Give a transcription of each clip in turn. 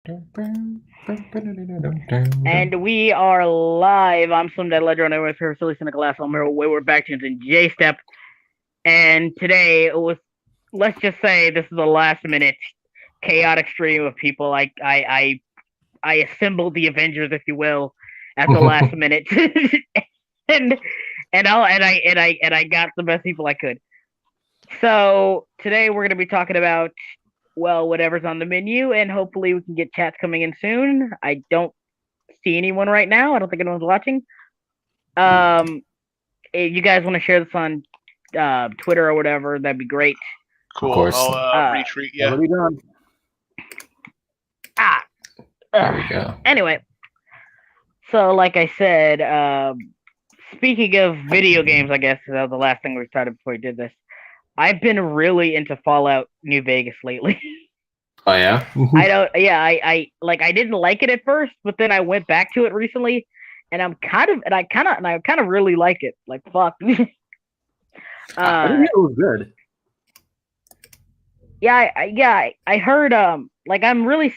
And we are live. I'm Slim Dead Ledger, and I'm with Silly Cynical Ass. We're back to J Step, and today it was. Let's just say this is a last minute chaotic stream of people. I assembled the Avengers, if you will, at the last minute, and I got the best people I could. So today we're gonna be talking about whatever's on the menu, and hopefully we can get chats coming in soon. I don't see anyone right now. I don't think anyone's watching. If you guys want to share this on Twitter or whatever, that'd be great. Cool. Of course. I'll retweet. Yeah. Already done. There we go. Anyway, so like I said, speaking of video games, I guess that was the last thing we started before we did this. I've been really into Fallout New Vegas lately. Oh yeah. I don't. Yeah, I didn't like it at first, but then I went back to it recently, and I kind of really like it. Like fuck. I didn't hear it was good. Yeah, I heard like I really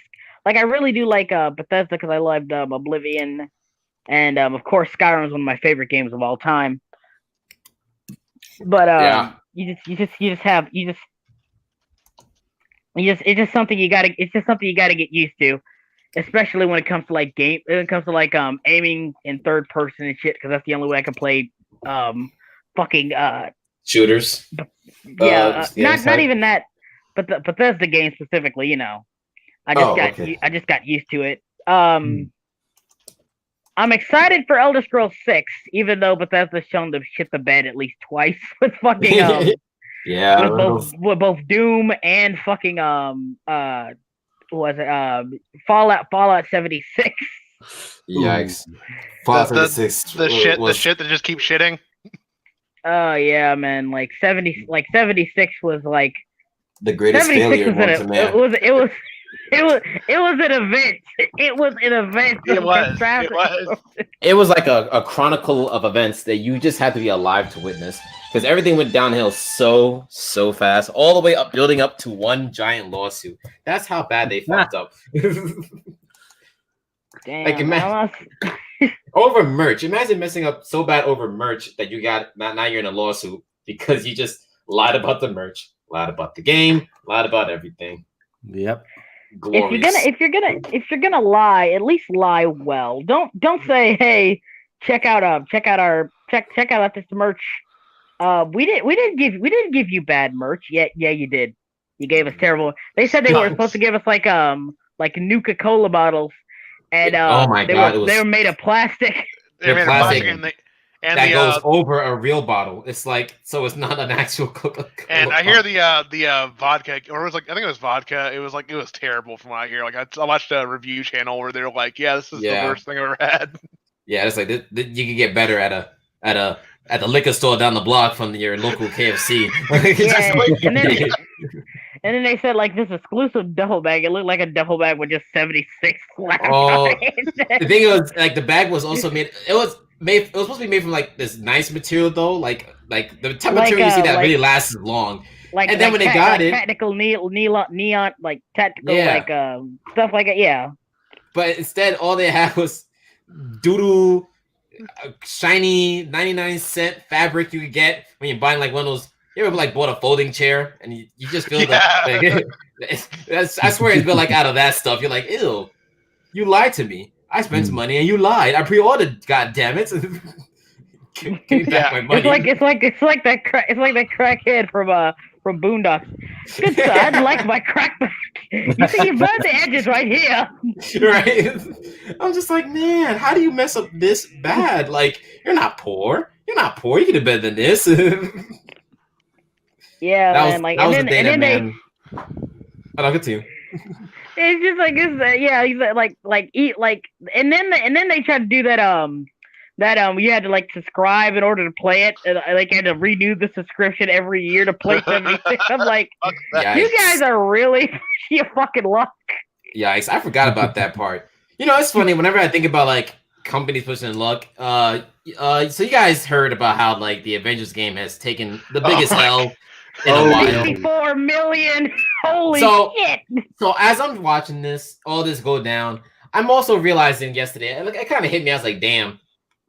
do like Bethesda because I loved Oblivion, and of course Skyrim is one of my favorite games of all time. But Yeah. it's just something you gotta get used to, especially when it comes to like aiming in third person and shit, because that's the only way I can play fucking Shooters. not even that, but the Bethesda game specifically, you know. I just got used to it. I'm excited for Elder Scrolls 6, even though Bethesda's shown them shit the bed at least twice with fucking Yeah. with both Doom and fucking Fallout 76. Yikes. Fallout 76. The shit that just keeps shitting. Oh yeah, man. Like 76 was like The greatest 76 failure was known to man. it was an event. It was an event. It was. It was like a chronicle of events that you just had to be alive to witness. Because everything went downhill so fast, all the way up, building up to one giant lawsuit. That's how bad they fucked up. Damn. Like, over merch. Imagine messing up so bad over merch that you got now you're in a lawsuit because you just lied about the merch, lied about the game, lied about everything. Yep. Glorious. If you're gonna lie, at least lie well. Don't say, hey, check out this merch. We didn't give you bad merch. Yeah, you did. You gave us terrible. They said they were supposed to give us like Nuka-Cola bottles, and oh my God, they were made of plastic. They made plastic. plastic That goes over a real bottle. It's like, so it's not an actual Coca-Cola. And I hear the vodka, or it was like, I think it was vodka. It was terrible from what I hear. Like I watched a review channel where they were like, yeah, this is the worst thing I've ever had. Yeah, it's like you can get better at the liquor store down the block from your local KFC. And then they said like this exclusive duffel bag. It looked like a duffel bag with just 76 flags. Oh, the thing was, like, the bag was also made. It was supposed to be made from like this nice material though, like the type of material you see that really lasts long. And then when they got it, technical neon, like tactical, like stuff like it. Yeah. But instead, all they had was doodoo, shiny 99-cent fabric you could get when you're buying like one of those. You ever like bought a folding chair and you just feel like I swear it's built like out of that stuff. You're like, ew, you lied to me. I spent some money and you lied. I pre-ordered. God damn it! Give me back my money. It's like that crackhead from Boondocks. Good sir, I'd like my crack back. You see, you burned the edges right here. Right. I'm just like, man, how do you mess up this bad? Like, you're not poor. You're not poor. You could have better than this. Yeah, that man. Was, and then I'll continue. It's just like he's like eat like, and then they tried to do that you had to like subscribe in order to play it, and like you had to renew the subscription every year to play 76. I'm like, you guys are really you fucking luck. Yikes! I forgot about that part. You know, it's funny whenever I think about like companies pushing luck. So you guys heard about how like the Avengers game has taken the biggest hell in a while. 64 million. Holy shit! So as I'm watching all this go down, I'm also realizing yesterday, it kind of hit me. I was like, damn,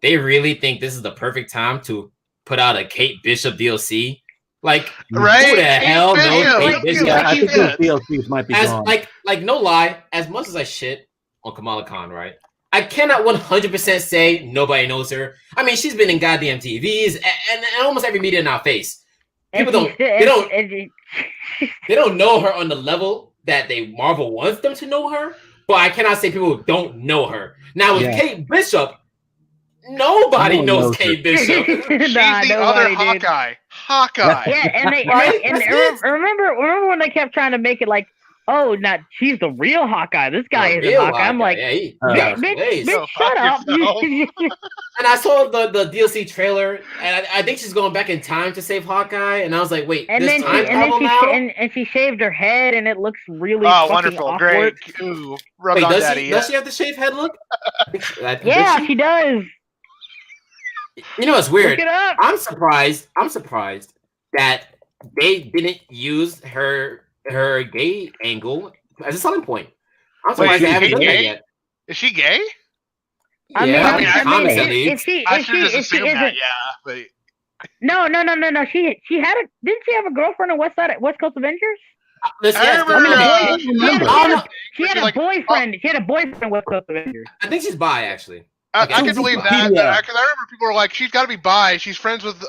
they really think this is the perfect time to put out a Kate Bishop DLC? Like, right? Who the hell knows Kate Bishop? Yeah, I think those DLCs might be gone. Like, no lie, as much as I shit on Kamala Khan, right? I cannot 100% say nobody knows her. I mean, she's been in goddamn TVs and almost every media in our face. People they don't know her on the level that Marvel wants them to know her. But I cannot say people don't know her. Now with Kate Bishop, nobody knows Kate Bishop. She's the other Hawkeye. Hawkeye. Yeah, and remember when they kept trying to make it like, oh, not she's the real Hawkeye. This guy is Hawkeye. I'm like, bitch, shut up. And I saw the DLC trailer, and I think she's going back in time to save Hawkeye. And I was like, wait, and then she shaved her head, and it looks really wonderful, awkward. Great. Ooh, does she have the shaved head look? Yeah, she does. You know what's weird? Look it up. I'm surprised that they didn't use her gay angle as a selling point. I'm surprised they haven't done that yet. Is she gay? I mean, if she isn't, yeah, but no. She didn't she have a girlfriend on West Coast Avengers? She had a boyfriend. She had a boyfriend with West Coast Avengers. I think she's bi, actually. I can believe that because I remember people were like, "She's got to be bi. She's friends with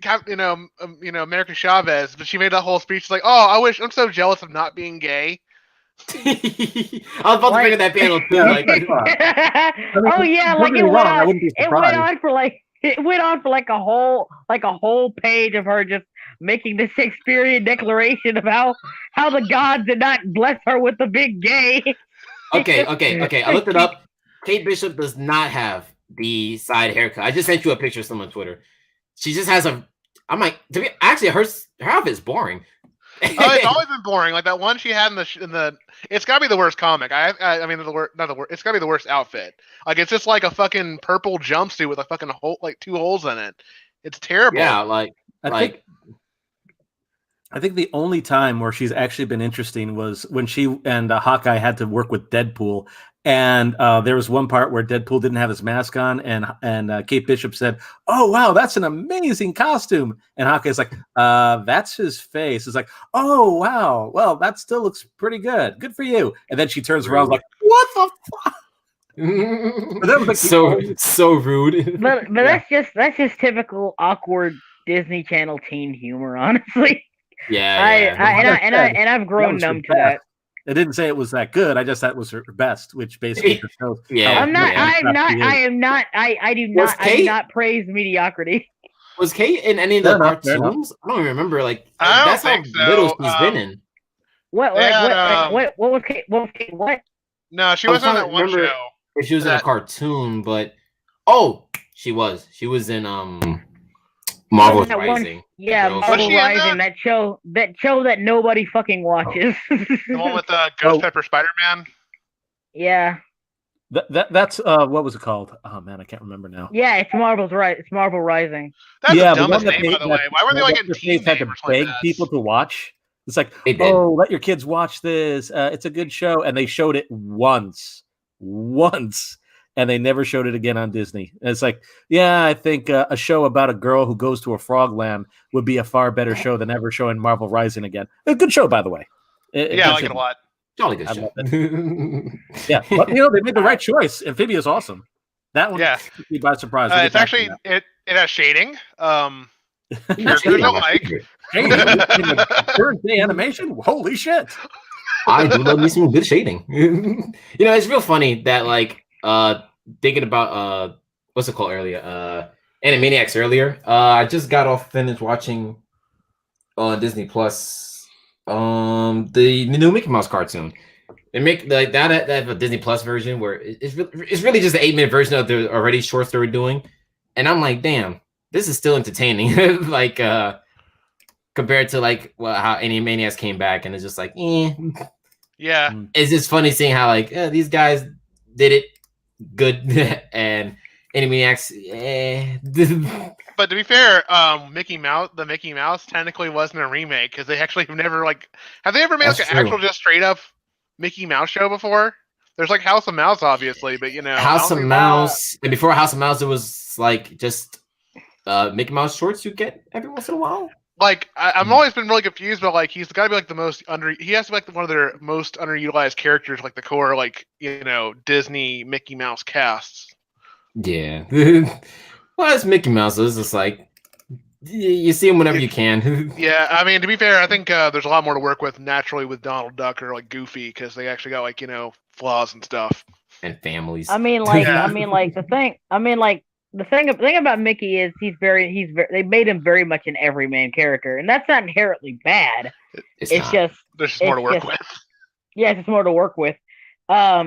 America Chavez." But she made that whole speech like, "Oh, I'm so jealous of not being gay." I was about to bring in that panel too. Like, oh yeah, like it went on for like a whole page of her just making the Shakespearean declaration of how the gods did not bless her with the big gay. Okay. I looked it up. Kate Bishop does not have the side haircut. I just sent you a picture of someone on Twitter. She just has a. I'm like, actually, her outfit's boring. It's always been boring. Like that one she had in the. It's gotta be the worst comic. I mean, not the worst. It's gotta be the worst outfit. Like it's just like a fucking purple jumpsuit with a fucking hole, like 2 holes in it. It's terrible. Yeah, I think the only time where she's actually been interesting was when she and Hawkeye had to work with Deadpool. And there was one part where Deadpool didn't have his mask on, and Kate Bishop said, "Oh wow, that's an amazing costume." And Hawkeye's like, "That's his face." It's like, "Oh wow, well that still looks pretty good. Good for you." And then she turns around like, "What the fuck?" That was like so rude. But that's just typical awkward Disney Channel teen humor, honestly. Yeah. I've grown numb to that. It didn't say it was that good. I just thought it was her best, which basically shows. Yeah, I do not praise mediocrity. Was Kate in any of the cartoons? I don't even remember. That's how little she's been in. What was Kate? What? No, she wasn't on that one show. If she was in a cartoon, but she was. She was in Marvel's Rising. Marvel's Rising. That show that nobody fucking watches. The one with Ghost Pepper Spider-Man. Yeah. That's what was it called? Oh man, I can't remember now. Yeah, it's Marvel Rising. That's the dumbest name, by the way. Why were they like a team had to beg people to watch? It's like, let your kids watch this. It's a good show, and they showed it once. And they never showed it again on Disney. And it's like, yeah, I think a show about a girl who goes to a frogland would be a far better show than ever showing Marvel Rising again. A good show, by the way. I like it a lot. Jolly good show. Yeah, but they made the right choice. Amphibia's awesome. That one took me by surprise. It's actually it has shading. Characters don't like. Current day animation. Holy shit! I do love me some good shading. It's real funny that thinking about what's it called earlier? Animaniacs earlier. I just got off finished watching on Disney Plus the new Mickey Mouse cartoon. They make they have a Disney Plus version where it's really just an 8-minute version of the already shorts they were doing, and I'm like, damn, this is still entertaining. Compared to how Animaniacs came back, and it's just like, yeah, it's just funny seeing how these guys did it good and Animaniacs, But but to be fair, the Mickey Mouse technically wasn't a remake because they actually have never have they ever made That's like an true. actual just straight up Mickey Mouse show before? There's like House of Mouse, obviously, but I House don't of think Mouse, and before House of Mouse, it was like just Mickey Mouse shorts you get every once in a while. I'm always been really confused, but like he's got to be like the most he has to be like one of their most underutilized characters, like the core Disney Mickey Mouse casts. Yeah. Well, it's Mickey Mouse. So it's just like you see him whenever you can. Yeah, I mean, to be fair, I think there's a lot more to work with naturally with Donald Duck or like Goofy because they actually got flaws and stuff and families. I mean, the thing about Mickey is they made him very much an everyman character, and that's not inherently bad. It's just there's just more to work with. Yeah, it's just more to work with. I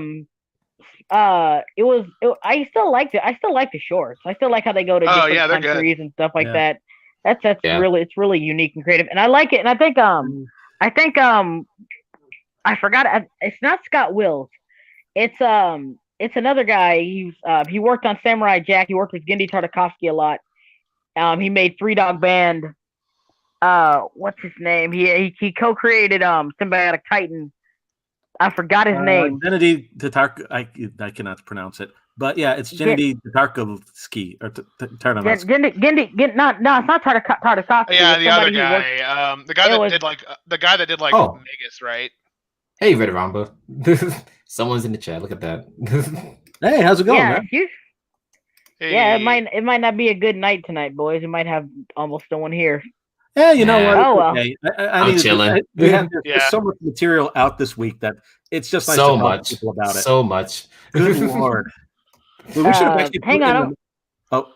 still liked it. I still like the shorts. I still like how they go to different countries and stuff like that. That's really, it's really unique and creative, and I like it. And I think I forgot. It's not Scott Wills. It's another guy. He worked on Samurai Jack. He worked with Genndy Tartakovsky a lot. He made Three Dog Band. What's his name? He co-created Symbiotic Titan. I forgot his name. Genndy Tartakovsky. I cannot pronounce it, but yeah, it's Genndy Tartakovsky or Tartakovsky. No, it's not Tartakovsky. Yeah, the other guy. The guy that did Megas, right? Hey, Red Ramba. Someone's in the chat. Look at that. Hey, how's it going, man? Hey. Yeah, it might not be a good night tonight, boys. We might have almost no one here. Yeah, you know what? Oh well. Okay. I'm chilling. There's so much material out this week that it's just nice to talk to people about it. So much. Good Lord. Well, we should have actually hang on. Hold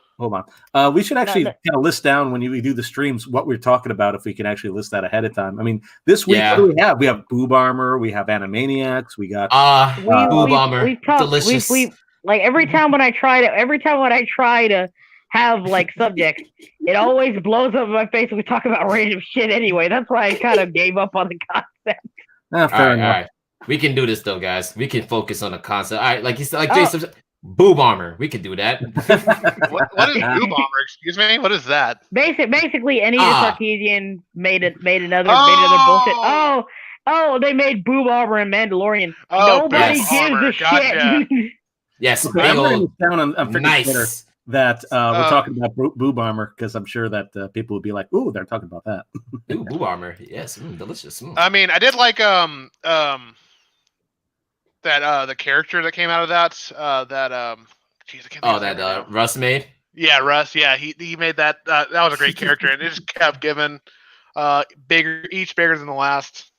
on. We should actually kind of list down when we do the streams what we're talking about if we can actually list that ahead of time. I mean, this week, what do we have? We have Boob Armor, we have Animaniacs, we got Boob Armor. Delicious. Like every time when I try to have like subjects, it always blows up in my face when we talk about random shit anyway. That's why I kind of gave up on the concept. Fair enough. All right. We can do this though, guys. We can focus on the concept. All right, like Jason. Boob Armor. We could do that. What is Boob Armor? Excuse me. What is that? Basically, Anita Sarkeesian made another bullshit. Oh, they made Boob Armor and Mandalorian. Nobody gives a shit. Yes, I'm freaking nice. Twitter that we're talking about Boob Armor because I'm sure that people would be like, "Ooh, they're talking about that." Ooh, Boob Armor. Yes, delicious. I mean, I did like that the character that came out of that Russ made. Yeah, Russ. Yeah, he made that. That was a great character, and it just kept giving each bigger than the last.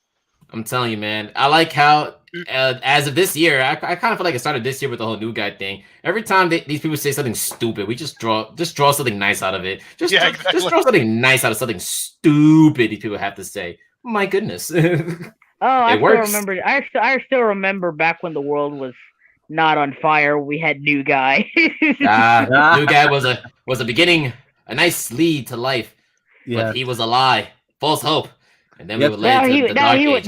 I'm telling you, man. I like how as of this year, I kind of feel like it started this year with the whole new guy thing. Every time these people say something stupid, we just draw something nice out of it. Just draw something nice out of something stupid these people have to say. My goodness. I still remember back when the world was not on fire. We had New Guy. New Guy was a beginning, a nice lead to life. Yeah. But he was a lie, false hope, and then we would lay into the dark ages.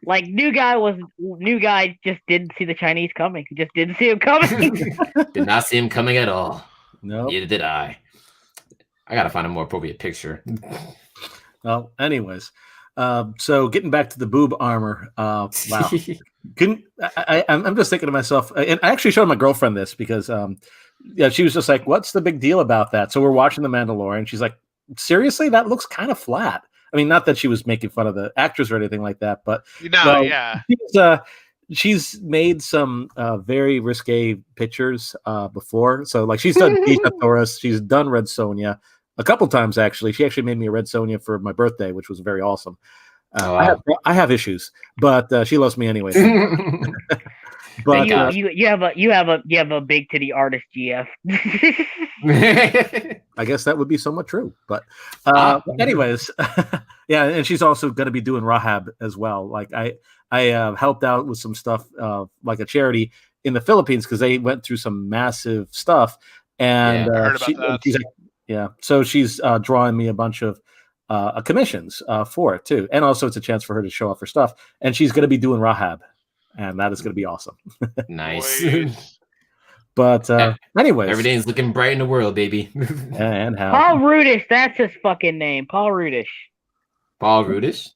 Like New Guy just didn't see the Chinese coming. He just didn't see him coming. Did not see him coming at all. No, neither did I. I gotta find a more appropriate picture. Well, anyways. So getting back to the Boob Armor, wow. I'm just thinking to myself, and I actually showed my girlfriend this because, she was just like, "What's the big deal about that?" So we're watching The Mandalorian. She's like, "Seriously, that looks kind of flat." I mean, not that she was making fun of the actress or anything like that, but she's made some very risque pictures before. So like she's done Keisha Torres, she's done Red Sonja. A couple times, actually. She actually made me a Red Sonja for my birthday, which was very awesome. I have issues, but she loves me anyway. But you have a big titty artist, GF. I guess that would be somewhat true. But anyways, yeah, and she's also going to be doing Rahab as well. Like I helped out with some stuff, like a charity in the Philippines because they went through some massive stuff, and she's like. Yeah, so she's drawing me a bunch of commissions for it too, and also it's a chance for her to show off her stuff. And she's going to be doing Rahab, and that is going to be awesome. Nice. But anyways, Everything's looking bright in the world, baby. and how Paul Rudish, that's his fucking name. Paul Rudish. Paul Rudish?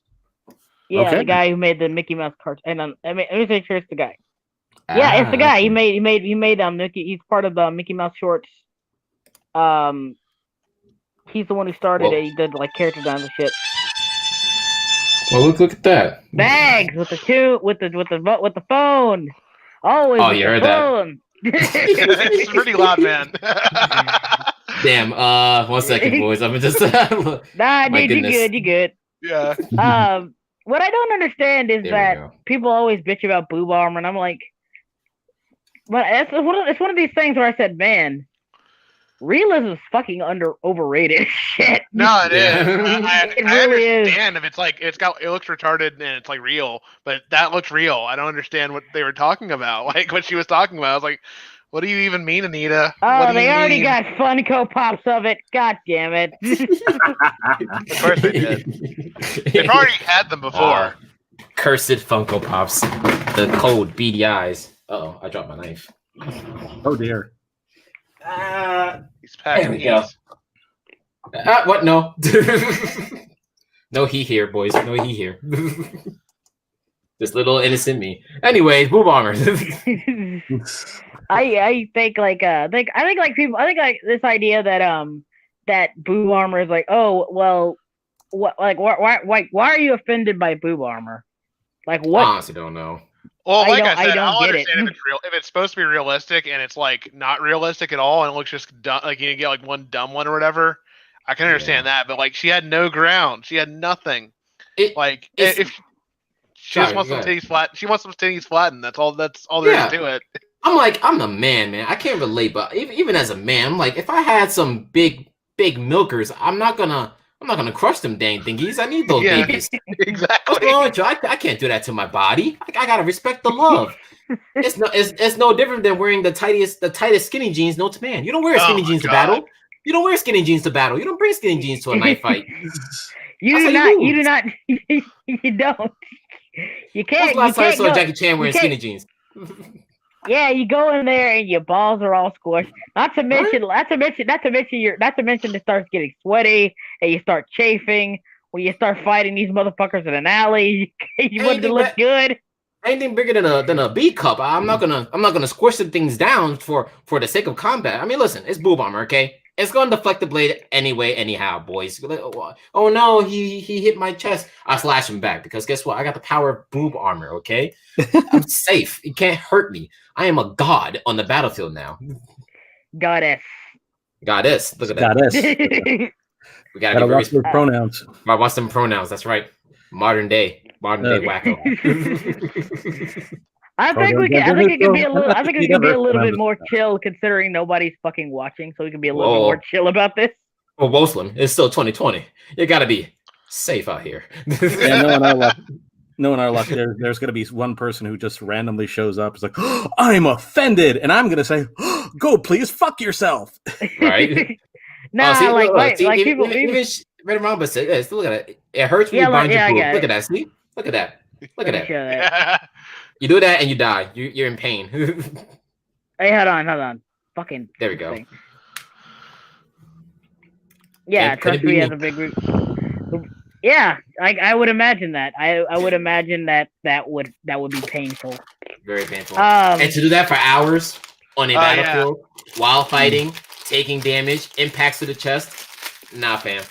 Yeah, Okay. the guy who made the Mickey Mouse cartoon. And let me make sure it's the guy. Yeah, it's the guy. He made Mickey. He's part of the Mickey Mouse shorts. He's the one who started it. He did like character design and shit. Well, look at that. Bags with the phone. Always. Oh, with you the heard that. phone. It's pretty loud, man. Damn. 1 second, boys. I'm just. Nah, My dude, goodness. you good. Yeah. What I don't understand is There we that go. people always bitch about boob armor, and I'm like, but it's one of these things where I said, man, realism is fucking overrated shit. No, it Yeah. is. It I really is. understand if it's like it looks retarded and it's like real, but that looks real. I don't understand what they were talking about. Like what she was talking about. I was like, what do you even mean, Anita? What Oh, do they you already mean? got Funko Pops of it. God damn it. Of course they did. They've already had them before. Cursed Funko Pops. The code beady eyes. Uh-oh, I dropped my knife. oh dear. He's packing There we go. heat. What? No. No he here, boys. No he here. This little innocent me. Anyways, boob armor. I think like people I think like this idea that that boob armor is like, oh well, what like why are you offended by boob armor? Like what? Honestly, don't know. Well, I like don't- I said, I don't I'll get it. understand if it's real. If it's supposed to be realistic and it's like not realistic at all, and it looks just dumb, like you get like one dumb one or whatever. I can understand that, but like she had no ground. She had nothing. Like It's- if she just Sorry, wants go some ahead. titties flat, she wants some titties flattened. That's all. That's all there is Yeah. to it. I'm the man. I can't relate, but even as a man, I'm like, if I had some big milkers, I'm not gonna crush them dang thingies. I need those Yeah. babies. Exactly. What's wrong with you? I can't do that to my body. I gotta respect the love. It's no different than wearing the tightest skinny jeans known to man. You don't wear Oh skinny my jeans to God. battle. You don't wear skinny jeans to battle. You don't bring skinny jeans to a knife fight. You That's do how not. you You do lose. not. You don't. You When's can't. the last time I can't saw go- Jackie Chan wearing you can't- skinny jeans? Yeah, you go in there and your balls are all squished. Not to mention it starts getting sweaty and you start chafing when you start fighting these motherfuckers in an alley. You want it to Anything look but- good. Anything bigger than a B cup. I'm not gonna squish the things down for the sake of combat. I mean, listen, it's boob armor, okay? It's gonna deflect the blade anyway, anyhow, boys. Oh no, he hit my chest. I slash him back because guess what? I got the power of boob armor, okay? I'm safe. It can't hurt me. I am a god on the battlefield now. Goddess. Goddess. Look at that. Goddess. We gotta Gotta be watch very those pronouns. watch them pronouns. That's right. Modern day wacko. I think we can. I think it could be a little. I think it could be a little bit more chill, considering nobody's fucking watching, so we can be a little bit more chill about this. Well, Wolfslam, it's still 2020. You gotta be safe out here. Yeah, no, in our luck. No, in our luck. There's going to be one person who just randomly shows up. It's like, oh, I'm offended, and I'm going to say, oh, go, please, fuck yourself. Right? Nah, see, like, look, like, see, like even, people. even Red Mamba said this. Look at it. It hurts when Yeah, you bind yeah, I your got boob. Look it. at that. See? Look at that. Look at Let me that. show that. You do that and you die. You're in pain. Hey, hold on. Fucking. There we go. thing. Yeah, Could it trust be me, me? as a big group. Yeah, I would imagine that. I would imagine that would be painful. Very painful. Um, And to do that for hours on a Oh, yeah. battlefield while fighting, taking damage, impacts to the chest. Nah, fam.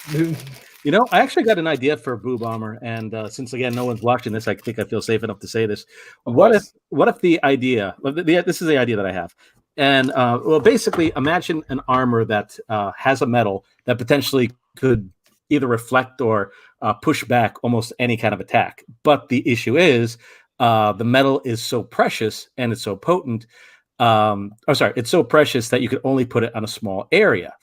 You know, I actually got an idea for boob armor, and since again no one's watching this, I think I feel safe enough to say this. Of What course. if the idea? This is the idea that I have, and well, basically, imagine an armor that has a metal that potentially could either reflect or push back almost any kind of attack. But the issue is, the metal is so precious and it's so potent. It's so precious that you could only put it on a small area.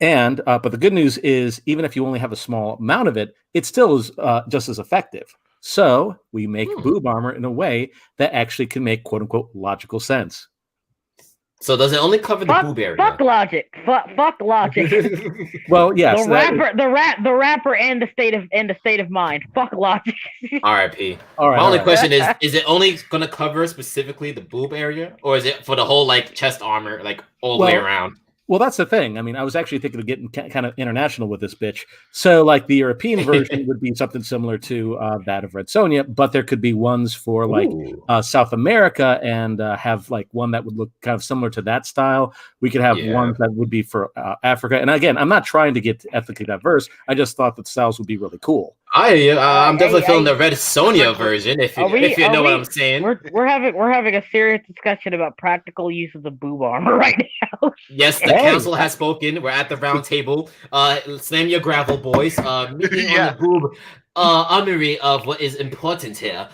And but the good news is, even if you only have a small amount of it, it still is just as effective. So we make boob armor in a way that actually can make "quote unquote" logical sense. So does it only cover the boob area? Fuck logic. Fuck logic. Well, yes. The rapper, and the state of mind. Fuck logic. R.I.P. All right. My only question is it only gonna cover specifically the boob area, or is it for the whole like chest armor, like all the way around? Well, that's the thing. I mean, I was actually thinking of getting kind of international with this bitch. So, like, the European version would be something similar to that of Red Sonja, but there could be ones for like South America and have like one that would look kind of similar to that style. We could have ones that would be for Africa. And again, I'm not trying to get ethnically diverse. I just thought that styles would be really cool. I'm definitely feeling the Red Sonja version. If you know what I'm saying, we're having a serious discussion about practical uses of boob armor right now. Yes, the council has spoken. We're at the round table. Slam your gravel, boys. Meeting on the boob armory of what is important here.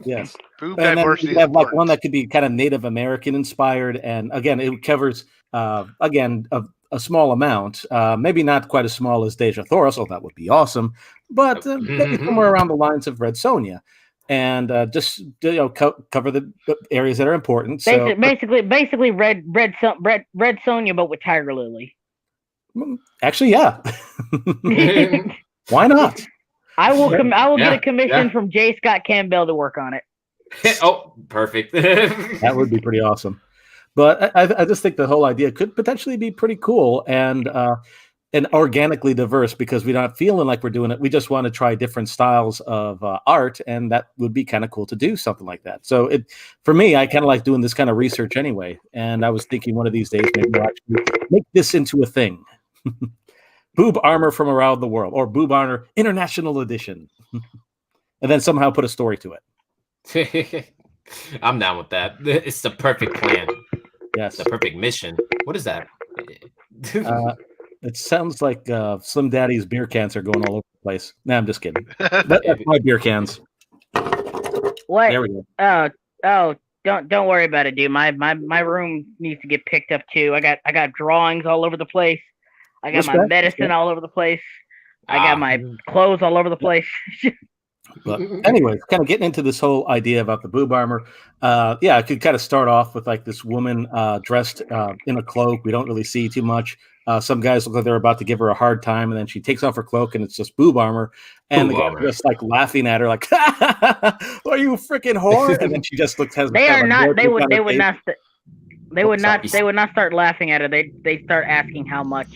Yes, boob and diversity. Then we have like one that could be kind of Native American inspired, and again, it covers again a small amount, maybe not quite as small as Dejah Thoris, so that would be awesome, but maybe somewhere around the lines of Red Sonja, and just cover the areas that are important. So basically, Red Sonja, but with Tiger Lily. Actually, yeah. Why not? I will get a commission from J. Scott Campbell to work on it. Oh, perfect. That would be pretty awesome. But I just think the whole idea could potentially be pretty cool and organically diverse, because we're not feeling like we're doing it. We just want to try different styles of art, and that would be kind of cool to do something like that. So for me, I kind of like doing this kind of research anyway. And I was thinking one of these days maybe we'll actually make this into a thing. Boob armor from around the world, or boob armor international edition, and then somehow put a story to it. I'm down with that. It's the perfect plan. Yes, the perfect mission. What is that? It sounds like Slim Daddy's beer cans are going all over the place. Nah, I'm just kidding. That's my beer cans. What? There we go. Oh, don't worry about it, dude. My room needs to get picked up too. I got drawings all over the place. I got my medicine all over the place. I got my clothes all over the place. But anyways, kind of getting into this whole idea about the boob armor. I could kind of start off with like this woman dressed in a cloak. We don't really see too much. Some guys look like they're about to give her a hard time, and then she takes off her cloak, and it's just boob armor. And the guys are just like laughing at her, like, "Are you a freaking whore?" And then she just looks. They are not. They would not. They would not start laughing at her. They start asking how much.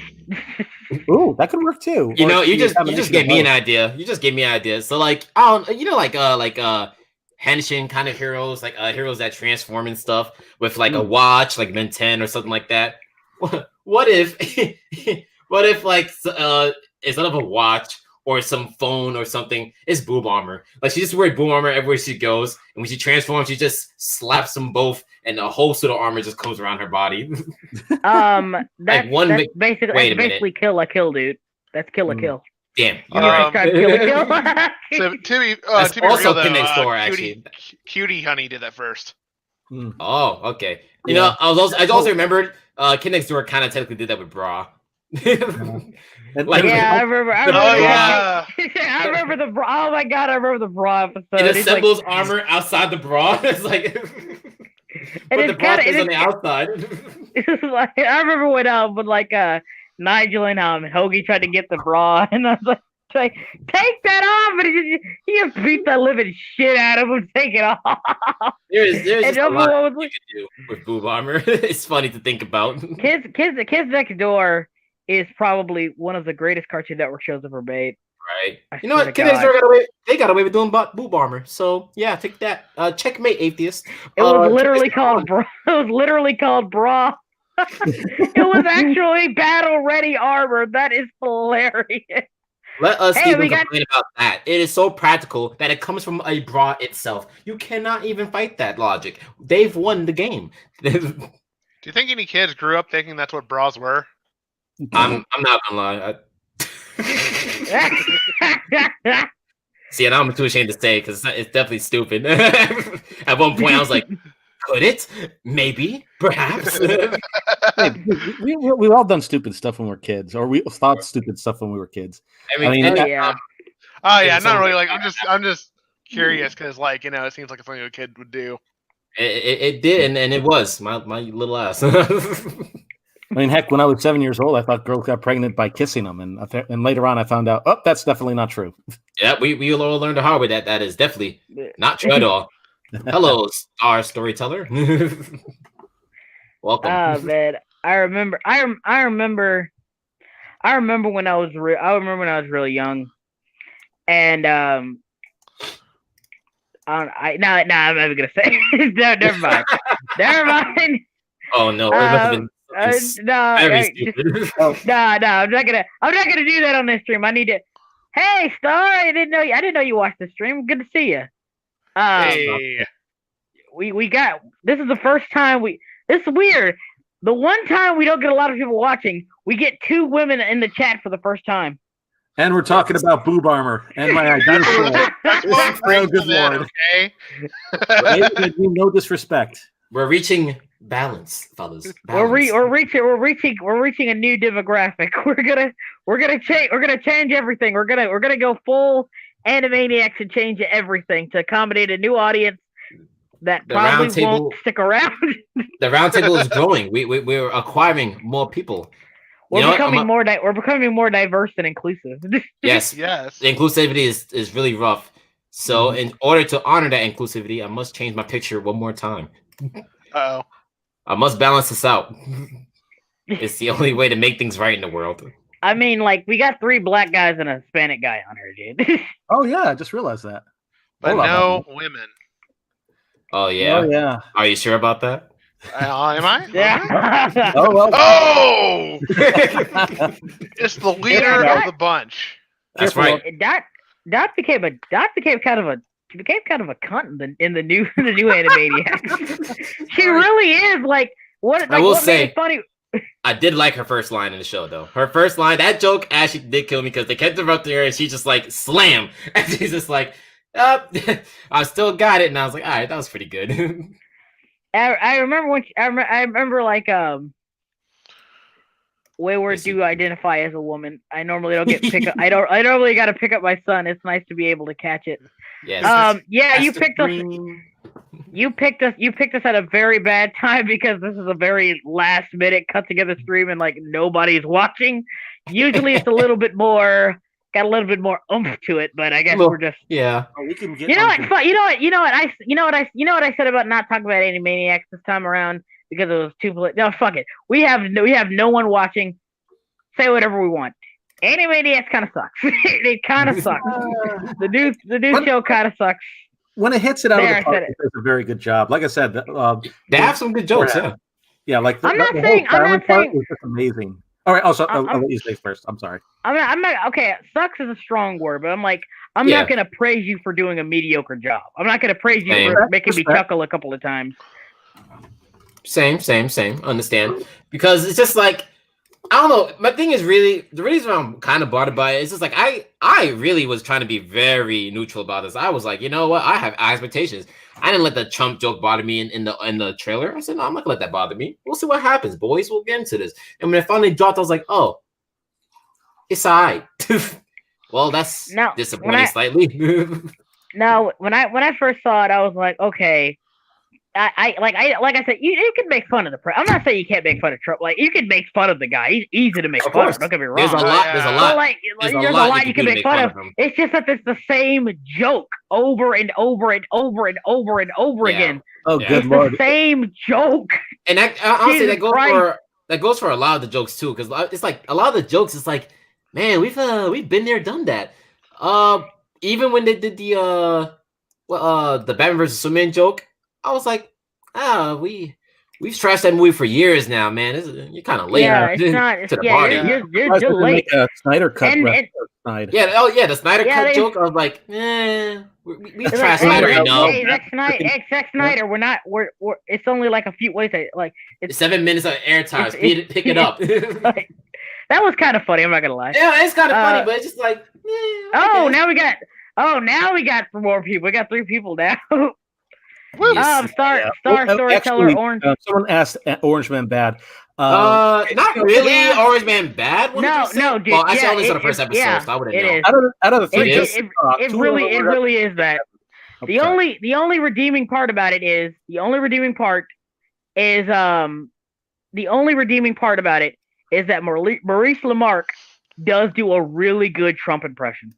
Ooh, that could work too. You just gave me an idea. You just gave me an idea. So like, Henshin kind of heroes, like heroes that transform and stuff with like a watch, like Ben 10 or something like that. What if like instead of a watch or some phone or something, it's boob armor. Like she just wears boob armor everywhere she goes, and when she transforms, she just slaps them both, and a whole suit of armor just comes around her body. That's basically Kill la Kill, dude. That's Kill la Kill. Damn. Kill la Kill. So to be also real, though, Kinect Store actually. Cutie Honey did that first. Oh, okay. You know, I also remembered Kinect Store kind of technically did that with Bra. I remember. Yeah. I remember the bra. Oh my god, I remember the bra episode. It assembles armor outside the bra. It's like, but the bra is on the outside. It's like, I remember when like Nigel and Hoagie tried to get the bra, and I was like, take that off, and he just beat the living shit out of him. Take it off. There's just a lot you can do with boob armor. It's funny to think about. Kids Next Door is probably one of the greatest Cartoon Network shows ever made. Right. You know what? Kids Next Door got away with doing boob armor. So yeah, take that. Checkmate, atheist. It was literally called bra. It was literally called bra. It was actually battle ready armor. That is hilarious. Let us even complain about that. It is so practical that it comes from a bra itself. You cannot even fight that logic. They've won the game. Do you think any kids grew up thinking that's what bras were? I'm not gonna lie. See, and I'm too ashamed to say because it's definitely stupid. At one point, I was like, "Could it? Maybe, perhaps." We've all done stupid stuff when we were kids, or we thought stupid stuff when we were kids. Not really. Like, I'm just curious because, like, it seems like something a kid would do. It did, and it was my little ass. I mean, heck, when I was 7 years old, I thought girls got pregnant by kissing them, and later on, I found out, oh, that's definitely not true. Yeah, we all learned the hard way that is definitely not true at all. Hello, star storyteller. Welcome. Oh man, I remember when I was really young, and I'm not even gonna say. No, never mind. Never mind. Oh no, it must have been very stupid. No, I'm not gonna do that on this stream. I need to. Hey, Star, I didn't know you watched the stream. Good to see you. Hey. We got this is the first time this is weird. The one time we don't get a lot of people watching, we get 2 women in the chat for the first time. And we're talking about boob armor and my identity. That's what Oh, brings good them in, lord. okay? No disrespect. We're reaching balance, fellas. We're reaching a new demographic. We're gonna change everything. We're gonna go full Animaniacs and change everything to accommodate a new audience that probably won't stick around. The round table is growing. We're acquiring more people. We're becoming more diverse and inclusive. Yes. Yes. The inclusivity is really rough. So in order to honor that inclusivity, I must change my picture one more time. Uh-oh. I must balance this out. It's the only way to make things right in the world. I mean, like, we got 3 black guys and a Hispanic guy on here, dude. Oh yeah, I just realized that. But Hold on. no women. Oh yeah. Oh yeah. Are you sure about that? Am I? Yeah. Oh well. Oh! It's the leader Yeah, of the bunch. That's right. Dot became kind of a cunt in the new Animaniacs. She really is like what. Like, I will what say, made it funny. I did like her first line in the show, though. Her first line, that joke actually did kill me because they kept interrupting her and she just like slam, and she's just like, I still got it, and I was like, all right, that was pretty good. I remember when I remember like Wayward do identify as a woman. I normally don't get pick up. I normally got to pick up my son. It's nice to be able to catch it. Yes. Yeah, you picked us. You picked us at a very bad time because this is a very last minute cut together stream and like nobody's watching. Usually it's got a little bit more oomph to it, but I guess we're just yeah. Oh, we can get You know what I said about not talking about Animaniacs this time around because it was too no, fuck it. We have no one watching. Say whatever we want. Animaniacs kind of sucks. It kind of sucks. The new show kind of sucks. When it hits it out There, of the park, it does a very good job. Like I said, They have some good jokes, yeah. Yeah, like the I'm not whole saying- I'm silent not part saying- was just amazing. All right, also I'll I'm- let you say first. I'm sorry. I'm not okay. Sucks is a strong word, but I'm Yeah. not gonna praise you for doing a mediocre job. I'm not gonna praise you Same. for making me Respect. chuckle a couple of times. Same. Understand. Because it's just like, I don't know. My thing is really, the reason I'm kind of bothered by it is just like, I really was trying to be very neutral about this. I was like, you know what? I have expectations. I didn't let the Trump joke bother me in the trailer. I said, no, I'm not gonna let that bother me. We'll see what happens, boys. We'll get into this. And when it finally dropped, I was like, oh, it's all right. Well, that's Now, disappointing slightly. No, when I first saw it, I was like, okay. I said, you can make fun of the I'm not saying you can't make fun of Trump. Like, you can make fun of the guy. He's easy to make Of fun course. of. Don't get me wrong. There's a lot. There's a But, lot. like, There's there's a a lot lot you can make fun of. him. It's just that it's the same joke over and over and over and over and over Yeah. again. Oh, Yeah. good It's lord. the same joke. And honestly, Jesus Christ. that goes for a lot of the jokes too, because it's like a lot of the jokes. It's like, man, we've been there, done that. Even when they did the Batman versus Superman joke, I was like, we've trashed that movie for years now, man. You're kind of late. Yeah, it's not. to the Yeah, party. you're late. Make a Snyder cut. And- ref- and- Snyder. Yeah, the Snyder Yeah, cut they- joke. I was like, we It's trashed like, Snyder, hey, you know. Hey, Zack Snyder, we're it's only like a few ways. Like it's 7 minutes of airtime. it's- Pick it up. like, that was kind of funny. I'm not gonna lie. Yeah, it's kind of funny, Uh, but it's just like, Oh, now we got more people. We got 3 people now. Yes. Star Oh, storyteller actually, Orange. someone asked Orange Man bad. Not really. yeah. Orange Man bad. 100%. No, dude. Well, actually, yeah, I only saw the first it- episode, yeah, so I wouldn't it know. is. Out of the three, It really is that. The only redeeming part about it is that Maurice LaMarche does do a really good Trump impression.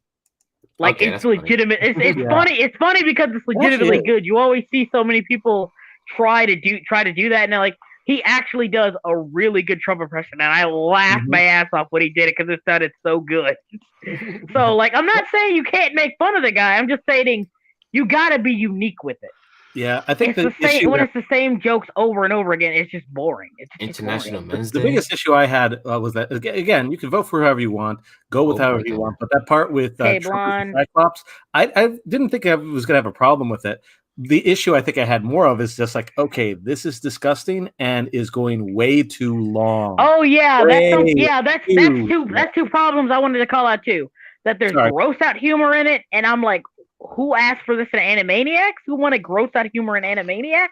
Like Okay, it's that's funny. legitimate. It's Yeah. funny. It's funny because it's legitimately Actually- good. You always see so many people try to do that, and they're like, he actually does a really good Trump impression, and I laughed Mhm. my ass off when he did it because it sounded so good. So, like, I'm not saying you can't make fun of the guy. I'm just saying you gotta be unique with it. Yeah, I think It's the the same issue when it's the same jokes over and over again. It's just boring. It's just International boring. Men's the Day. biggest issue I had was that again, you can vote for whoever you want, go with Oh my however you God. want, but that part with Okay, Trump and Blonde. Cyclops, I didn't think I was going to have a problem with it. The issue I think I had more of is just like, okay, this is disgusting and is going way too long. Oh yeah, that's Huge. two problems I wanted to call out too. That there's Sorry. gross out humor in it, and I'm like, who asked for this in Animaniacs? Who wanted gross out humor in Animaniacs?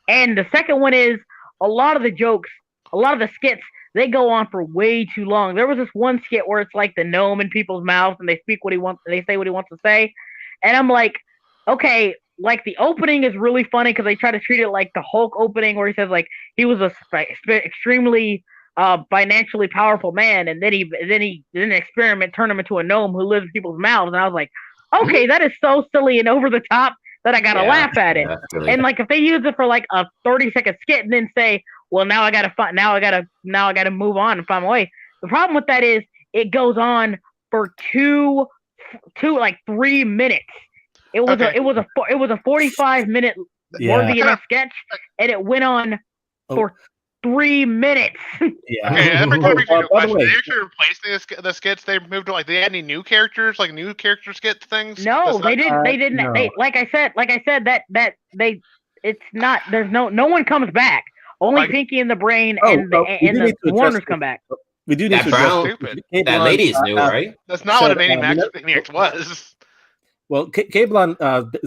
And the second one is a lot of the jokes, a lot of the skits, they go on for way too long. There was this one skit where it's like the gnome in people's mouths and they say what he wants to say, and I'm like, okay, like the opening is really funny because they try to treat it like the Hulk opening where he says like he was a extremely financially powerful man, and then an experiment turned him into a gnome who lives in people's mouths, and I was like, okay, that is so silly and over the top that I gotta laugh at it. Yeah, really. And like if they use it for like a 30-second skit and then say, well, now I gotta move on and find my way. The problem with that is it goes on for like 3 minutes. It was Okay. a 45-minute Yeah. worthy enough sketch, and it went on for 3 minutes. Yeah. Okay, that brings me to a By the question. way, Did they actually replace the skits? They moved to like they had any new characters, like new character skit things? No, they didn't. They didn't. no. They like I said that they. It's not. There's no one comes back. Only Like- Pinky and the Brain Oh, and well, we do the need to address Warners this. come back. we do need That to brown- address Stupid. Kate That Blanc, lady is new, right? That's not what a said, Maniacs was. Well, Cablon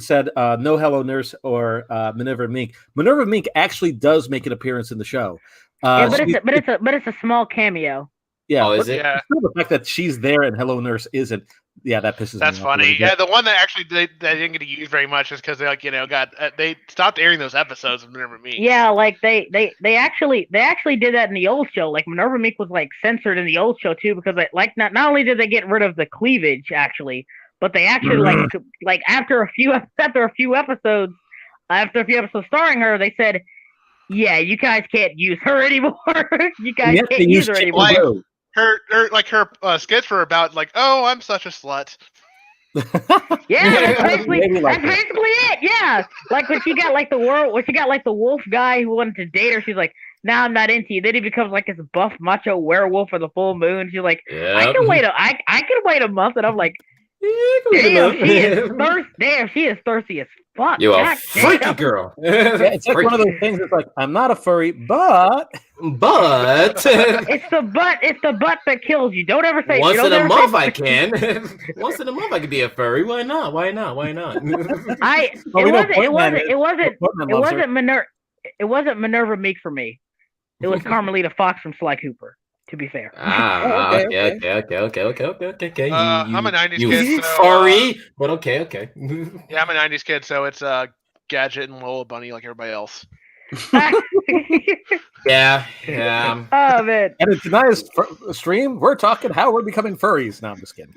said no Hello Nurse or Minerva Mink. Minerva Mink actually does make an appearance in the show. Yeah, but she's- it's a small cameo. yeah, Oh, is but it? Yeah, still the fact that she's there and Hello Nurse isn't. Yeah, that pisses that's me off. a funny. little Yeah, bit. the one that actually they didn't get to use very much is because they got they stopped airing those episodes of Minerva Me. Yeah, like they actually did that in the old show. Like Minerva Meek was like censored in the old show too because not only did they get rid of the cleavage actually, but they actually like after a few episodes starring her, they said, yeah, you guys can't use her anymore. You guys Yet they can't use her Chick anymore. Like- Blue. her skits were about like, oh, I'm such a slut. Yeah, that's basically Maybe like that. it. Yeah, like when she got like the wolf guy who wanted to date her, she's like, "Nah, I'm not into you." Then he becomes like this buff macho werewolf for the full moon. She's like, "I can wait a month," and I'm like, "Damn, she is thirsty as fuck." You a God freaky damn. girl. Yeah, it's like one of those things. It's like I'm not a furry, but But It's the butt that kills you. Don't ever say. once don't in a ever month say- I can. Once in a month I could be a furry. Why not? Why not? Why not? Well, we know Portman It wasn't Minerva Meek for me. It was Carmelita Fox from Sly Cooper. To be fair. Okay. I'm a 90s you kid, so, furry, but okay. Yeah, I'm a '90s kid, so it's Gadget and Lola Bunny like everybody else. Yeah. Oh man. and in tonight's stream, we're talking how we're becoming furries. No, I'm just kidding.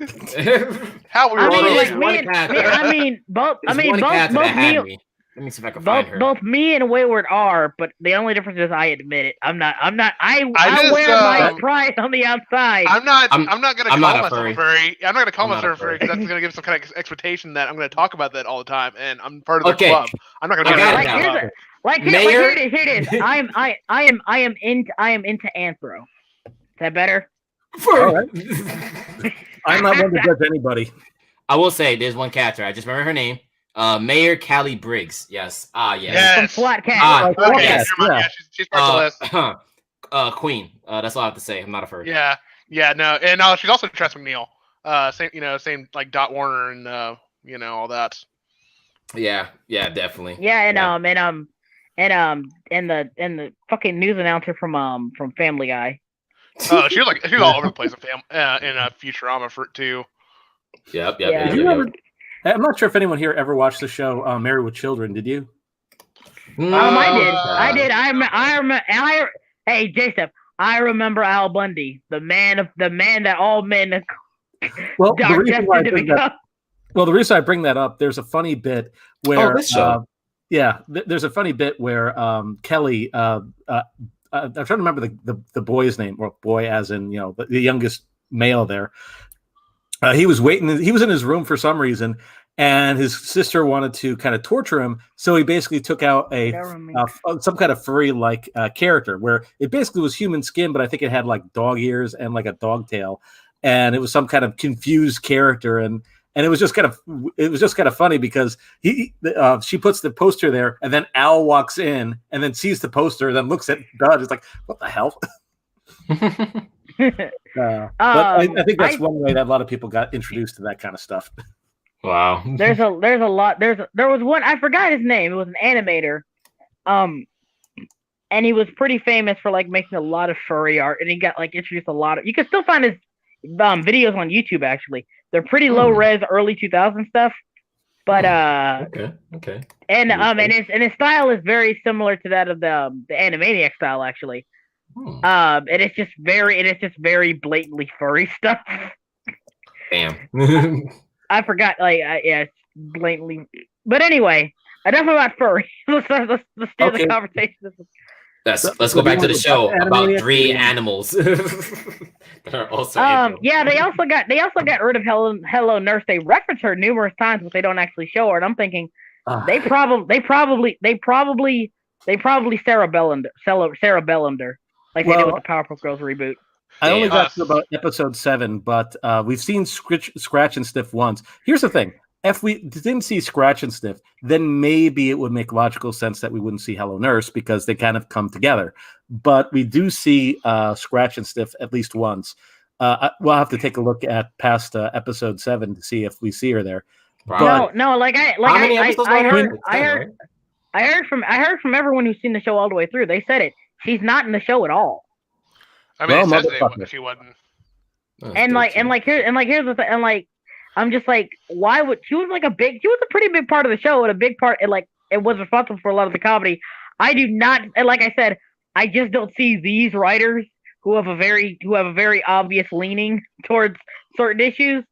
How we I were mean, all like one me and cat. both There's one cat that had me, me. Let me see if I can find her. both me and Wayward are, but the only difference is I admit it. I just, wear my pride on the outside. I'm not gonna I'm call not a myself furry. a furry. I'm not gonna call I'm not myself a a furry because that's gonna give some kind of expectation that I'm gonna talk about that all the time, and I'm part of the Okay. club. I'm not gonna I be got a it now. club. Here it is. I am into anthro. Is that better? All right. I'm not one to judge anybody. I will say there's one catcher. I just remember her name. Mayor Callie Briggs. Yes. Yes. Yes. From SWAT Cat. Ah, Okay, yes. never mind. Yeah, she's part of the list. Queen. That's all I have to say. I'm not a furry. Yeah, no, and she's also Tress McNeil. Same like Dot Warner and all that. Yeah, definitely. Yeah, and the fucking news announcer from Family Guy. Oh, she was all over the place in Futurama too. Yep. Yeah. Did you ever I'm not sure if anyone here ever watched the show Married with Children. Did you? I did. Hey, J-Step, I remember Al Bundy, the man that all men Well, are destined to become. The reason I bring that up, there's a funny bit where, this show. there's a funny bit where Kelly, I'm trying to remember the boy's name, or boy as in the youngest male there. He was waiting. He was in his room for some reason, and his sister wanted to kind of torture him. So he basically took out some kind of furry like character where it basically was human skin, but I think it had like dog ears and like a dog tail, and it was some kind of confused character. And it was just kind of funny because she puts the poster there, and then Al walks in and then sees the poster, then looks at Bud. It's like, what the hell? But I think that's one way that a lot of people got introduced to that kind of stuff. Wow. There's a lot. There was one, I forgot his name. It was an animator, and he was pretty famous for like making a lot of furry art, and he got like introduced a lot of. You can still find his videos on YouTube. Actually, they're pretty low res, early 2000 stuff. But okay. And his style is very similar to that of the Animaniac style, actually. And it's just very blatantly furry stuff. Damn. I forgot, it's blatantly. But anyway, enough about furry. Let's steer the conversation. Let's go back to the show about 3 animals that are also. Yeah, they also got rid of Hello Nurse. They reference her numerous times, but they don't actually show her. And I'm thinking they probably Sarah Bellender. Like they did with the Powerpuff Girls reboot. I only got to about episode 7, but we've seen Scratch and Sniff once. Here's the thing. If we didn't see Scratch and Sniff, then maybe it would make logical sense that we wouldn't see Hello Nurse because they kind of come together. But we do see Scratch and Sniff at least once. We'll have to take a look at past episode 7 to see if we see her there. But, I heard from everyone who's seen the show all the way through. They said it. She's not in the show at all. I mean, she wasn't. Here's the thing. And like, I'm just like, why would she was a pretty big part of the show, and a big part, and like, it was responsible for a lot of the comedy. I do not, and like I said, I just don't see these writers who have a very obvious leaning towards certain issues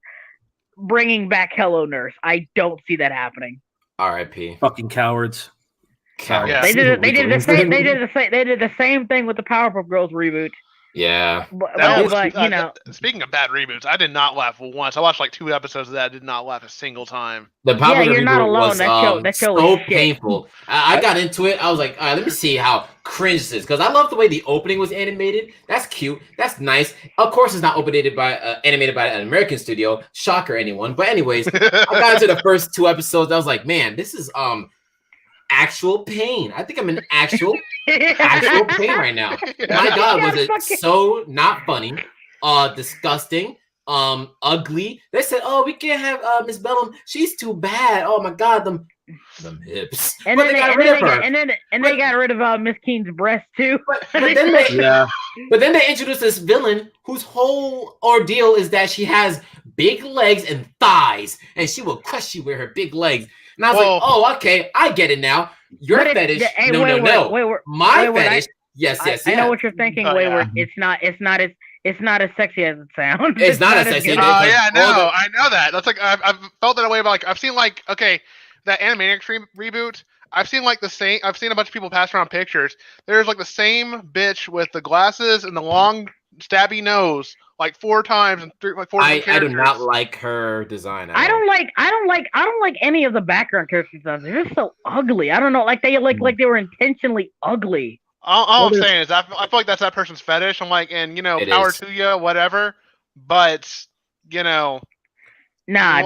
bringing back Hello Nurse. I don't see that happening. R.I.P. Fucking cowards. Yeah. They did the same thing with the Powerpuff Girls reboot. Yeah. Speaking of bad reboots, I did not laugh once. I watched like 2 episodes of that. I did not laugh a single time. The Powerpuff you're not alone. Was, that show so is painful. I got into it. I was like, all right, let me see how cringe this is, because I love the way the opening was animated. That's cute. That's nice. Of course, it's not animated by an American studio. Shocker, anyone. But anyways, I got into the first 2 episodes. I was like, man, this is actual pain. I think I'm in actual pain right now. My God, was it so not funny, disgusting, ugly. They said, "Oh, we can't have Miss Bellum. She's too bad. Oh my God, them hips." And then they got rid of Miss Keene's breast too. But then they introduced this villain whose whole ordeal is that she has big legs and thighs, and she will crush you with her big legs. And I was like, oh, okay, I get it now. Your fetish, no. My fetish, yes. I know what you're thinking, Wayward. Yeah. It's not as sexy as it sounds. It's not as sexy. I know that. That's like I've felt that way about like I've seen like that Animaniacs reboot. I've seen like the same. I've seen a bunch of people pass around pictures. There's like the same bitch with the glasses and the long stabby nose. Like 4 times and 4 I do not like her design. I don't like any of the background characters. They're just so ugly. I don't know, like they were intentionally ugly. All I'm saying is I feel like that's that person's fetish. I'm like, and power to you, whatever. But nah,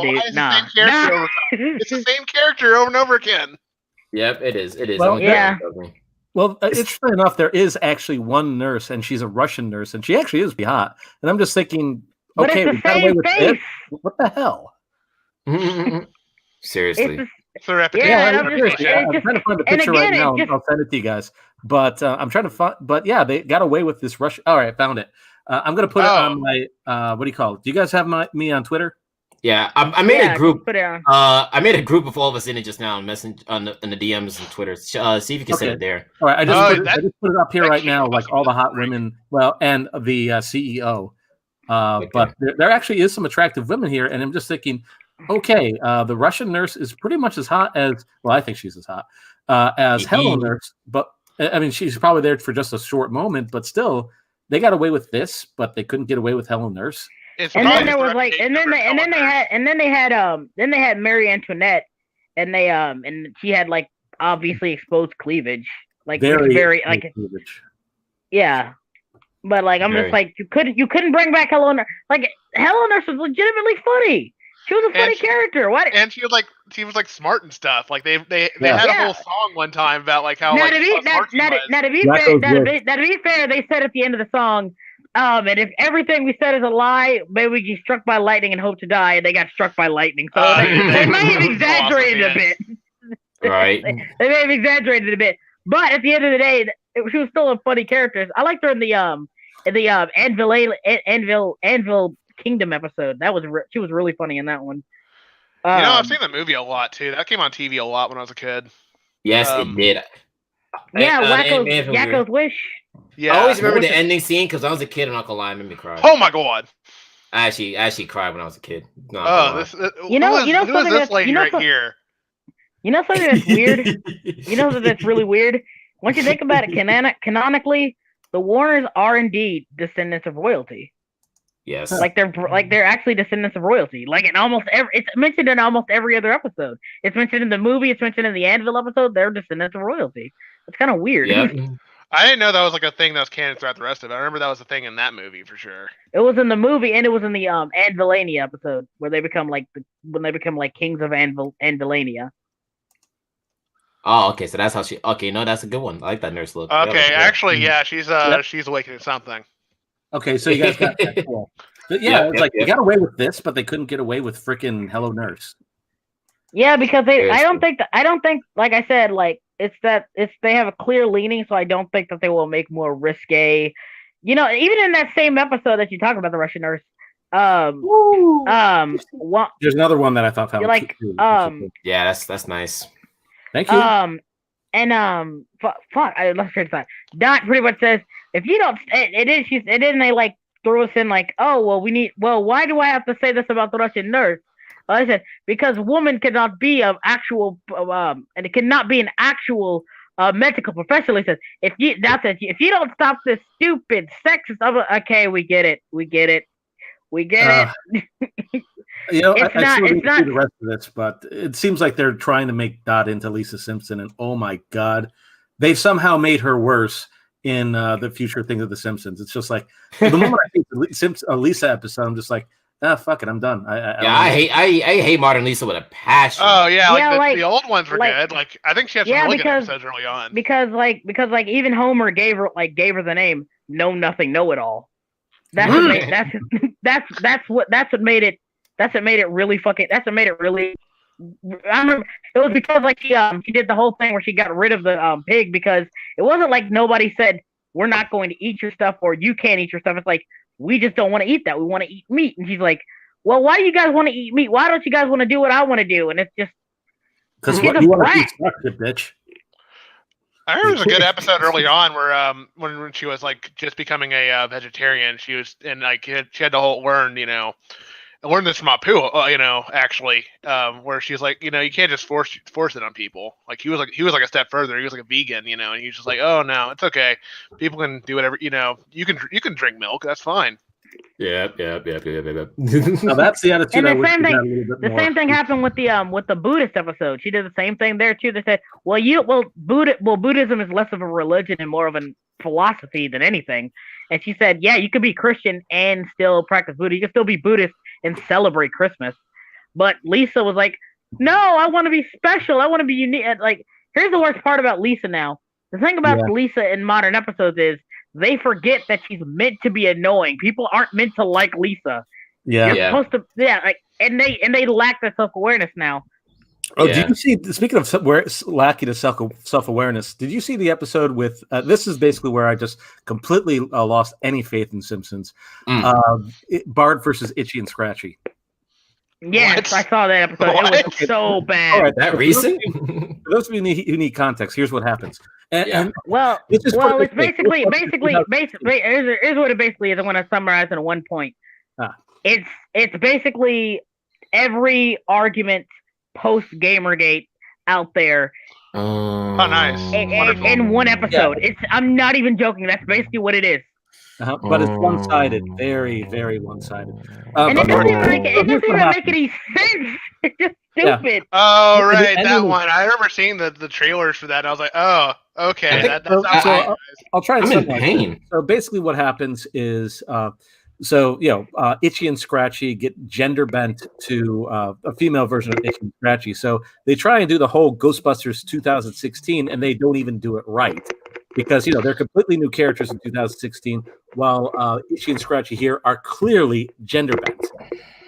dude, nah. It's the same character over and over again. Yep, it is. Well, yeah. Well, interestingly enough, there is actually one nurse, and she's a Russian nurse, and she actually is hot. And I'm just thinking, okay, we got away with it. What the hell? Seriously. It's a repetition. Yeah, I'm trying to find the picture right now. I'll send it to you guys. But I'm trying to find. But yeah, they got away with this Russian. All right, I found it. I'm gonna put it on my. What do you call it? Do you guys have me on Twitter? Yeah, I made a group. Put it on. I made a group of all of us in it just now on in the DMs and Twitter. See if you can send it there. All right, I just Oh, put it up here right shit now, must like have all the been hot great. women. Well, and the CEO. Okay. But there actually is some attractive women here, and I'm just thinking, okay, the Russian nurse is pretty much as hot as. Well, I think she's as hot as Hello Nurse, but I mean, she's probably there for just a short moment, but still, they got away with this, but they couldn't get away with Hello Nurse. It's And probably then there just was the like, and then they had Marie Antoinette, and they and she had like obviously exposed cleavage, like very like cleavage. Yeah, but like I'm Very. just like you couldn't bring back Hello Nurse. Like Hello Nurse was legitimately funny. She was a funny character. What? And she was like smart and stuff. Like they Yeah. had a Yeah. whole song one time about like how Now like to be how smart she was. now to be That fair, goes now to with- be fair, they said at the end of the song, and if everything we said is a lie, maybe we get struck by lightning and hope to die. And they got struck by lightning, so they may have exaggerated a bit. Right. They may have exaggerated a bit, but at the end of the day, she was still a funny character. I liked her in the Anvil Kingdom episode. She was really funny in that one. I've seen the movie a lot too. That came on TV a lot when I was a kid. Yes, it did. Yakko's Wish. Yeah, I always remember the ending scene because I was a kid. I'm not gonna lie, it made me cry. Oh my god! I actually cried when I was a kid. Who is this lady right here? You know something that's weird? You know that's really weird? Once you think about it, canonically, the Warners are indeed descendants of royalty. Yes. Like they're actually descendants of royalty. Like it's mentioned in almost every other episode. It's mentioned in the movie. It's mentioned in the Anvil episode. They're descendants of royalty. It's kind of weird. Yeah. I didn't know that was like a thing that was canon throughout the rest of it. I remember that was a thing in that movie for sure. It was in the movie and it was in the Anvilania episode where they become like kings of Anvilania. Oh, okay. So that's how she. Okay, no, that's a good one. I like that nurse look. Okay, actually, yeah, she's awakening something. Okay, so you guys got that. Cool. But yeah, it's like they got away with this, but they couldn't get away with freaking Hello Nurse. Yeah, because I don't think, like I said, like they have a clear leaning, so I don't think that they will make more risque. Even in that same episode that you talk about the Russian nurse, There's another one that I thought found like yeah, that's nice. Thank you. Fuck, I lost train of thought. Dot pretty much says if you don't, they like throw us in like, oh well, why do I have to say this about the Russian nurse? I said because woman cannot be an actual and it cannot be an actual medical professional. He says if you don't stop this stupid sexist, okay, we get it. It's I still didn't not see the rest of this, but it seems like they're trying to make Dot into Lisa Simpson, and oh my god, they've somehow made her worse in the future things of The Simpsons. It's just like the moment I think the Lisa episode, I'm just like, fuck it, I'm done. I hate Modern Lisa with a passion. Oh yeah, like the old ones were good. Like I think she had some really good episodes early on. Because even Homer gave her the name Know Nothing, Know It All. That's what made it really fucking. That's what made it really. I remember it was because like she did the whole thing where she got rid of the pig because it wasn't like nobody said we're not going to eat your stuff or you can't eat your stuff. It's like we just don't want to eat that. We want to eat meat. And she's like, well, why do you guys want to eat meat? Why don't you guys want to do what I want to do? And it's just because you want to eat stuff, bitch. I remember there was a good episode early on where when she was like just becoming a vegetarian, she was and like she had to learn this from Apu, actually, where she's like, you can't just force it on people. Like he was like a step further. He was like a vegan, and he's just like, oh no, it's okay. People can do whatever, you can drink milk. That's fine. Yeah. Now that's the attitude. And the same thing happened with the Buddhist episode. She did the same thing there too. They said, Buddhism is less of a religion and more of a philosophy than anything. And she said, yeah, you could be Christian and still practice Buddha. You can still be Buddhist and celebrate Christmas. But Lisa was like, no, I want to be special. I want to be unique. And like, here's the worst part about Lisa now. The thing about Lisa in modern episodes is they forget that she's meant to be annoying. People aren't meant to like Lisa. You're supposed to, and they lack that self-awareness now. Oh, did you see? Speaking of lacking of self-awareness, did you see the episode with? This is basically where I just completely lost any faith in Simpsons. Bart versus Itchy and Scratchy. Yes, What? I saw that episode. It What? was so bad. All right, That for recent? For those of you who need context, here's what happens. And Well, let's just well, put it's it this way. basically, here's what it basically is. I want to summarize in one point. Ah. It's basically every argument post Gamergate out there Oh, nice. Wonderful. in one episode. I'm not even joking. That's basically what it is. But it's one-sided, very, very one-sided. And it but doesn't even make here's what happens. any sense. It's just stupid. Oh, And- right, and that then- one. I remember seeing the trailers for that. And I was like, oh, okay. I That think- sounds so nice. I'll try and I'm in summarize. pain. So basically, what happens is, Itchy and Scratchy get gender bent to a female version of Itchy and Scratchy. So they try and do the whole Ghostbusters 2016, and they don't even do it right because they're completely new characters in 2016, while Itchy and Scratchy here are clearly gender bent.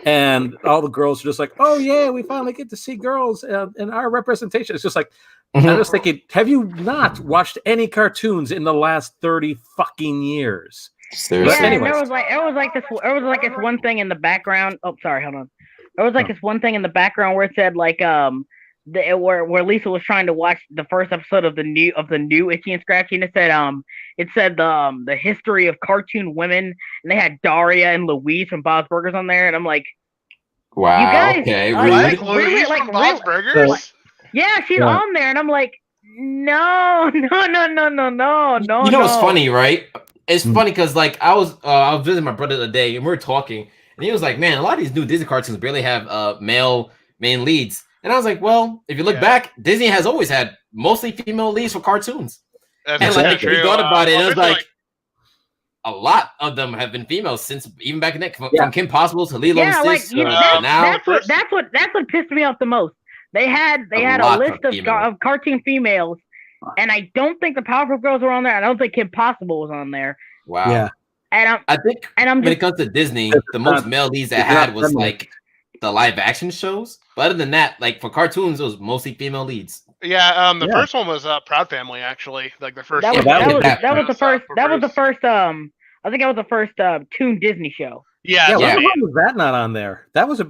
And all the girls are just like, "Oh yeah, we finally get to see girls in our representation." It's just like, I'm just thinking, have you not watched any cartoons in the last 30 fucking years? Seriously. Yeah, and anyways. there was like this one thing in the background. Oh, sorry, hold on. There was like this one thing in the background where it said like where Lisa was trying to watch the first episode of the new Itchy and Scratchy, and it said the history of cartoon women, and they had Daria and Louise from Bob's Burgers on there, and I'm like, Wow. You guys- Okay. What? Really? What? Louise Really, from Bob's really- Burgers? yeah, she's Yeah. on there, and I'm like, no. You know what's funny, right? It's Hmm. funny because like I was visiting my brother the other day and we were talking, and he was like, "Man, a lot of these new Disney cartoons barely have male main leads." And I was like, "Well, if you look Yeah. back, Disney has always had mostly female leads for cartoons." That's And kinda like, true. we thought about it, and it was there's, like, a lot of them have been females since even back in that, from Yeah. Kim Possible to Lilo Yeah, and like Stitch, know, now. that's what pissed me off the most. They had a lot list for of, females. of cartoon females, and I don't think the Powerpuff Girls were on there. I don't think Kim Possible was on there. Wow. Yeah. And I think I'm when it just comes to Disney, It's the most not- male leads they it's had not was feminine. like the live action shows. But other than that, like for cartoons, it was mostly female leads. Yeah, the Yeah. first one was Proud Family, actually. Like the first. that was Yeah, that was that- that was the first that was the Bruce. first I think that was the first Toon Disney show. Yeah, Yeah, Yeah. why was that not on there? That was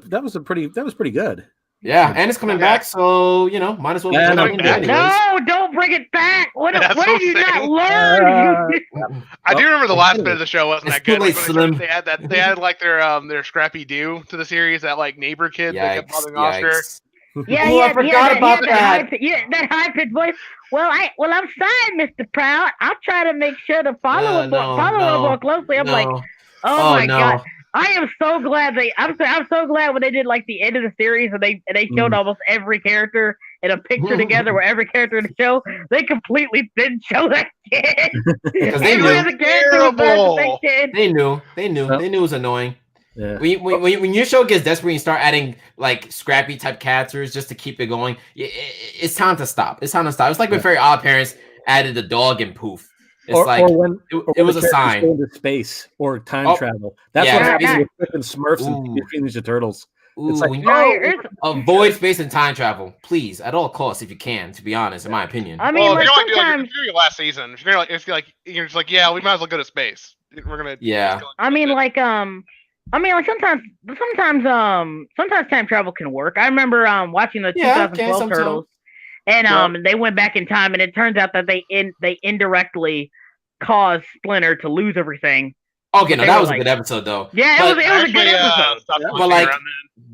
pretty good. Yeah, and it's coming Yeah. back, so might as well. Yeah, be no, coming back. anyways. No, don't bring it back. What That's what what did you I'm not saying. learn? I do remember the last anyway. bit of the show wasn't It's that good. too late, Like, Slim. they had that. They had like their Scrappy Doo to the series. That like neighbor kid that kept Yikes! bugging Oscar. Yikes! Yeah, Ooh, I yeah, forgot about that. That high pitched voice. Well, I'm sorry, Mr. Proud. I'll try to make sure to follow it more closely. I'm like, No. oh my no. god. I am so glad I'm so glad when they did like the end of the series and they showed almost every character in a picture together where every character in the show, they completely didn't show that kid. Because they Every knew. other character was Terrible. that kid. They knew it was annoying. Yeah. When your show gets desperate and you start adding like scrappy type characters just to keep it going, it's time to stop. It's time to stop. It's like when Very Odd Parents added the dog and Poof. It's when it was a the characters sign. go into space or time Oh, travel. That's yeah, what happens yeah. with flipping Smurfs and Ooh. Teenage Mutant Ninja Turtles. Ooh, It's like, when No, you it's- avoid space and time travel, please, at all costs, if you can. To be honest, in my opinion. I mean, Well, like if you're sometimes. if you're your last season, if you're like, you're just like, yeah, we might as well go to space. We're gonna. Yeah. just go I mean, with it. like sometimes time travel can work. I remember watching the Yeah, 2012 sometimes. Turtles, and they went back in time, and it turns out that they indirectly caused Splinter to lose everything. Okay, no, They that were was a like- good episode though. Yeah, But it was a good Actually, episode. stopped Yeah. looking But, like, around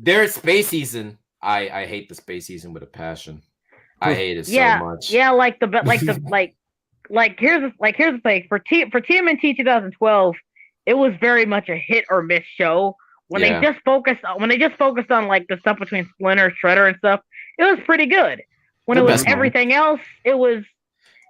Their space season, I hate the space season with a passion. I hate it Yeah, so much. yeah, like here's the thing for TMNT 2012, it was very much a hit or miss show. When Yeah. they just focused on like the stuff between Splinter, Shredder, and stuff, it was pretty good. When The it was best one. everything else, it was.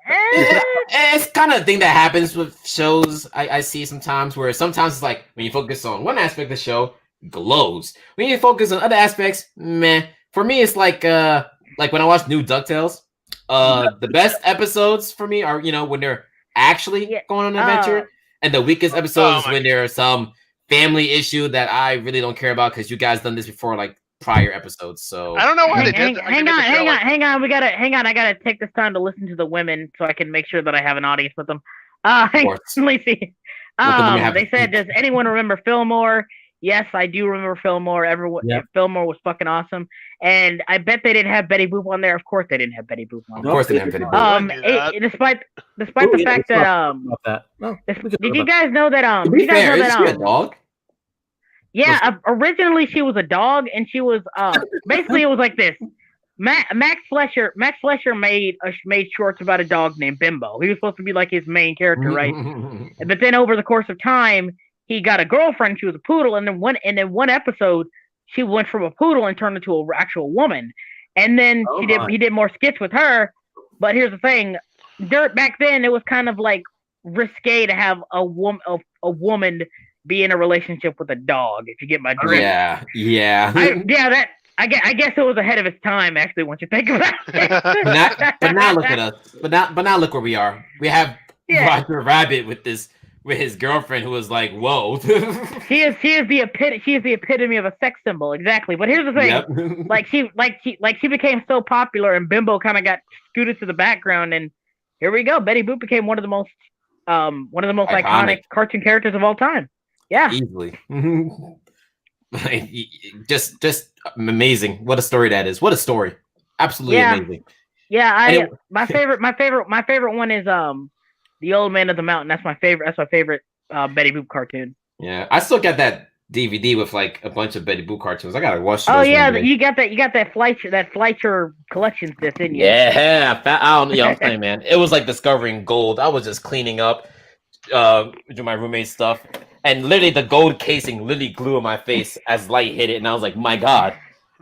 It's kind of thing that happens with shows I see sometimes where sometimes it's like when you focus on one aspect of the show, glows. When you focus on other aspects, meh. For me, it's like when I watch new DuckTales, the best episodes for me are when they're actually Yeah, going on an adventure, and the weakest episodes is my when there's some family issue that I really don't care about because you guys done this before, like prior episodes. So I don't know why they Hang, did. hang, that. I hang think on, the show, hang on. I gotta take this time to listen to the women so I can make sure that I have an audience with them. Hang on, course. let me see. Let the women have They a said, peek. does anyone remember Fillmore? Yes, I do remember Fillmore. Everyone, Yep. Fillmore was fucking awesome, and I bet they didn't have Betty Boop on there. Of course, they didn't have Betty Boop on Of there. course, they didn't have Betty Boop. Wouldn't do that. Despite Ooh, the yeah, fact we that talked about that. Well, we could did talk you about guys know that To did be you guys fair, know is that she a dog? yeah, originally she was a dog, and she was basically it was like this. Max Fleischer made shorts about a dog named Bimbo. He was supposed to be like his main character, right? But then over the course of time, he got a girlfriend. She was a poodle, and then one episode, she went from a poodle and turned into an actual woman. And then he did more skits with her. But here's the thing: back then, it was kind of like risque to have a woman be in a relationship with a dog. If you get my drift. Yeah. I guess it was ahead of its time. Actually, once you think about it. but now look at us. But now look where we are. We have Roger Rabbit with his girlfriend who was like, "Whoa." She is the epitome of a sex symbol, exactly. But here's the thing: she became so popular, and Bimbo kind of got scooted to the background, and here we go. Betty Boop became one of the most iconic cartoon characters of all time. Yeah, easily. just amazing. What a story that is. What a story. Absolutely amazing. Yeah, my favorite one is The Old Man of the Mountain. That's my favorite Betty Boop cartoon. Yeah, I still got that DVD with like a bunch of Betty Boop cartoons. I gotta watch those. Oh yeah, you got that Fleischer collection stuff, didn't you? Yeah, I don't know. I'm saying, man, it was like discovering gold. I was just cleaning up, do my roommate's stuff, and literally the gold casing literally glue on my face as light hit it, and I was like, my God,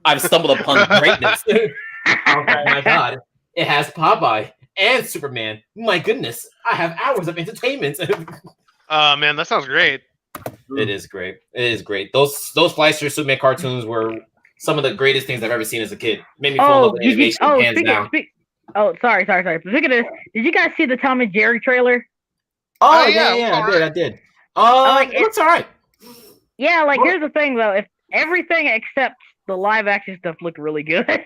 I've stumbled upon greatness. Oh my God, it has Popeye and Superman. My goodness, I have hours of entertainment. Man, that sounds great. It is great. It is great. Those Fleischer Superman cartoons were some of the greatest things I've ever seen as a kid. Made me fall in love with animation, hands down. Sorry. Speaking of this, did you guys see the Tom and Jerry trailer? Oh yeah, I did. It looks all right. Yeah, here's the thing though. If everything except the live action stuff looked really good.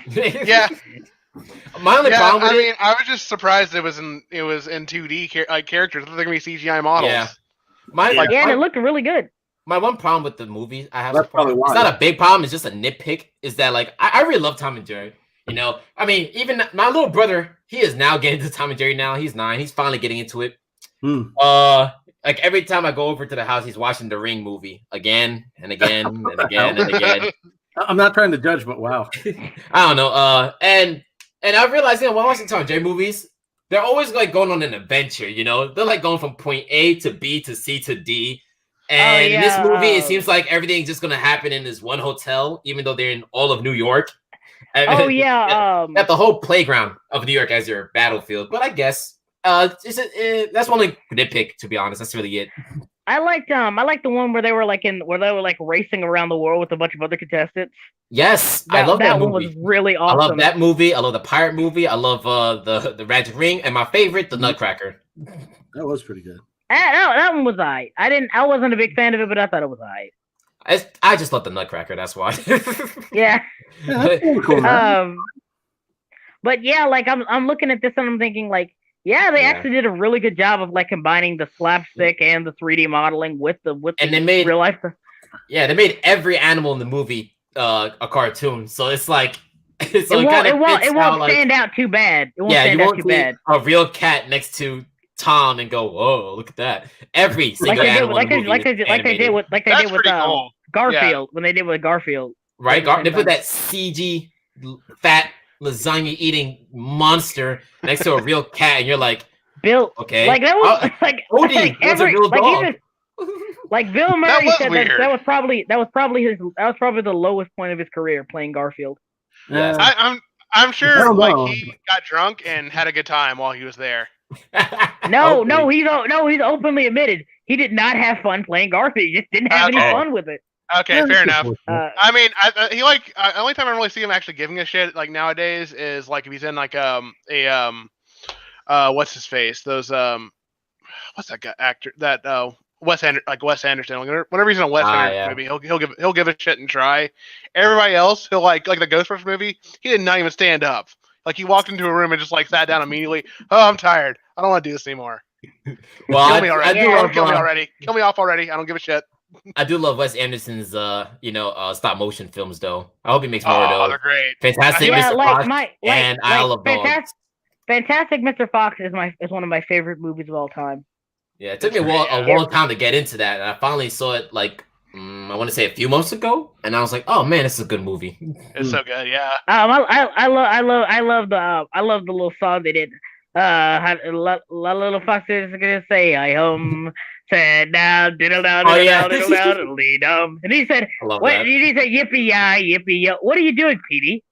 Yeah. My only problem with it, I was just surprised it was in 2D characters. I thought they're gonna be CGI models. Yeah. And it looked really good. My one problem with the movie, I have it's not a big problem, it's just a nitpick, is that I really love Tom and Jerry. You know, I mean, even my little brother, he is now getting into Tom and Jerry now. He's 9. He's finally getting into it. Every time I go over to the house, he's watching the Ring movie again and again and again and again. I'm not trying to judge, but wow. I don't know. And I realized, when I watch the Tom and Jerry movies, they're always going on an adventure, They're going from point A to B to C to D. And in this movie, it seems like everything's just going to happen in this one hotel, even though they're in all of New York. Oh, yeah. Got the whole playground of New York as your battlefield. But I guess that's one nitpick, to be honest. That's really it. I liked the one where they were racing around the world with a bunch of other contestants. Yes, I love that movie. That one was really awesome. I love that movie. I love the pirate movie. I love the Ratchet Ring, and my favorite, the Nutcracker. That was pretty good. That one was alright. I wasn't a big fan of it, but I thought it was alright. I just love the Nutcracker. That's why. Yeah. Cool, but yeah, I'm looking at this and I'm thinking they actually did a really good job of combining the slapstick and the 3D modeling with they made real life. Yeah, they made every animal in the movie a cartoon, so it's it won't stand out too bad. It won't stand out too bad. A real cat next to Tom and go, whoa, look at that! Every single animal in the movie they did with Garfield when they did with Garfield. Right, they put that CG fat lasagna eating monster next to a real cat, and you're like, Bill, okay, that was a real dog. Bill Murray said that was probably the lowest point of his career playing Garfield. I'm sure he got drunk and had a good time while he was there. No, he's openly admitted he did not have fun playing Garfield. He just didn't have any fun with it. Okay, fair enough. I mean, he only time I really see him actually giving a shit nowadays is if he's in what's his face? Those what's that guy actor that Wes Anderson. Whenever he's in a Wes Anderson movie, he'll give a shit and try. Everybody else, he'll like the Ghostbusters movie. He did not even stand up. He walked into a room and just sat down immediately. Oh, I'm tired. I don't want to do this anymore. Well, kill me already. Kill me already. Kill me off already. I don't give a shit. I do love Wes Anderson's stop motion films though. I hope he makes more Oh, of they're those. great. Fantastic Yeah, Mr. like Fox my and Isle of Dogs. Fantastic Mr. Fox is one of my favorite movies of all time. Yeah, it took me a It's long time to get into that, and I finally saw it like I want to say a few months ago, and I was like, "Oh man, this is a good movie." It's so good. Yeah. I love the little song they did. Little foxes gonna say I said down diddle down Oh, diddle yeah. down diddle down diddle dee dum. And he said, I love "What?" that. He said, "Yippee yi yippee yo." What are you doing, Petey?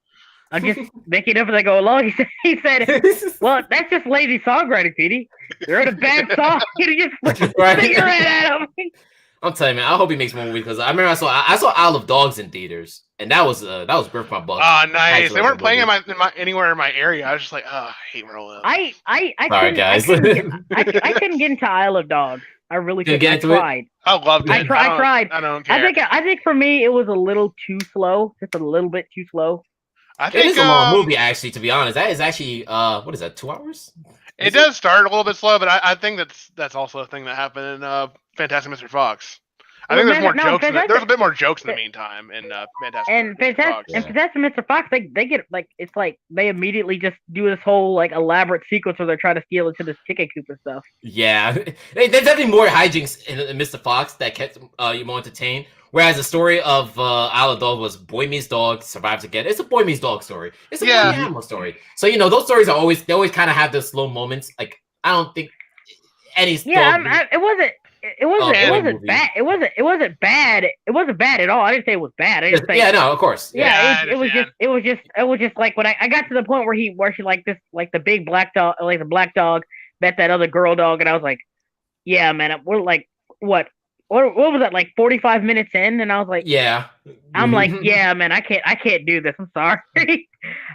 I'm just making up as I go along. He said, "Well, that's just lazy songwriting, Petey. You're in a bad song. You just Right. stick your head at him." I'm telling you, man. I hope he makes more movies because I remember I saw Isle of Dogs in theaters, and that was birth my buck. Oh, nice. Nice They weren't playing movie. anywhere in my area. I was just like, oh, I hate Roll Up. I Sorry, guys. I couldn't get into Isle of Dogs. I really Couldn't couldn't. get I into it? tried. I loved it. I tried. I don't care. I think for me it was a little too slow, just a little bit too slow. I It think is a long movie, actually. To be honest, that is actually what is that? 2 hours? It does start a little bit slow, but I think that's also a thing that happened in Fantastic Mr. Fox. I think there's more jokes. There's a bit more jokes in the meantime in Fantastic Mr. Fox. And Fantastic Mr. Fox, they get like it's like they immediately just do this whole like elaborate sequence where they're trying to steal into this chicken coop and stuff. Yeah, there's definitely more hijinks in Mr. Fox that kept you more entertained. Whereas the story of Isle of Dog was boy meets dog survives again. It's a boy meets dog story. It's a funny animal story. So those stories are always kind of have those slow moments. Like I don't think any it wasn't bad. It wasn't bad. It wasn't bad at all. I didn't say it was bad. I didn't say of course. Yeah, it was just like when I got to the point where she like the big black dog, like the black dog met that other girl dog, and I was like, yeah, man, we're like what was that, like 45 minutes in, and I was like, yeah, I'm like, yeah, man, I can't do this. I'm sorry.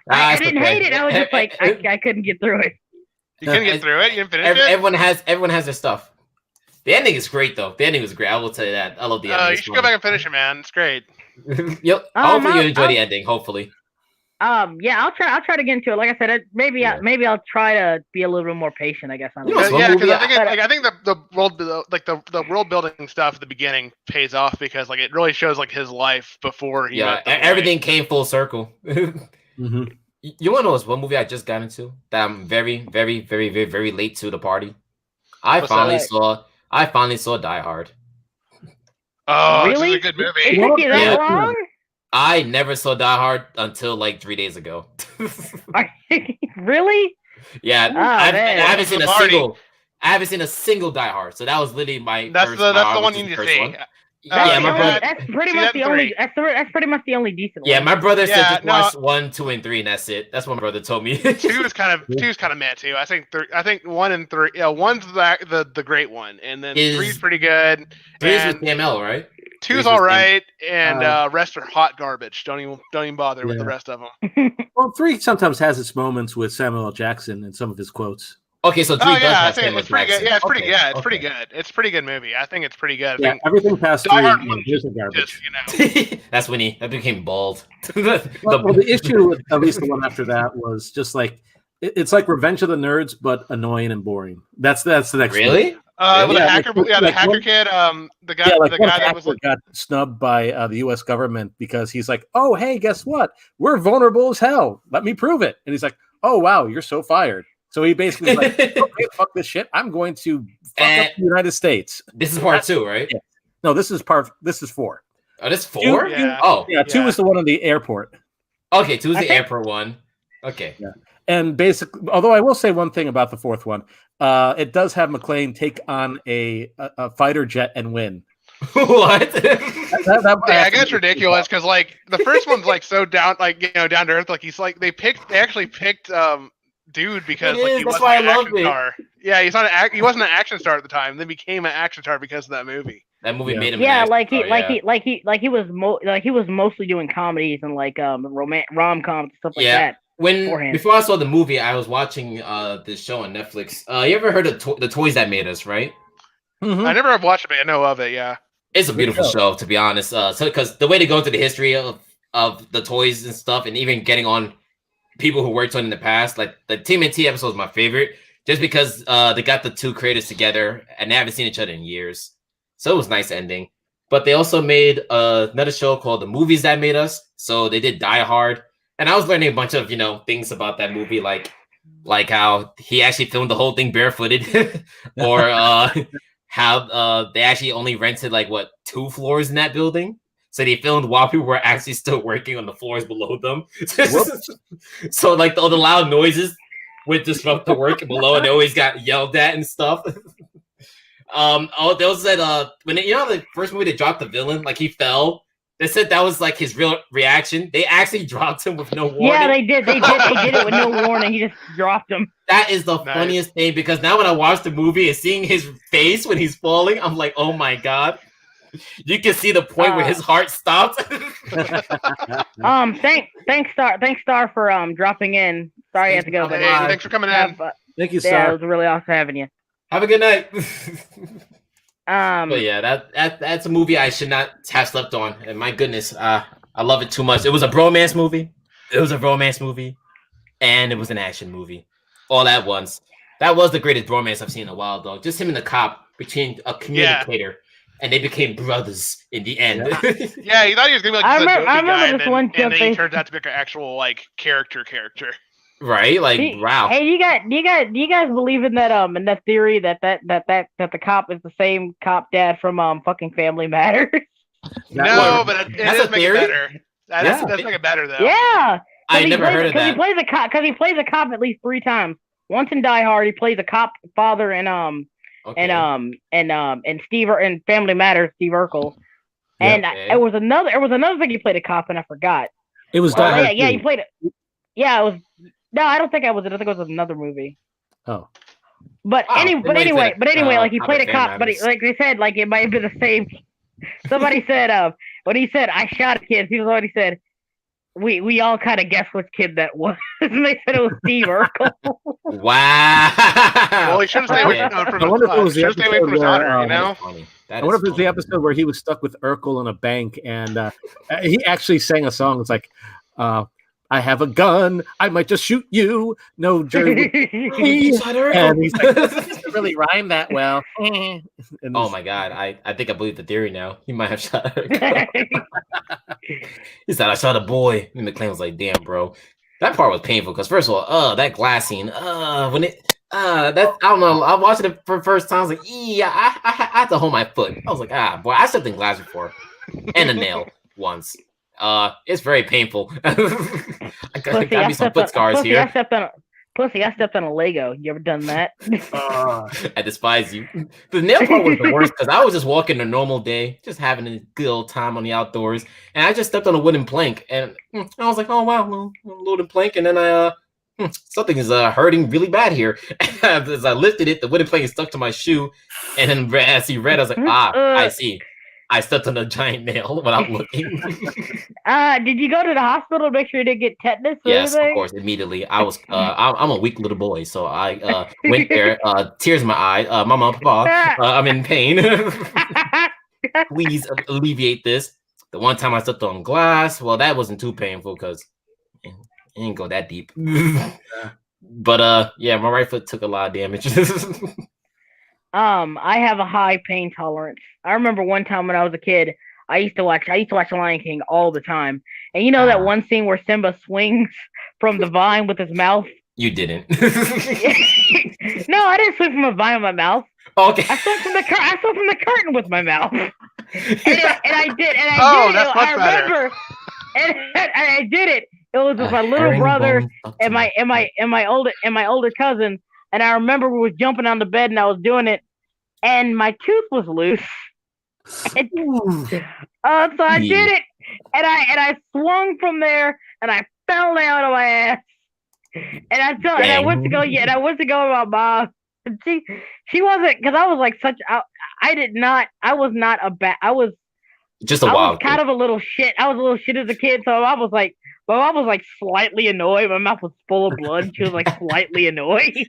I didn't hate it. I was just like, I couldn't get through it. You couldn't get through it. You didn't finish it. Everyone has their stuff. The ending is great, though. The ending was great. I will tell you that. I love the ending. You should go back and finish it, man. It's great. Yep. Hopefully you enjoy the ending. Hopefully. Yeah, I'll try to get into it. Like I said, maybe I'll try to be a little bit more patient. I guess. Because I think the world building stuff at the beginning pays off because like it really shows like his life before he. Yeah, everything came full circle. Mm-hmm. You want to know one movie I just got into that I'm very, very, very, very, very late to the party? I finally saw Die Hard. Oh, really? This is a good movie. It took you that long? I never saw Die Hard until like 3 days ago. Really? Yeah, I haven't seen a single. I haven't seen a single Die Hard, so that was literally my. That's the one you need to see. Yeah, my brother. That's pretty much the only. That's pretty much the only decent one. Yeah, my brother said just watch 1, 2, and 3, and that's it. That's what my brother told me. 2 is kind of mad too. I think 1 and 3. Yeah, 1's the great one, and then 3's pretty good. 3 is with TML, right? 2's all right, and rest are hot garbage. Don't even bother with the rest of them. Well, 3 sometimes has its moments with Samuel L. Jackson and some of his quotes. Okay, so 3 does have Samuel it's pretty good. Yeah, it's pretty good. It's okay. pretty good. It's a pretty good movie. I think it's pretty good. Yeah, everything past 3 is garbage. That's when that became bald. Well, the issue with at least the one after that was just like it's like Revenge of the Nerds, but annoying and boring. That's the next. Really? One. The hacker kid. The guy that was got snubbed by the U.S. government because he's like, "Oh, hey, guess what? We're vulnerable as hell. Let me prove it." And he's like, "Oh, wow, you're so fired." So he basically is like, "Okay, fuck this shit. I'm going to fuck up the United States." This is part 2, right? Yeah. No, this is 4. Oh, this is 4? Yeah. 2 is the one on the airport. Okay, 2 is the airport one. Okay. Yeah. And basically, although I will say one thing about the 4th one, it does have McClane take on a fighter jet and win. What? I guess ridiculous because like the first one's like so down to earth. Like they actually picked dude because like he wasn't an action star. Yeah, he wasn't an action star at the time. Then became an action star because of that movie. That movie made him. Yeah, he was mostly doing comedies and like rom coms stuff like that. Before I saw the movie, I was watching this show on Netflix. You ever heard of The Toys That Made Us, right? Mm-hmm. I never have watched it, but I know of it. Yeah, it's a beautiful show, to be honest. Because the way they go into the history of the toys and stuff, and even getting on people who worked on it in the past, like the TMNT episode is my favorite, just because they got the 2 creators together and they haven't seen each other in years. So it was nice ending. But they also made another show called The Movies That Made Us. So they did Die Hard, and I was learning a bunch of things about that movie, like how he actually filmed the whole thing barefooted, or how they actually only rented like 2 floors in that building. So they filmed while people were actually still working on the floors below them. So like all the loud noises would disrupt the work below, and they always got yelled at and stuff. They also said when the first movie they dropped the villain, like he fell. They said that was like his real reaction. They actually dropped him with no warning. Yeah, they did. They did it with no warning. He just dropped him. That is the funniest thing, because now when I watch the movie and seeing his face when he's falling, I'm like, oh my god. You can see the point where his heart stopped. Thanks Star for dropping in. Sorry, I have to go. Hey, thanks for coming in. Thank you, Star. Yeah, it was really awesome having you. Have a good night. But yeah, that's a movie I should not have slept on. And my goodness, I love it too much. It was a bromance movie. It was a romance movie, and it was an action movie, all at once. That was the greatest bromance I've seen in a while, dog. Just him and the cop between a communicator, and they became brothers in the end. Yeah, he thought he was gonna be like I this remember guy, this one and then he thing. turns out to be like an actual like character. Right? Like, wow. Hey, do you guys believe in that theory that the cop is the same cop dad from fucking Family Matters? No, but it That's does a make it theory? better. That's make it better though. Yeah. I never heard of that. He plays a cop at least 3 times. Once in Die Hard, he plays a cop father in and Steve and Family Matters, Steve Urkel. And it was another thing he played a cop, and I forgot. It was Die Hard. Yeah, he played it. Yeah, it was. No, I don't think I was. I think it was another movie. Oh. But anyway, like he played a cop, but like they said, like it might have been the same. Somebody said, when he said I shot a kid, he was already said, we all kind of guessed which kid that was. And they said it was Steve Urkel. Wow. Well, he should have stayed away from his daughter, you know? I wonder if it's the episode where he was stuck with Urkel in a bank, and he actually sang a song. It's like, I have a gun. I might just shoot you. No, Jerry. And he's like, this doesn't really rhyme that well. Oh my god, I think I believe the theory now. He might have shot her. He said, I shot a boy. And McClane was like, damn, bro. That part was painful because first of all, that glass scene, when it that I don't know, I watched it for the first time. I was like, I had to hold my foot. I was like, boy, I stepped in glass before. And a nail once. It's very painful. I got me some foot scars here. I stepped on a Lego. You ever done that? I despise you. The nail part was the worst because I was just walking a normal day, just having a good old time on the outdoors, and I just stepped on a wooden plank, and I was like, oh wow, well, a wooden plank, and then something is hurting really bad here. As I lifted it, the wooden plank is stuck to my shoe, and then as he read, I was like, I see. I stepped on a giant nail without looking. Did you go to the hospital to make sure you didn't get tetanus? Yes, of course. Immediately, I was. I'm a weak little boy, so I went there. Tears in my eye. Mama, Papa, I'm in pain. Please alleviate this. The one time I stepped on glass, well, that wasn't too painful because it didn't go that deep. But yeah, my right foot took a lot of damage. I have a high pain tolerance. I remember one time when I was a kid, I used to watch The Lion King all the time. And you know that one scene where Simba swings from the vine with his mouth? You didn't. No, I didn't swing from a vine with my mouth. Okay. I swung from the curtain with my mouth. And I did it. I remember. And I did it. It was with my little brother and my older cousin. And I remember we was jumping on the bed and I was doing it, and my tooth was loose. And, so I did it, and I swung from there, and I fell down on my ass. And I went to go with my mom. And she wasn't, because I was like I was not a bad. I was just a wild. I was kind of a little shit. I was a little shit as a kid, so my mom was like slightly annoyed. My mouth was full of blood. She was like slightly annoyed.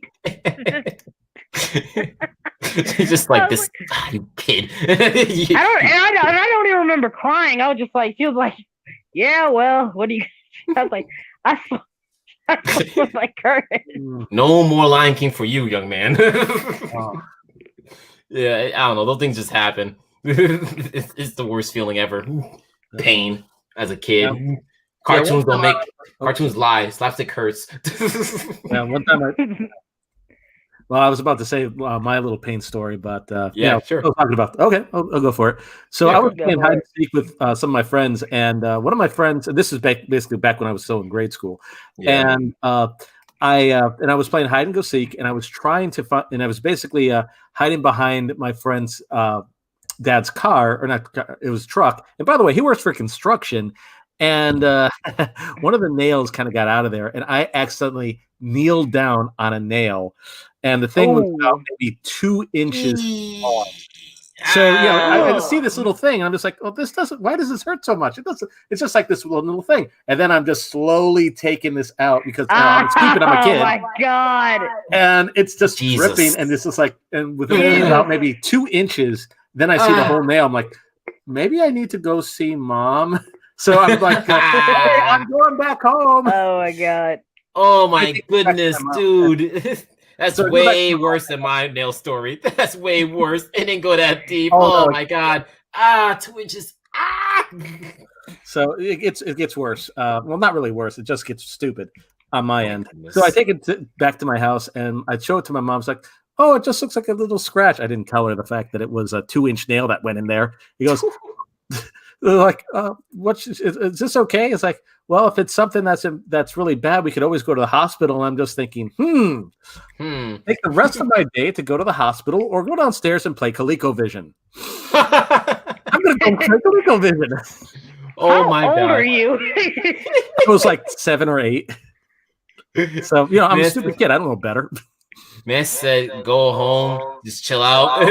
She's just like, this, you kid. I don't even remember crying. I was just like, she was like, yeah, well, what do you? I was like, I was like, curtain. No more Lion King for you, young man. Yeah, I don't know. Those things just happen. It's the worst feeling ever. Pain as a kid. Yeah. Cartoons don't make cartoons lie. Slapstick hurts. Yeah, one time well, I was about to say my little pain story, but Yeah, sure. I was talking about. Okay, I'll go for it. So Yeah, I was go playing for hide it. and seek with some of my friends, and one of my friends. And this is basically back when I was still in grade school, Yeah. and I was playing hide and go seek, and I was trying to find, and I was basically hiding behind my friend's dad's car, or not? It was truck. And by the way, he works for construction, and one of the nails kind of got out of there, and I accidentally kneeled down on a nail, and the thing was about maybe 2 inches long. So I see this little thing, and I'm just like, oh, this doesn't. Why does this hurt so much? It doesn't. It's just like this little thing, and then I'm just slowly taking this out because I'm stupid. I'm a kid. Oh my god! And it's just Jesus. dripping, and it's just like, and within about maybe 2 inches, then I see the whole nail. I'm like, maybe I need to go see mom. So I'm like, hey, I'm going back home. Oh my god! Oh my goodness, Back dude. That's So way worse than my nail story. That's way worse. It didn't go that deep. Oh, Oh, no. my god. 2 inches. So it gets worse. Well, not really worse. It just gets stupid on my end. goodness. So I take it back to my house, and I show it to my mom. It's like, oh, it just looks like a little scratch. I didn't tell her the fact that it was a 2-inch nail that went in there. He goes, like, is this okay? It's like, well, if it's something that's really bad, we could always go to the hospital. And I'm just thinking, take the rest of my day to go to the hospital or go downstairs and play ColecoVision. I'm gonna go play ColecoVision. Oh How my old god. are you? I was like 7 or 8. So I'm a Miss- stupid kid. I don't know better. Man said, go home, just chill out.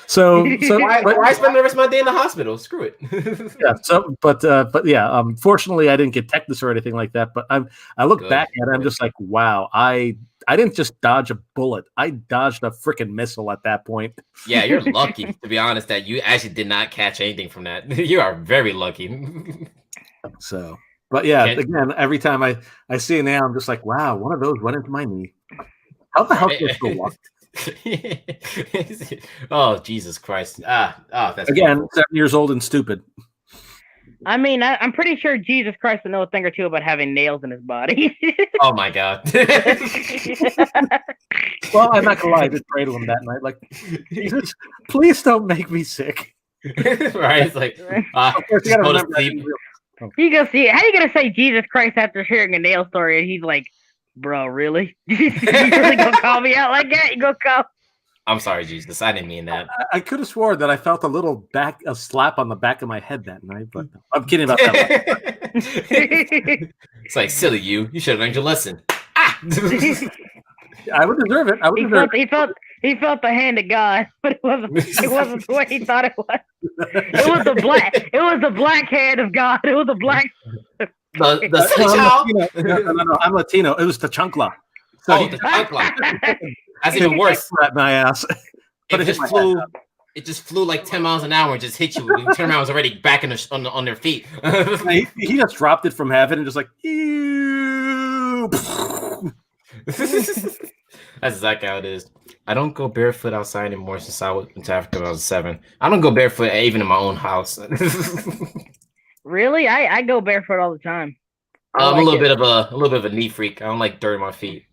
So why spend the rest of my day in the hospital? Screw it. yeah. So but yeah. Fortunately, I didn't get tetanus or anything like that. But I look Good. back at it. I'm just like, wow. I didn't just dodge a bullet. I dodged a freaking missile at that point. Yeah, you're lucky, to be honest, that you actually did not catch anything from that. You are very lucky. So, but yeah, Okay. again, every time I see it now, I'm just like, wow, one of those went into my knee. How the hell did it still walk? Oh, Jesus Christ. That's Again, beautiful. 7 years old and stupid. I mean, I'm pretty sure Jesus Christ would know a thing or two about having nails in his body. Oh my god. Well, I'm not gonna lie, I did pray to him that night. Like, Jesus, please don't make me sick. Right? It's like, Of course, you just gotta go to remember sleep. You go see how you gonna say Jesus Christ after hearing a nail story? And he's like, bro, really? You really gonna call me out like that? You gonna call? I'm sorry, Jesus. I didn't mean that. I could have sworn that I felt a slap on the back of my head that night, but I'm kidding about that. It's like, silly you. You should have learned your lesson. Ah! I would deserve it. I would deserve it. he felt the hand of God, but it wasn't the way he thought it was. It was the black hand of God. It was the black. The silly child. No, I'm Latino. It was the chancla. So Oh, the chancla. That's even worse. Slap my ass. But It just flew. It just flew like 10 miles an hour and just hit you. When you turn around, it was already back on their feet. He just dropped it from heaven and just like, ew. That's exactly how it is. I don't go barefoot outside anymore since I went to Africa when I was 7. I don't go barefoot even in my own house. Really, I go barefoot all the time. I'm a little bit of a knee freak. I don't like dirt in my feet.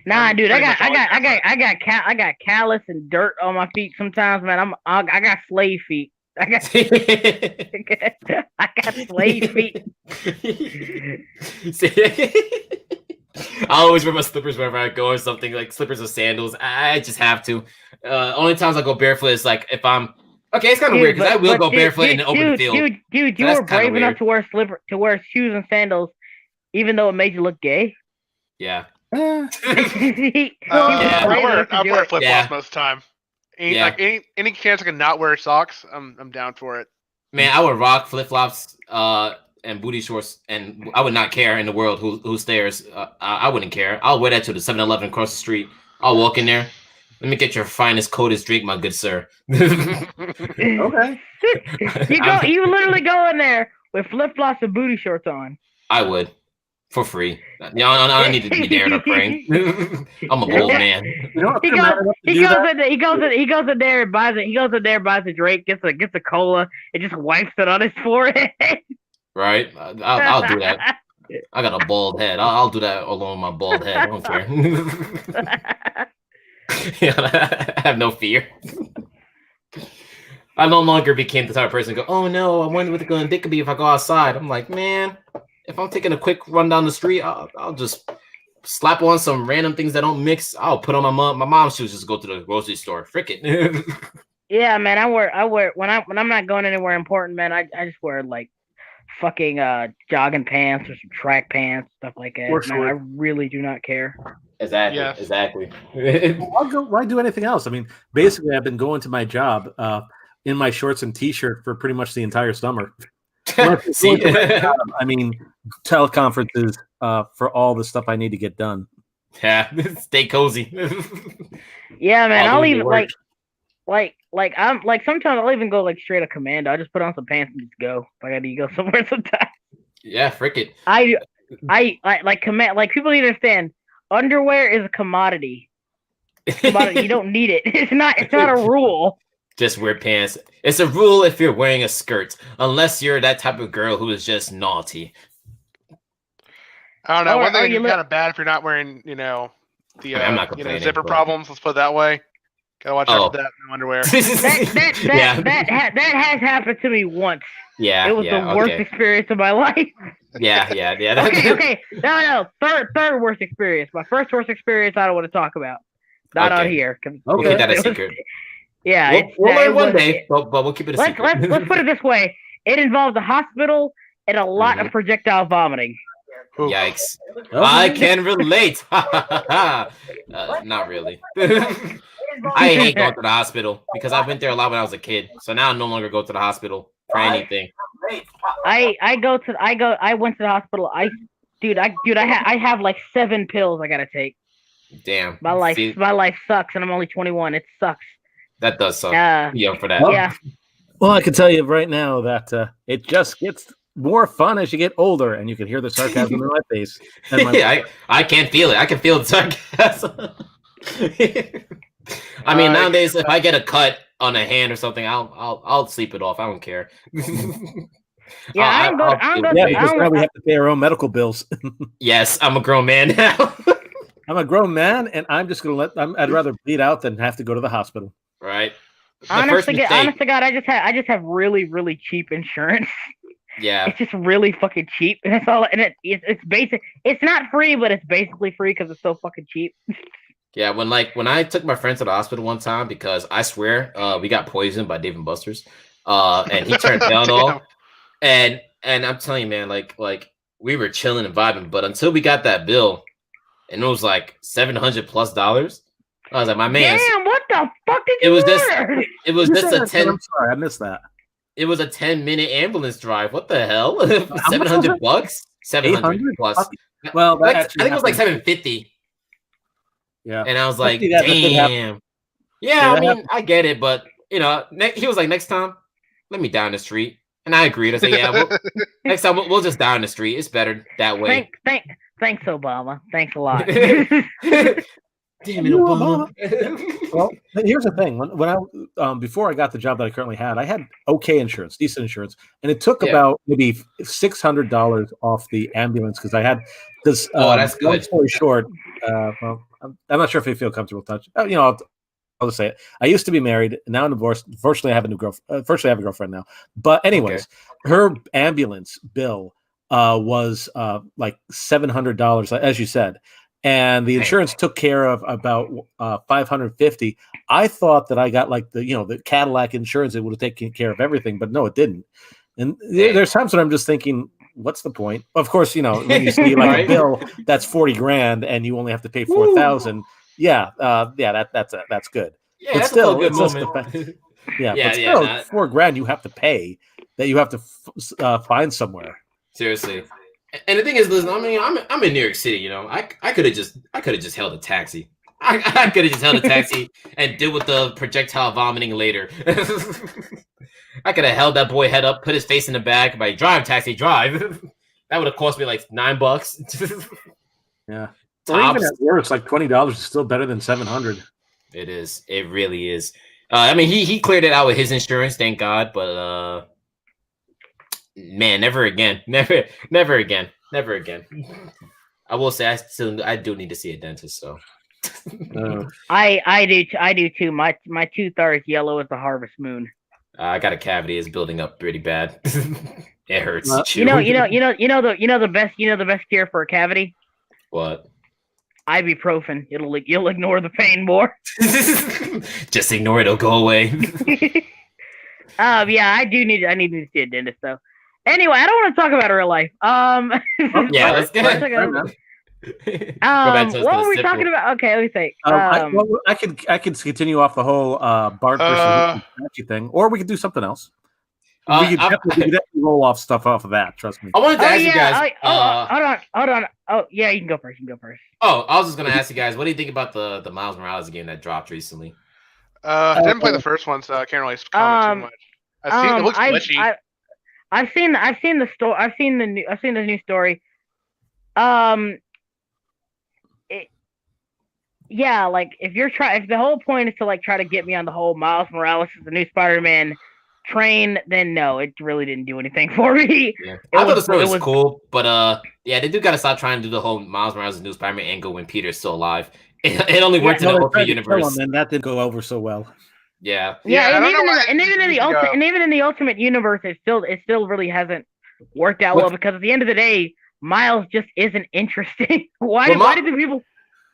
Nah, dude, I Pretty much all got callus and dirt on my feet sometimes, man. I got slave feet. I got slave feet. I always wear my slippers wherever I go or something, like slippers or sandals. I just have to. Only times I go barefoot is like if I'm okay. It's kind of weird because I will go barefoot in the open field. Dude, you That's were brave kinda enough to wear shoes and sandals, even though it made you look gay. Yeah. I brave wear enough to do flip it. flops Yeah. most of the time. Yeah. Any chance I can not wear socks, I'm down for it. Man, I would rock flip flops and booty shorts, and I would not care in the world who stares. I wouldn't care. I'll wear that to the 7-Eleven across the street. I'll walk in there. Let me get your finest, coldest drink, my good sir. Okay. You literally go in there with flip flops and booty shorts on. I would. For free. Yeah, I need to be there to prank. I'm a bold man. You know, He goes in there and buys it. He goes in there, buys a drink, gets a cola, and just wipes it on his forehead. Right? I'll do that. I got a bald head. I'll do that along with my bald head. I don't care. Yeah, I have no fear. I no longer became the type of person to go, oh no, I wonder what the gun dick could be if I go outside. I'm like, man, if I'm taking a quick run down the street, I'll just slap on some random things that don't mix. I'll put on my mom's shoes, just go to the grocery store. Frick it. Yeah, man, I wear when I'm not going anywhere important, man, I just wear like fucking jogging pants or some track pants, stuff like that. Man, I really do not care. Exactly. Why do anything else? I mean, basically, I've been going to my job in my shorts and t-shirt for pretty much the entire summer. See? I mean, teleconferences for all the stuff I need to get done. Yeah, stay cozy. Yeah, man, I'll even like I'm like sometimes I'll even go like straight up commando. I just put on some pants and just go. If I got to go somewhere sometimes. Yeah, frick it. I like command. Like people need to understand. Underwear is a commodity. You don't need it. It's not a rule. Just wear pants. It's a rule if you're wearing a skirt, unless you're that type of girl who is just naughty. I don't know. One thing is kind of bad if you're not wearing, the I'm not zipper problems. Let's put it that way. Gotta watch out for that. No underwear. That has happened to me once. Yeah, it was the worst experience of my life. Yeah. Okay. No. Third worst experience. My first worst experience, I don't want to talk about. Not on here. We'll keep that a secret. Yeah, we'll learn one day, but we'll keep it a secret. Let's put it this way: it involved a hospital and a lot of projectile vomiting. Yikes! I can relate. Not really. I hate going to the hospital because I went there a lot when I was a kid. So now I no longer go to the hospital for anything. I went to the hospital. I have like 7 pills I gotta take. Damn. My life sucks, and I'm only 21. It sucks. That does suck. Yeah, for that. Yeah. Well, I can tell you right now that it just gets more fun as you get older, and you can hear the sarcasm in my face. I can't feel it. I can feel the sarcasm. I mean, nowadays, if I get a cut on a hand or something, I'll sleep it off. I don't care. Yeah, because now we have to pay our own medical bills. Yes, I'm a grown man now. I'm a grown man, and I'm just gonna I'd rather bleed out than have to go to the hospital. Right. Honest to God, I just have really, really cheap insurance. Yeah. It's just really fucking cheap, and that's all. And it's basic. It's not free, but it's basically free because it's so fucking cheap. Yeah, when I took my friend to the hospital one time because I swear we got poisoned by Dave and Buster's, and he turned down all, and I'm telling you, man, like we were chilling and vibing, but until we got that bill, and it was like $700+. I was like, my man, damn, what the fuck did you order? It was just a 10. I'm sorry, I missed that. It was a 10-minute ambulance drive. What the hell? $700? $700+. Well, I think it was like $750. Yeah, and I was like, damn. Yeah, I mean, I get it, but he was like, next time, let me down the street, and I agreed. I said, yeah, next time we'll just down the street. It's better that way. Thanks, Obama. Thanks a lot. Damn it, Obama. Well, here's the thing: when I before I got the job that I currently had, I had okay insurance, decent insurance, and it took about maybe $600 off the ambulance because I had this. That's good. Long story short, well, I'm not sure if you feel comfortable touching. I'll just say it. I used to be married, now I'm divorced. Fortunately, I have a new girlfriend. Fortunately, I have a girlfriend now. But anyways, her ambulance bill was like $700, as you said. And the insurance took care of about $550. I thought that I got like the Cadillac insurance, it would have taken care of everything, but no, it didn't. And there's times when I'm just thinking, what's the point? Of course, when you see like a bill that's $40,000 and you only have to pay $4,000. Yeah, that's good. Yeah, but that's still, a good moment. but still, $4,000 you have to pay that you have to find somewhere. Seriously. And the thing is, listen, I mean, I'm in New York City, I could have just held a taxi. I could have just held a taxi and deal with the projectile vomiting later. I could have held that boy head up, put his face in the back, by drive, taxi, drive. That would have cost me like $9. Yeah. Or even at worst, like $20 is still better than $700. It is. It really is. I mean, he cleared it out with his insurance, thank God. But man, never again. Never again. I will say I do need to see a dentist. So I do too. My tooth are as yellow as the harvest moon. I got a cavity. It's building up pretty bad. It hurts. You know the best cure for a cavity. What? Ibuprofen. You'll ignore the pain more. Just ignore it. It'll go away. Yeah, I need to see a dentist though. Anyway, I don't want to talk about real life. Yeah, let's get what were we talking about? Okay, let me think. I could continue off the whole Bart versus Apache thing, or we could do something else. We could definitely roll off stuff off of that. Trust me. I wanted to ask you guys. Hold on. Oh, yeah, you can go first. Oh, I was just gonna ask you guys, what do you think about the Miles Morales game that dropped recently? I didn't play the first one, so I can't really comment too much. It looks glitchy. I've seen the story. I've seen the new story. Yeah, like if the whole point is to like try to get me on the whole Miles Morales is the new Spider-Man train, then no, it really didn't do anything for me. Yeah. I thought the story was cool, but yeah, they do gotta stop trying to do the whole Miles Morales is the new Spider-Man angle when Peter's still alive. It only worked in the OP universe, and that didn't go over so well. Yeah, and even in the Ultimate universe, it still really hasn't worked out well because at the end of the day, Miles just isn't interesting. Why did the people?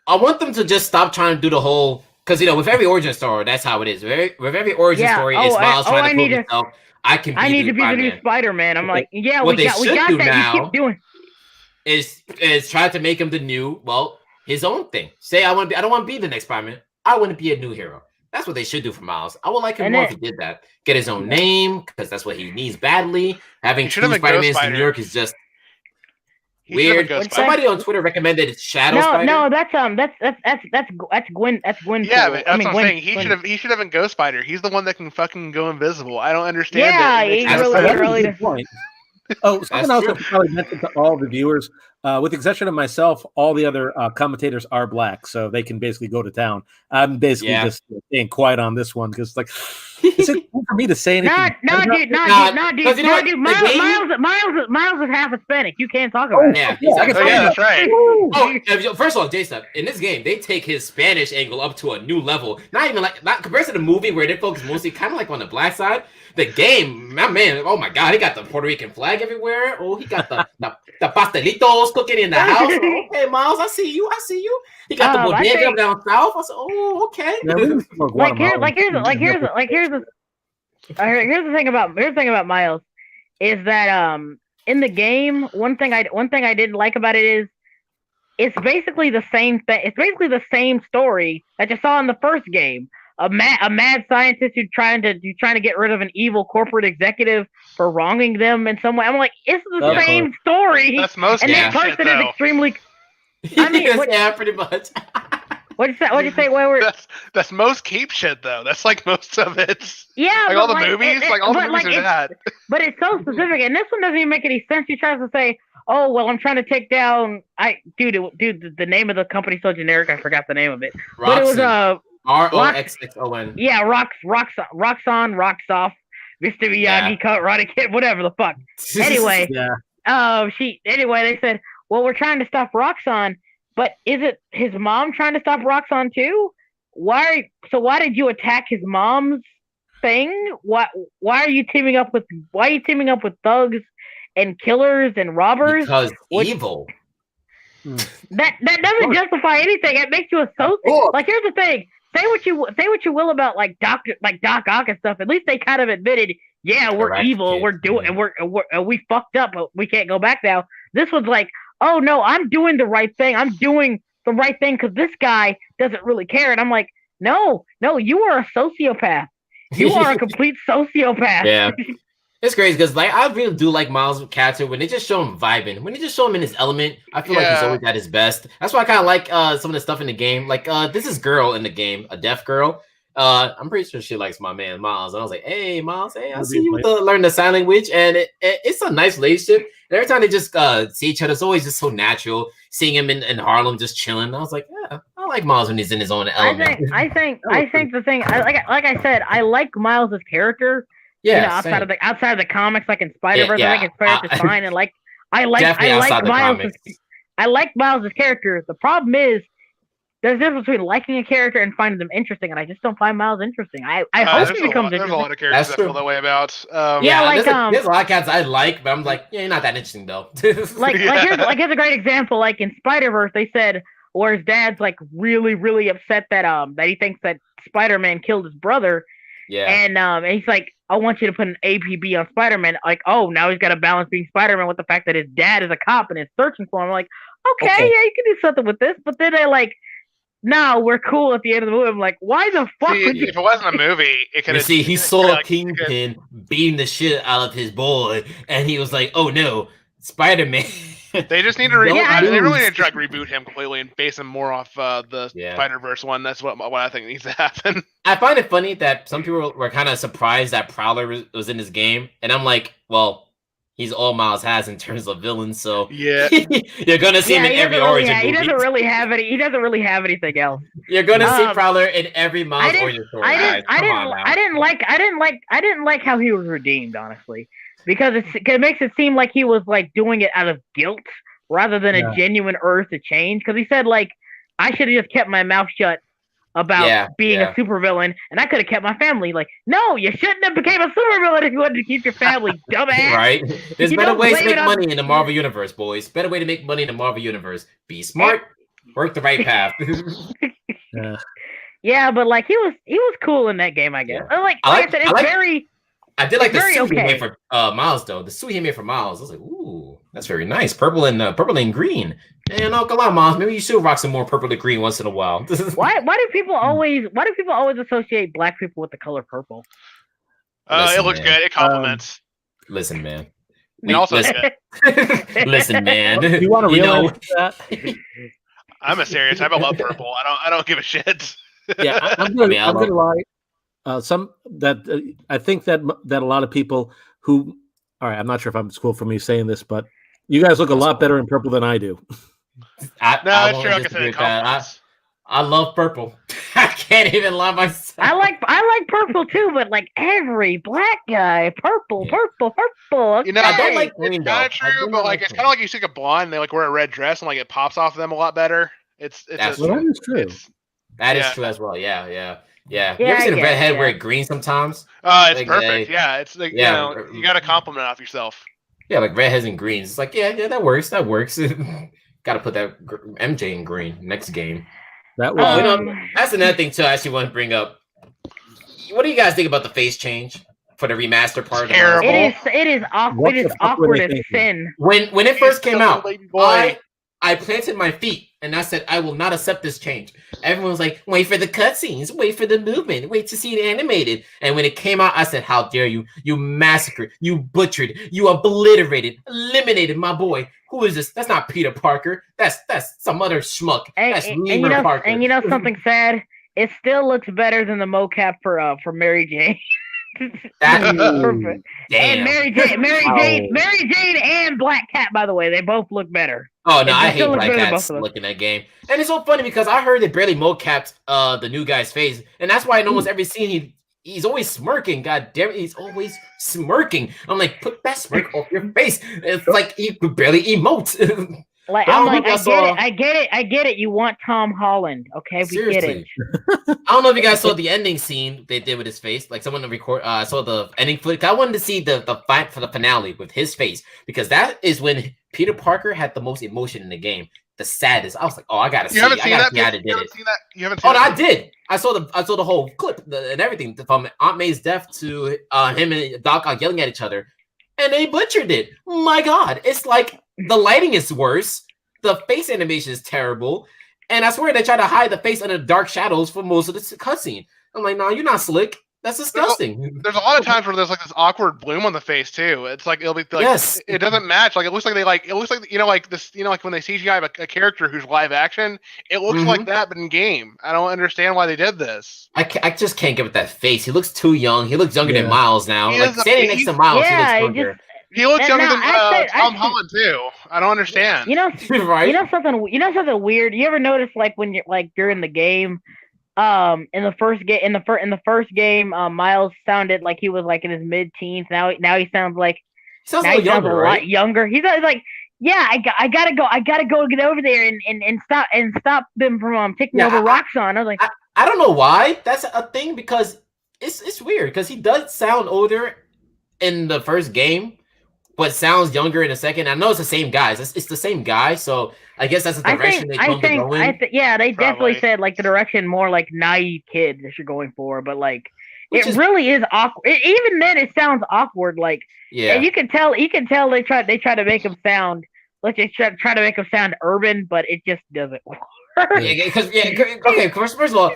I want them to just stop trying to do the whole, because with every origin story, that's how it is. With every origin story, it's Miles trying to prove himself. I need to be the new Spider-Man. I'm like, yeah, what we got that. Now you keep doing is try to make him the new, his own thing. Say I don't want to be the next Spider-Man. I want to be a new hero. That's what they should do for Miles. I would like him more if he did that. Get his own name, because that's what he needs badly. Having two Spider-Mans in New York is just weird. Somebody on Twitter recommended Shadow Spider. No, that's Gwen. That's Gwen. Yeah, but that's what I'm saying. He should have been Ghost Spider. He's the one that can fucking go invisible. I don't understand. Yeah, it. really. Oh, something else I probably mentioned to all the viewers, with the exception of myself, all the other commentators are black, so they can basically go to town. I'm basically just staying quiet on this one because, like, is it cool for me to say anything? No, dude. Miles is half Hispanic. You can't talk about it. Yeah, that's right. First of all, J-Step, in this game, they take his Spanish angle up to a new level. Not compared to the movie where they focus mostly kind of like on the black side. The game, my man, oh my God, he got the Puerto Rican flag everywhere. Oh, he got the pastelitos cooking in the house. Okay, Miles, I see you. He got the bodega down south. I said, oh, okay. Here's the thing about Miles is that in the game, one thing I didn't like about it is it's basically the same thing. It's basically the same story that you saw in the first game. A mad scientist who's trying to get rid of an evil corporate executive for wronging them in some way. I'm like, it's the same story. That's most and this person is extremely. I mean, pretty much. What'd you say? That's most Cape shit though. That's like most of it. Yeah, like all the movies, all the movies are that. But it's so specific, and this one doesn't even make any sense. He tries to say, "Oh, well, I'm trying to take down." Dude, the name of the company's so generic, I forgot the name of it. Roxxon. But it was ROXXON. Yeah, Roxxon, Roxxoff, Mr. Miyagi, Karate Kid, whatever the fuck. Anyway, they said, well, we're trying to stop Roxxon, but is it his mom trying to stop Roxxon too? Why did you attack his mom's thing? Why are you teaming up with thugs and killers and robbers? Because evil. That doesn't justify anything. It makes you a sociopath. Like, here's the thing. Say what you will about like Doc Ock and stuff. At least they kind of admitted, yeah, we're evil, we're doing, and we fucked up, but we can't go back now. This was like, oh no, I'm doing the right thing. I'm doing the right thing because this guy doesn't really care. And I'm like, no, you are a sociopath. You are a complete sociopath. Yeah. It's crazy because I really do like Miles' character when they just show him vibing. When they just show him in his element, I feel like he's always at his best. That's why I kind of like some of the stuff in the game. Like this is girl in the game, a deaf girl. I'm pretty sure she likes my man Miles. And I was like, hey, Miles, hey, I see you learn the sign language. And it's a nice relationship. And every time they just see each other, it's always just so natural. Seeing him in Harlem just chilling. I was like, yeah, I like Miles when he's in his own element. I think the thing, like I said, I like Miles' character. Yeah, you know, outside of the comics, like in Spider-Verse, I think his character's fine. And like, I like Miles' character. The problem is, there's a difference between liking a character and finding them interesting, and I just don't find Miles interesting. I hope he becomes interesting. There's a lot of characters I feel that way about. There's a lot of cats I like, but I'm like, yeah, you're not that interesting though. Here's a great example. Like in Spider-Verse, they said where his dad's like really, really upset that he thinks that Spider-Man killed his brother. Yeah. And he's like, I want you to put an APB on Spider-Man. Like, oh, now he's got to balance being Spider-Man with the fact that his dad is a cop and is searching for him. I'm like, okay, yeah, you can do something with this. But then they're like, no, we're cool at the end of the movie. I'm like, why the fuck would you? If it wasn't a movie, it could have. He saw Kingpin beating the shit out of his boy, and he was like, oh no, Spider-Man. They just need to they really need to try to reboot him completely and base him more off the Spider-Verse one. That's what I think needs to happen. I find it funny that some people were kind of surprised that Prowler was in this game, and I'm like, well, he's all Miles has in terms of villains, so yeah, you're gonna see him in every origin movie. He doesn't really have anything else. You're gonna see Prowler in every Miles origin story. I didn't like how he was redeemed, honestly. Because it makes it seem like he was like doing it out of guilt rather than a genuine urge to change. Because he said like, I should have just kept my mouth shut about being a supervillain, and I could have kept my family. Like, no, you shouldn't have became a supervillain if you wanted to keep your family, dumbass. Right? There's better ways to make money in the Marvel Universe, boys. Better way to make money in the Marvel Universe. Be smart, work the right path. Yeah, but like he was cool in that game, I guess. Yeah. Like I said, it's very. I did like the suit he made for Miles, though. The suit he made for Miles, I was like, "Ooh, that's very nice, purple and green." And come on, Miles, maybe you should rock some more purple and green once in a while. Why do people always associate black people with the color purple? It looks good. It compliments. Listen, man. Listen, man. You want to realize that? I'm a stereotype. I love purple. I don't give a shit. Yeah, I'm gonna lie. I think that a lot of people who, all right, I'm not sure if it's cool for me saying this, but you guys look a lot better in purple than I do. It's true. Like I said, I love purple. I can't even lie myself. I like purple too, but like every black guy, purple. Okay. You know, I don't like green. It's kind of true, but like it's kind of like you see a blonde, and they like wear a red dress, and like it pops off of them a lot better. That is true. That is true as well. Yeah. You ever seen a redhead wear green sometimes? It's like, perfect. It's like you know, you got to compliment off yourself. Yeah, like redheads and greens. It's like that works. Got to put that MJ in green next game. That's another thing too. I actually want to bring up. What do you guys think about the face change for the remaster part? Terrible. It is awkward. It is awkward as sin. When it first came out, I planted my feet and I said, I will not accept this change. Everyone was like, wait for the cutscenes, wait for the movement, wait to see it animated. And when it came out, I said, how dare you? You massacred, you butchered, you obliterated, eliminated my boy. Who is this? That's not Peter Parker. That's some other schmuck. That's Lemur Parker. And you know something sad? It still looks better than the mocap for Mary Jane. That's perfect. And Mary Jane and Black Cat, by the way, they both look better. Oh no, I hate Black Cat's look in that game. And it's so funny because I heard they barely mocapped the new guy's face, and that's why in almost every scene he's always smirking. God damn it, he's always smirking. I'm like, put that smirk off your face. It's like he could barely emote. Like I get it. You want Tom Holland, okay? We get it. I don't know if you guys saw the ending scene they did with his face. Like someone saw the ending footage. I wanted to see the fight for the finale with his face because that is when Peter Parker had the most emotion in the game. The saddest. I was like, oh, I gotta see. You haven't seen that? You haven't seen that? You haven't seen I did. I saw the whole clip and everything from Aunt May's death to him and Doc Ock yelling at each other, and they butchered it. My God, it's like. The lighting is worse. The face animation is terrible. And I swear they try to hide the face under the dark shadows for most of the cutscene. I'm like, no, you're not slick. That's disgusting. There's a lot of times where there's like this awkward bloom on the face too. It's like it'll be like Yes. it doesn't match. Like it looks like it looks like like this like when they CGI a character who's live action, it looks like that but in game. I don't understand why they did this. I just can't get with that face. He looks too young. He looks younger than Miles now. He Like is a- standing next to Miles, Yeah, he he looks younger. He looks younger than I Tom said- Holland too. I don't understand. Right? You know something weird. You ever notice like when you're like during the game, in the first game, Miles sounded like he was like in his mid-teens. Now he sounds like He sounds a little younger, a right? lot younger. He's like, yeah, I gotta go get over there and stop them from taking over Roxxon. I was like, I don't know why that's a thing because it's weird because he does sound older in the first game, but sounds younger in the second. I know it's the same guys. It's the same guy, so I guess that's the direction they come to go in. Yeah, they definitely Probably. said like the direction more like naive kids that you're going for, but like Which it is- really is awkward. Even then, it sounds awkward. Like Yeah, and you can tell they try to make him sound like they try to make him sound urban, but it just doesn't work. okay. First of all,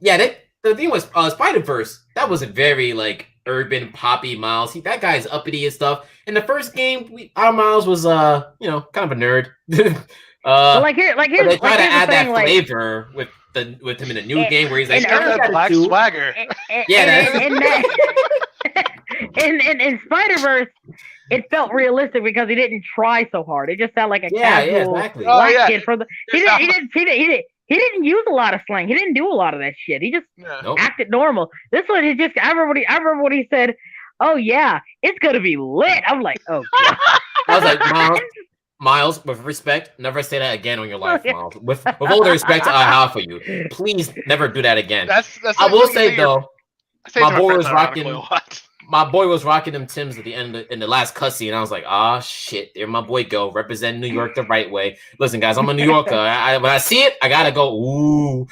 the thing was Spider-Verse. That was a very like urban poppy Miles. That guy is uppity and stuff. In the first game, our Miles was kind of a nerd. But like here's But they try to here's the add that thing, like, flavor with him in the new game where he's like, He's got that black swagger. in Spider-Verse, it felt realistic because he didn't try so hard. It just sounded like a casual exactly. Oh, black yeah. kid from the. He didn't use a lot of slang. He didn't do a lot of that shit. He just Yeah. Nope. acted normal. This one, he just. I remember when he said, "Oh yeah, it's gonna be lit." I'm like, "Oh god." I was like, Miles, with respect, never say that again on your life, Yeah. Miles. With all the respect I have for you, please never do that again. That's I will say though, my boy was rocking. them Timbs at the end in the last cutscene, and I was like, ah, shit, there my boy go, represent New York the right way. Listen, guys, I'm a New Yorker. When I see it, I gotta go, ooh.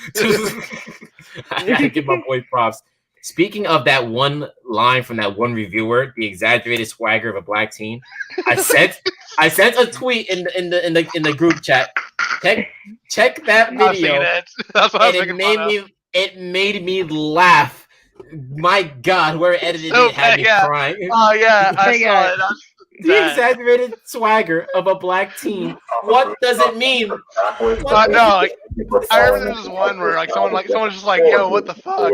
I gotta give my boy props. Speaking of that one line from that one reviewer, the exaggerated swagger of a black teen, I sent a tweet in the group chat. Check that I've seen video. it. That's what I was And thinking. it made me laugh. My God, whoever edited So it had me bad, yeah. crying. Oh yeah, I Like, saw it. The exaggerated swagger of a black teen. What does it mean? No, like, I remember there was one where like someone was just like, "Yo, what the fuck?"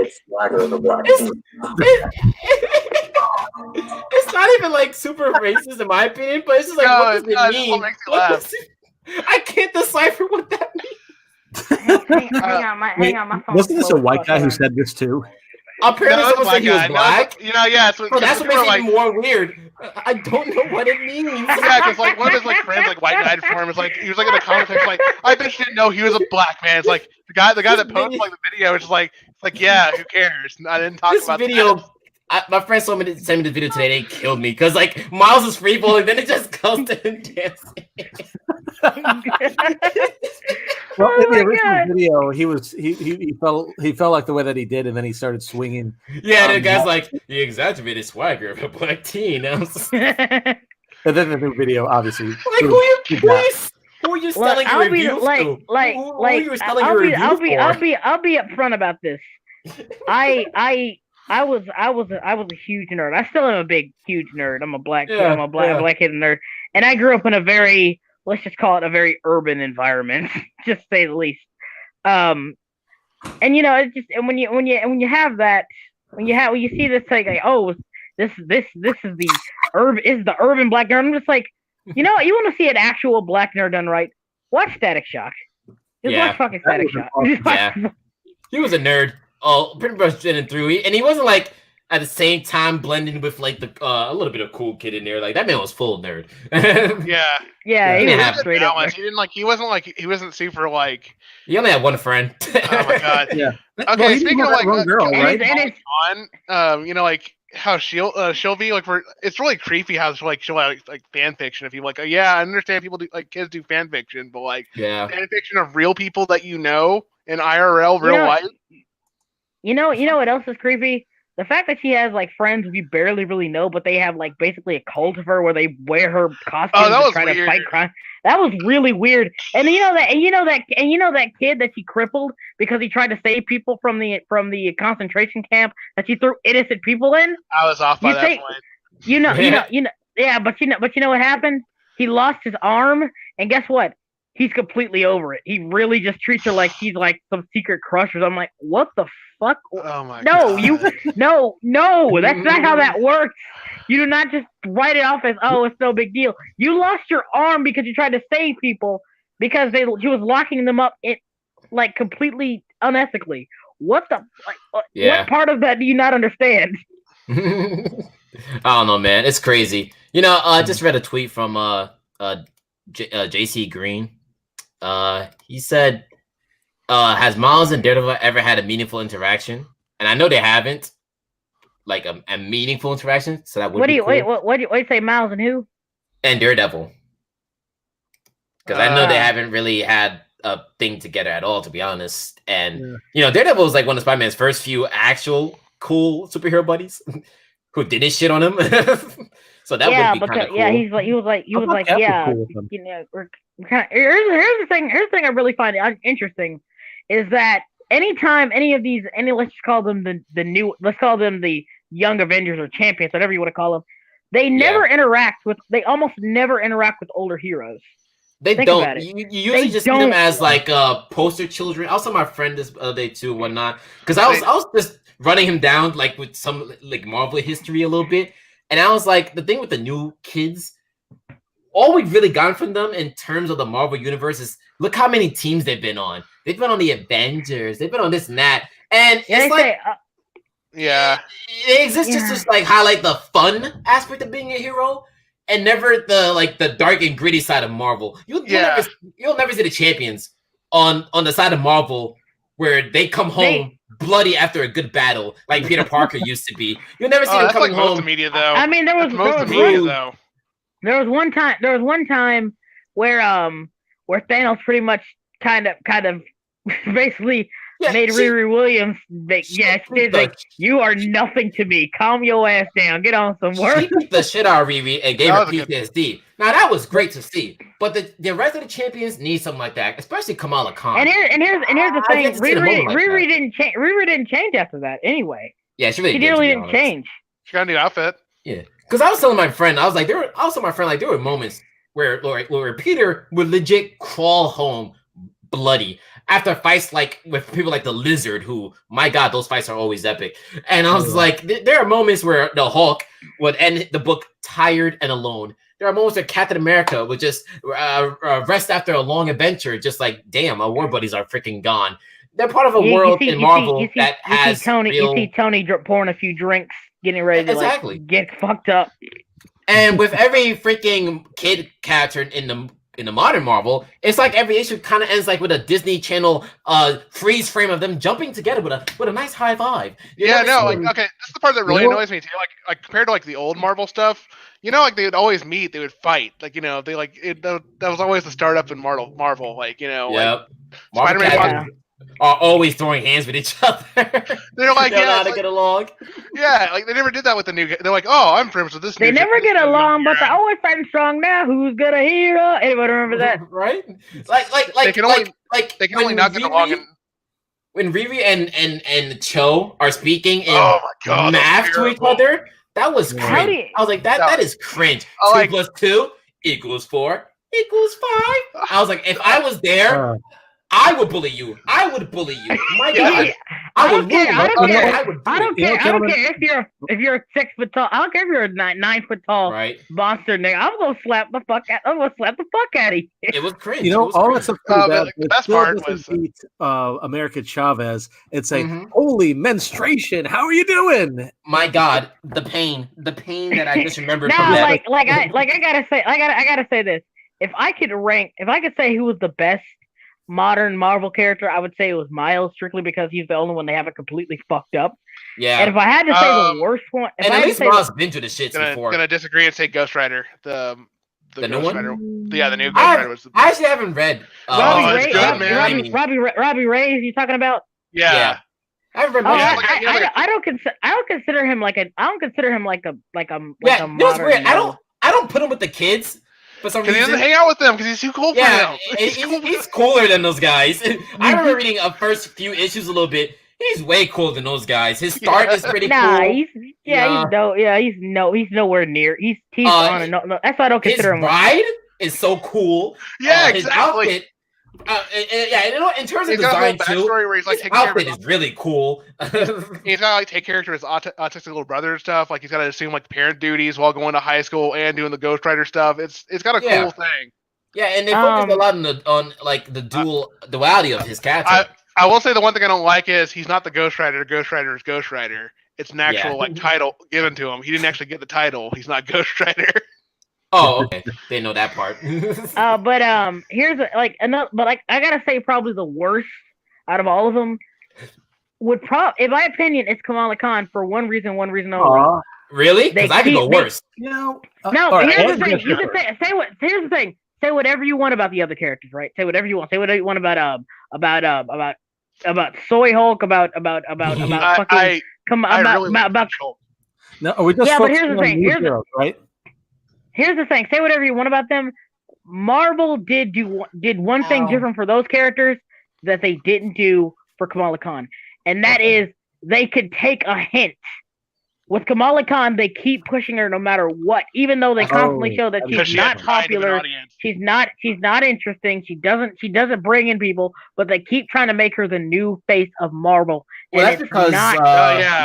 It's not even like super racist in my opinion, but it's just like, No, what does it's not. it It's mean? what makes you What laugh. does it- I can't decipher what that means. hang on, my phone. Wasn't this a white guy who said this too? Apparently, No, it's a someone said he was black guy. black. No, yeah, so, Bro, that's what people makes are it even more weird. I don't know what it means. Yeah, because like one of his like friends, like white guy for him, was like he was like in the comments, like I bet you didn't know he was a black man. It's like the guy that posted like the video is just like it's like yeah, who cares? I didn't talk This about video, that. my friends sent me the video today. They killed me because like Miles is free falling, then it just goes to him dancing. Well, Oh in the my original God. video, he felt like the way that he did, and then he started swinging. Yeah, the guy's like the exaggerated swagger of a black teen. I was like, And then the new video, obviously, who are you selling your I'll be reviews like, to? like, Who are like, you selling I'll your be, reviews I'll be, for? I'll be upfront about this. I was a huge nerd. I still am a huge nerd. I'm a black kid. I'm a black kid nerd, and I grew up in a very, let's just call it a very urban environment, just to say the least. And you know, it's just, and when you have that, when you see this like oh, this is the urban black nerd. I'm just like, you know, you want to see an actual black nerd done right? Watch Static Shock. Just Yeah. watch fucking Static Shock. Yeah. He was a nerd. Oh, pretty much in and through. And he wasn't like at the same time blending with like the a little bit of cool kid in there. Like that man was full nerd. Yeah, Yeah, he didn't was have straight up. balance. He wasn't super like. He only had one friend. Oh my god. Yeah. Okay, he speaking didn't of have like that one girl, and right? it's- you know, like how she'll be like it's really creepy how she'll like fan fiction. If you like, yeah, I understand people do like kids do fan fiction, but like Yeah. fan fiction of real people that you know in IRL, real You know- life. You know what else is creepy? the fact that she has like friends we barely really know, but they have like basically a cult of her where they wear her costumes that and was try to weird. fight crime. That was really weird. And you know that kid that she crippled because he tried to save people from the concentration camp that she threw innocent people in. I was off by You that think- point. Yeah, but you know what happened? He lost his arm, and guess what? He's completely over it. He really just treats her like she's like some secret crush. I'm like, what the fuck? Oh my No, god. no, that's not how that works. You do not just write it off as, oh, it's no big deal. You lost your arm because you tried to save people because she was locking them up like completely unethically. What the what part of that do you not understand? I don't know, man. It's crazy. I just read a tweet from JC Green. He said, has Miles and Daredevil ever had a meaningful interaction? And I know they haven't, like a meaningful interaction. So that would What do be you cool. what do you say, Miles and who? And Daredevil, because I know they haven't really had a thing together at all, to be honest. And Daredevil was like one of Spider-Man's first few actual cool superhero buddies who didn't shit on him. So that would be kind of cool. Yeah, he was like, Cool we're kind of. Here's the thing I really find interesting is that anytime let's just call them let's call them the Young Avengers or Champions, whatever you want to call them, they they almost never interact with older heroes. They don't. You usually just see them as like poster children. I was telling my friend this other day too, whatnot, because I was just running him down like with some like Marvel history a little bit, and I was like, the thing with the new kids, all we've really gotten from them in terms of the Marvel universe is look how many teams they've been on. They've been on the Avengers. They've been on this and that, and it's like. They exist just to like highlight the fun aspect of being a hero, and never the dark and gritty side of Marvel. You'll never see the Champions on the side of Marvel where they come home bloody after a good battle, like Peter Parker used to be. You'll never see them coming home. Most of media, though. I mean, there was one time where Thanos pretty much kind of basically made Riri Williams you are nothing to me. Calm your ass down. Get on some work. She beat the shit out of Riri and gave her PTSD. Now that was great to see, but the rest of the champions need something like that, especially Kamala Khan. And here's the thing: Riri didn't change. Riri didn't change after that anyway. Yeah, she really didn't change. She got a new outfit. Yeah, because I was telling my friend, there were moments where Peter would legit crawl home bloody after fights like with people like the Lizard, who, my God, those fights are always epic. And I was like, there are moments where the Hulk would end the book tired and alone. There are moments where Captain America would just rest after a long adventure, just like, damn, our war buddies are freaking gone. They're part of a world in Marvel that has You see Tony pouring a few drinks, getting ready to get fucked up. And with every freaking kid character in the modern Marvel, it's like every issue kind of ends like with a Disney Channel freeze frame of them jumping together with a nice high five. Okay, this is the part that really annoys me too. Like compared to like the old Marvel stuff, like they would always meet, they would fight. Like that was always the startup in Marvel. Like Spider-Man are always throwing hands with each other. They're like, they know how to get along. Yeah, like they never did that with the new. They're like, oh, I'm friends with this. They never get along, but they're always fighting strong now. Who's gonna hear? Anybody remember that? Right? Like they can only not get along. When Riri and Cho are speaking in math to each other, that was cringe. I was like, that is cringe. 2 + 2 = 4 = 5. I was like, if I was there. I would bully you. My God, I don't care if you're 6 foot tall. I don't care if you're a 9 foot tall monster. Nigga, I'm gonna slap the fuck out of you. It was cringe. All that stuff. The best part was beat America Chavez and say, "Holy menstruation! How are you doing?" My God, the pain that I just remembered. Now, I gotta say this. If I could say who was the best modern Marvel character, I would say it was Miles, strictly because he's the only one they haven't completely fucked up. Yeah. And if I had to say the worst one, at least Miles been to the shits before. Gonna disagree and say Ghost Rider. The new one? Yeah, the new Ghost Rider was the best. I actually haven't read Robbie Reyes, you talking about? Yeah. I remember. Oh, Yeah, I don't consider him like a Yeah, you know what's modern weird? male. I don't put him with the kids for some Because he reason. doesn't hang out with them because he's too cool for Yeah, them. he's cooler than those guys. I remember reading a first few issues a little bit. He's way cooler than those guys. His start is pretty Nah, cool. he's nowhere near. He's on a no. That's why I don't His consider him. ride is so cool. Yeah, His exactly. outfit. In terms of He's got a whole design too, backstory where he's like his taking care of outfit his is really cool. he's got to like take care of his autistic little brother and stuff. Like he's got to assume like parent duties while going to high school and doing the Ghost Rider stuff. It's got a cool thing. Yeah, and they focus a lot on like the duality of his character. I will say the one thing I don't like is he's not the Ghost Rider. Ghost Rider is Ghost Rider. It's an actual like title given to him. He didn't actually get the title. He's not Ghost Rider. Oh, okay. Didn't know that part. But here's another. But like I gotta say, probably the worst out of all of them in my opinion, it's Kamala Khan for one reason only. Really? Because I could go worse. No, here's the thing. You can say what. Here's the thing. Say whatever you want about the other characters, right? Say whatever you want. Say whatever you want about Soy Hulk, about fucking about. No, are we just yeah, but here's the thing. Right? Here's the thing. Say whatever you want about them. Marvel did one thing different for those characters that they didn't do for Kamala Khan, and that is they could take a hint. With Kamala Khan, they keep pushing her no matter what, even though they constantly show that she's not popular. She's not interesting. She doesn't bring in people, but they keep trying to make her the new face of Marvel. Well, and that's because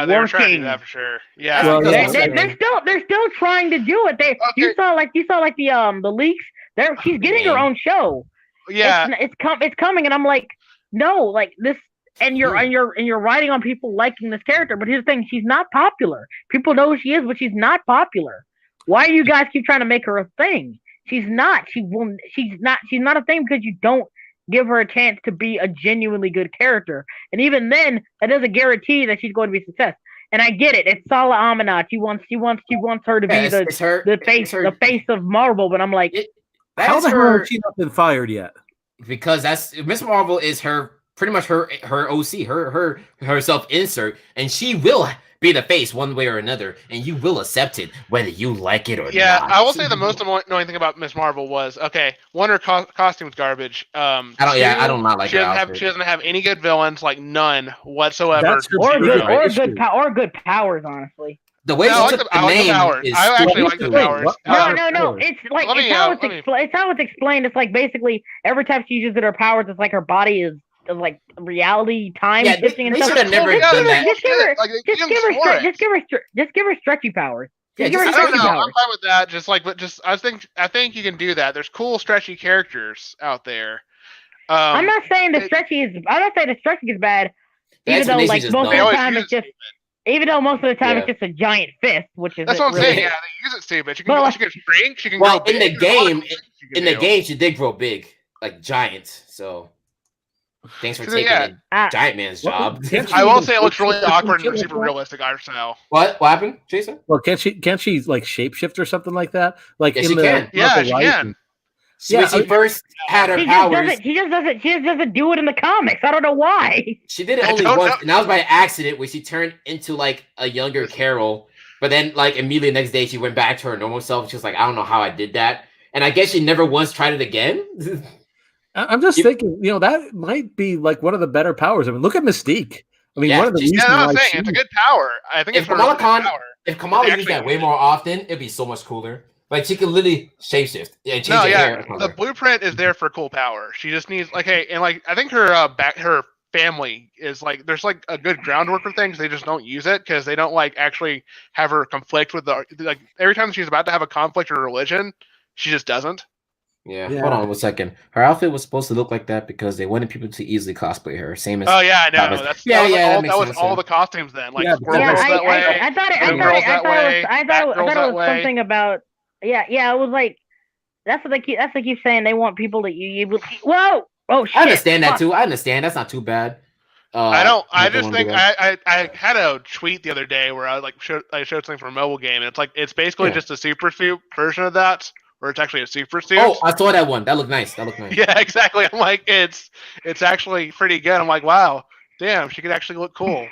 they're trying to do that for sure. Yeah, well, they're still trying to do it. You saw the leaks. She's getting her own show. Yeah, it's coming, and I'm like, no, like this. And you're writing on people liking this character, but here's the thing: she's not popular. People know who she is, but she's not popular. Why do you guys keep trying to make her a thing? She's not. She's not a thing because you don't give her a chance to be a genuinely good character. And even then, that doesn't guarantee that she's going to be a success. And I get it. It's Salah Amanat. She wants her to be the face of Marvel. But I'm like, how the hell has she not been fired yet? Because that's Miss Marvel is her. Pretty much her OC, her self insert, and she will be the face one way or another, and you will accept it whether you like it or not. Yeah, I will say the most annoying thing about Miss Marvel was one, her costume's garbage. I don't like she doesn't have any good villains, like none whatsoever. Or good powers, honestly. The way she took the name is I actually like the powers. No. It's like it's how it's explained. It's like basically every time she uses her powers, it's like her body is like reality time shifting and stuff. Should have never done that. Just give her stretchy powers. I don't know. I'm fine with that. I think you can do that. There's cool stretchy characters out there. I'm not saying the stretchy is bad. Even though most of the time it's just. Even though most of the time it's just a giant fist, which is that's what I'm saying. Yeah, they use it stupid. She can shrink. She can grow big. In the game, she did grow big, like giant. So. Thanks for taking Giant Man's job. I will say it looks really awkward and super realistic art style. What happened, Jason? Well, can't she like shapeshift or something like that? Like she can. Yeah, she can. When she first had her powers, she just doesn't do it in the comics. I don't know why. She did it only once, and that was by accident, where she turned into like a younger Carol. But then, like immediately the next day, she went back to her normal self. She was like, "I don't know how I did that," and I guess she never once tried it again. I'm just thinking, that might be like one of the better powers. I mean, look at Mystique. I mean, one of the reasons I'm saying it's a good power. I think if Kamala used that way more often, it'd be so much cooler. Like she could literally shapeshift. The blueprint is there for cool power. She just needs I think her her family is like there's like a good groundwork for things. They just don't use it because they don't like actually have her conflict with every time she's about to have a conflict with religion, she just doesn't. Yeah, hold on 1 second. Her outfit was supposed to look like that because they wanted people to easily cosplay her. Same as I know. That was all the costumes then. Like Squirrel that way. I thought it was something about. Yeah. It was like that's what they keep saying. They want people that you. Whoa! Oh shit! I understand that too. I understand. That's not too bad. I don't. I just think I had a tweet the other day where I showed something from a mobile game, and it's basically just a super suit version of that. Where it's actually a super suit. Oh, I saw that one. That looked nice. Yeah, exactly. I'm like, it's actually pretty good. I'm like, wow, damn, she could actually look cool.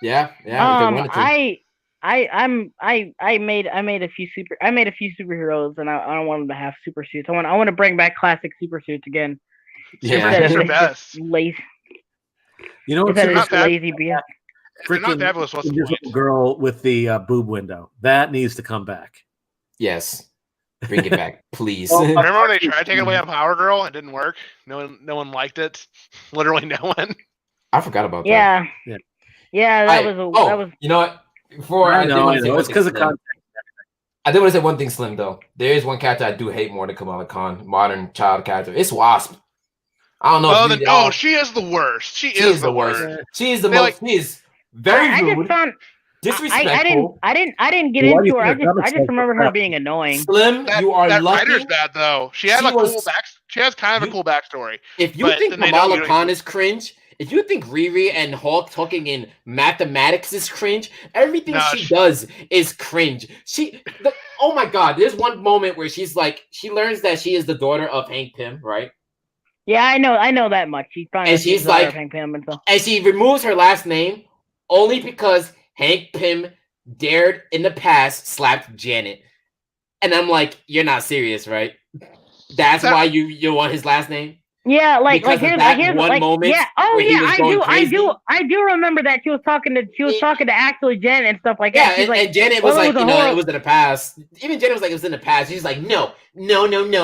Yeah, if they wanted to. I made a few superheroes, and I don't want them to have super suits. I want to bring back classic super suits again. Yeah. Super suits are Instead of best. just lazy. You know what's Instead of not just bad. lazy being. If they're not fabulous, what's the invisible point? girl with the boob window that needs to come back. Yes. Bring it back, please. Well, Remember when they tried to take it away on Power Girl? It didn't work. No one liked it. Literally no one. I forgot about that. Yeah. That was. You know what? Before I know. say one It's thing, because of Slim. context. I did want to say one thing, Slim, though. There is one character I do hate more than Kamala Khan, modern child character. It's Wasp. I don't know. She is the worst. She She is the worst. She is the They, most. like- She is very I rude, just found. disrespectful. I didn't get Why do you into her. think I just remember her being annoying. Slim, you are that lucky. writer's bad though. She has She a cool was- She has kind of a cool backstory. If you But think then they don't Kamala do Khan is cringe, if you think Riri and Hulk talking in mathematics is cringe, everything No, she does is cringe. Oh my god, there's one moment where she's like, she learns that she is the daughter of Hank Pym, right? Yeah, I know that much. She's And she's like- Hank Pym and stuff. And she removes her last name only because Hank Pym dared in the past slapped Janet. And I'm like, you're not serious, right? That's why you want his last name? Yeah, Because of that one moment yeah. Oh where he yeah, was going crazy? I do remember that she was talking to actually Jen and stuff like that. Yeah, She's like, and Janet well, was like, it was a horror- it was in the past. Even Janet was like, it was in the past. She's like, no,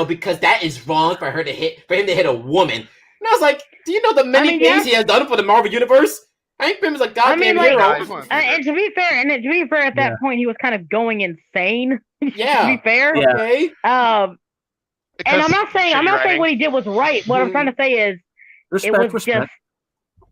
because that is wrong for him to hit a woman. And I was like, do you know the many things he has done for the Marvel Universe? Hank Pym is a goddamn hero. and to be fair, at that point, he was kind of going insane. Yeah. To be fair, Yeah. Okay. and I'm not saying what he did was right. What I'm trying to say is, it was Respect. just.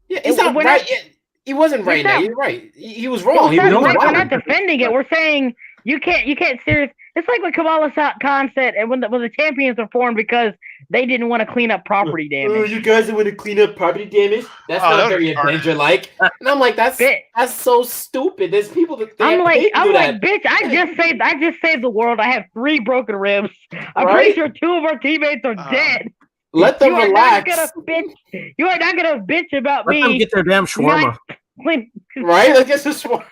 Yeah, it's not we're right. not- He wasn't right. not- You're right. He was It wrong. was He was not right. wrong. We're not defending it. We're saying you can't serious. It's like what Kamala Khan said, and when the champions were formed because they didn't want to clean up property damage. You guys want to clean up property damage? That's Oh, not that was very retarded. Avenger-like. And I'm like, that's so stupid. There's people that I'm like, that. bitch, I just saved the world. I have 3 broken ribs. I'm Right? pretty sure 2 of our teammates are dead. Let them You are relax. You are not gonna bitch about Let them me. get their damn shawarma. Right? Let's get some shawarma.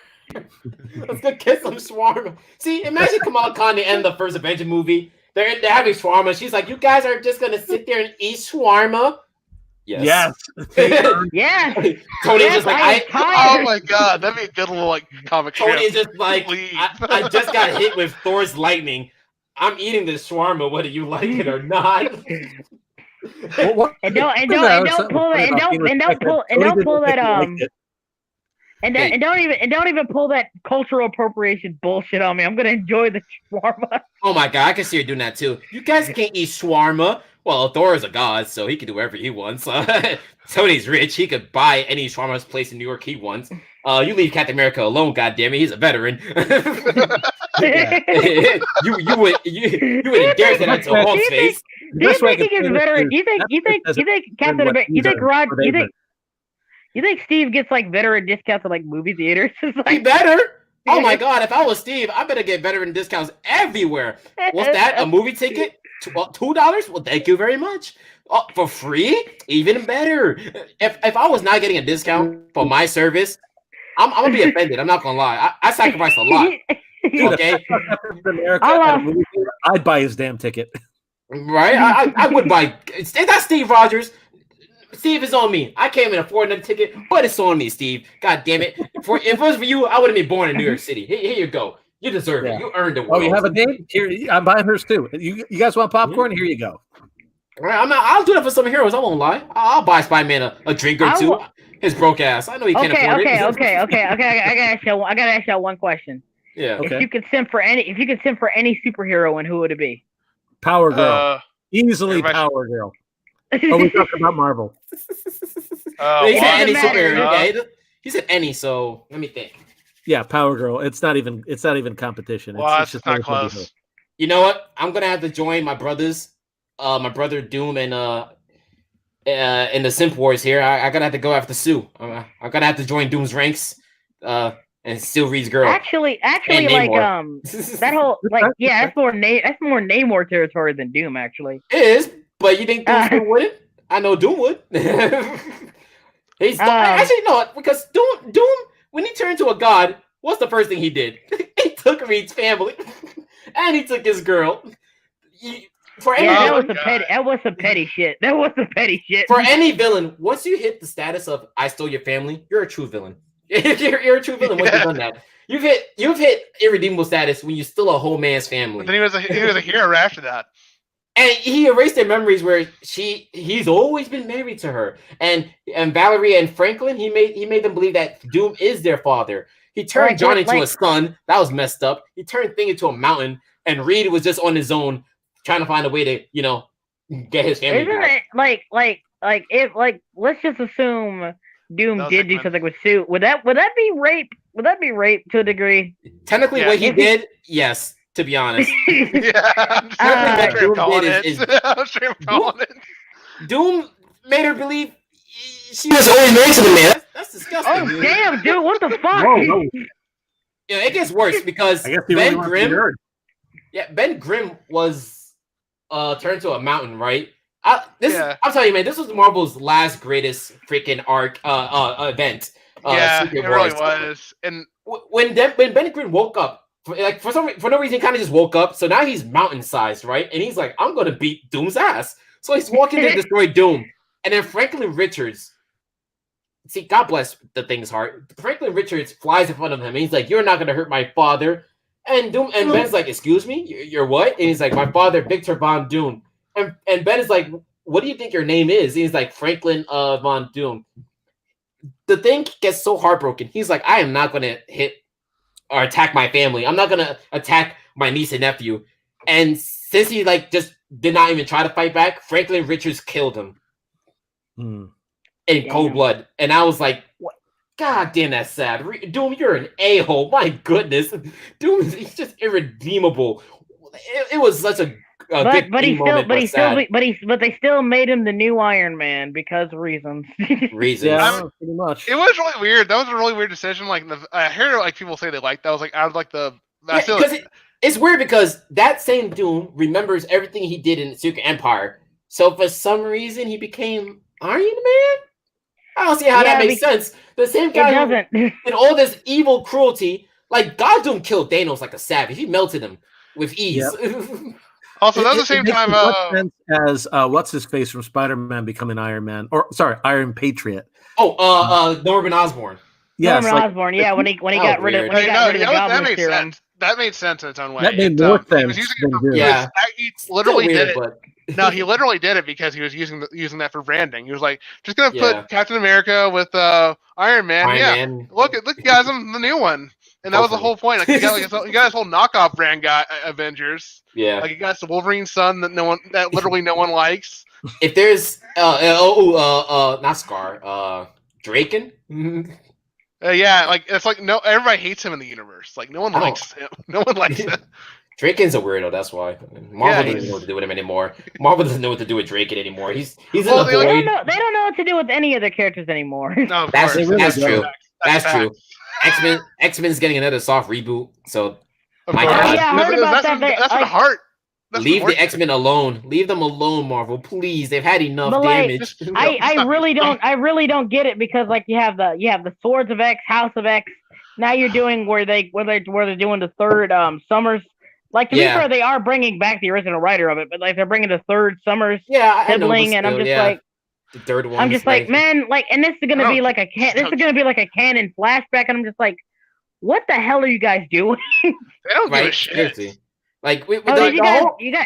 Let's go get some shawarma. See, imagine Kamala Khan at the end of the first Avenger movie. They're having shawarma. She's like, you guys are just gonna sit there and eat shawarma? Yes. Yeah. Tony's just like, Oh my god, that'd be a good little like comic strip. Tony's just like, Please. I just got hit with Thor's lightning. I'm eating this shawarma whether you like it or not. And don't pull that cultural appropriation bullshit on me. I'm gonna enjoy the shawarma. Oh my god, I can see her doing that too. You guys can't eat shawarma. Well, Thor is a god, so he can do whatever he wants. Tony's rich; he could buy any shawarma place in New York he wants. You leave Captain America alone, goddammit. He's a veteran. you wouldn't dare say that to Hulk's face. Do you think he gets veteran? You think Captain America? You think Steve gets like veteran discounts at like movie theaters? He better. Oh my god! If I was Steve, I better get veteran discounts everywhere. What's that? A movie ticket? $2? Well, thank you very much. For free? Even better. If I was not getting a discount for my service, I'm gonna be offended. I'm not gonna lie. I sacrificed a lot. Okay. I'd buy his damn ticket. Right? I would buy. That's Steve Rogers. Steve is on me. I can't even afford another ticket, but it's on me, Steve. God damn it. If it was for you, I would have been born in New York City. Here you go. You deserve it. You earned it. Oh, you have a date? Here, I'm buying hers too. You guys want popcorn? Here you go. Right, I'll do that for some heroes. I won't lie. I'll buy Spider-Man a drink or two. His broke ass. I know he can't afford it. Okay. I gotta ask y'all one question. Yeah. If you could simp for any superhero, and who would it be? Power Girl. Easily everybody- Power Girl. Oh, we talked about Marvel. He said any superhero. matter. He said any. So let me think. Yeah, Power Girl. It's not even competition. Well, it's it's not close. You know what? I'm gonna have to join my brothers. My brother Doom and in the Simp Wars here. I gotta have to go after Sue. I'm gonna have to join Doom's ranks. And still reads girl. Actually, like that whole that's more Namor territory than Doom. Actually, it is. But you think Doom still wouldn't? I know Doom would. Actually no, because Doom when he turned to a god, what's the first thing he did? He took Reed's family, and he took his girl. For any that villain, was some petty. That was some petty shit. That was some petty shit. for any villain, once you hit the status of "I stole your family," you're a true villain. you're a true villain once you've done that. You've hit irredeemable status when you steal a whole man's family. But then he was a hero after that. And he erased their memories where he's always been married to her. And Valerie and Franklin, he made them believe that Doom is their father. He turned John into a son. That was messed up. He turned Thing into a mountain, and Reed was just on his own trying to find a way to, get his family back. It let's just assume Doom did do something with Sue. Would that be rape? Would that be rape to a degree? Technically, what he did, yes. To be honest, Doom made her believe she was always married to the man. That's disgusting. Oh damn, dude! What the fuck? Whoa. It gets worse because Ben Grimm. Yeah, Ben Grimm was turned to a mountain, right? I'm telling you, man, this was Marvel's last greatest freaking arc event. It really was. And when Ben Grimm woke up. For no reason, he kind of just woke up. So now he's mountain-sized, right? And he's like, I'm going to beat Doom's ass. So he's walking to destroy Doom. And then Franklin Richards, see, God bless the Thing's heart. Franklin Richards flies in front of him. And he's like, you're not going to hurt my father. And Ben's like, excuse me? You're what? And he's like, my father, Victor Von Doom. And Ben is like, what do you think your name is? And he's like, Franklin Von Doom. The Thing gets so heartbroken. He's like, I am not going to hit or attack my family. I'm not gonna attack my niece and nephew. And since he just did not even try to fight back, Franklin Richards killed him in cold blood. And I was like, God damn, that's sad. Doom, you're an a-hole. My goodness, Doom, he's just irredeemable. It was such a but they still made him the new Iron Man because of reasons. Yeah, pretty much. It was really weird. That was a really weird decision. I hear people say they liked that. I was like, out of the. It's weird because that same Doom remembers everything he did in Secret Empire. So for some reason he became Iron Man. I don't see how that makes sense. The same guy who did all this evil cruelty, God Doom killed Thanos like a savage. He melted him with ease. Yep. Also, that's the same time. Sense as what's his face from Spider-Man becoming Iron Man, Iron Patriot. Norman Osborn. Yes, Norman Osborn. Yeah, when he got rid of the Goblin Serum. That made sense in its own way. That made more sense. He literally did it. No, he literally did it because he was using that for branding. He was like, just gonna put Captain America with Iron Man. Look, guys, I'm the new one. And that was the whole point. He got his whole knockoff brand guy, Avengers. Yeah. He got the Wolverine's son that literally no one likes. If there's not Scar, Draken. It's no, everybody hates him in the universe. No one likes him. No one likes him. Draken's a weirdo. That's why Marvel doesn't know what to do with him anymore. Marvel doesn't know what to do with Draken anymore. He's in the void. They don't know what to do with any of the characters anymore. No, that's true. That's true. X-Men's getting another soft reboot. So my God. Yeah, I heard about that. That's the heart. Leave the X-Men alone. Leave them alone, Marvel. Please. They've had enough damage. I really don't get it because you have the Swords of X, House of X. Now you're doing where they're doing the third Summers. To be fair, they are bringing back the original writer of it, but they're bringing the third Summers sibling, and I'm just the third one. I'm just man, and this is gonna be like a canon flashback, and I'm just like, what the hell are you guys doing? They don't give a shit. Did you guys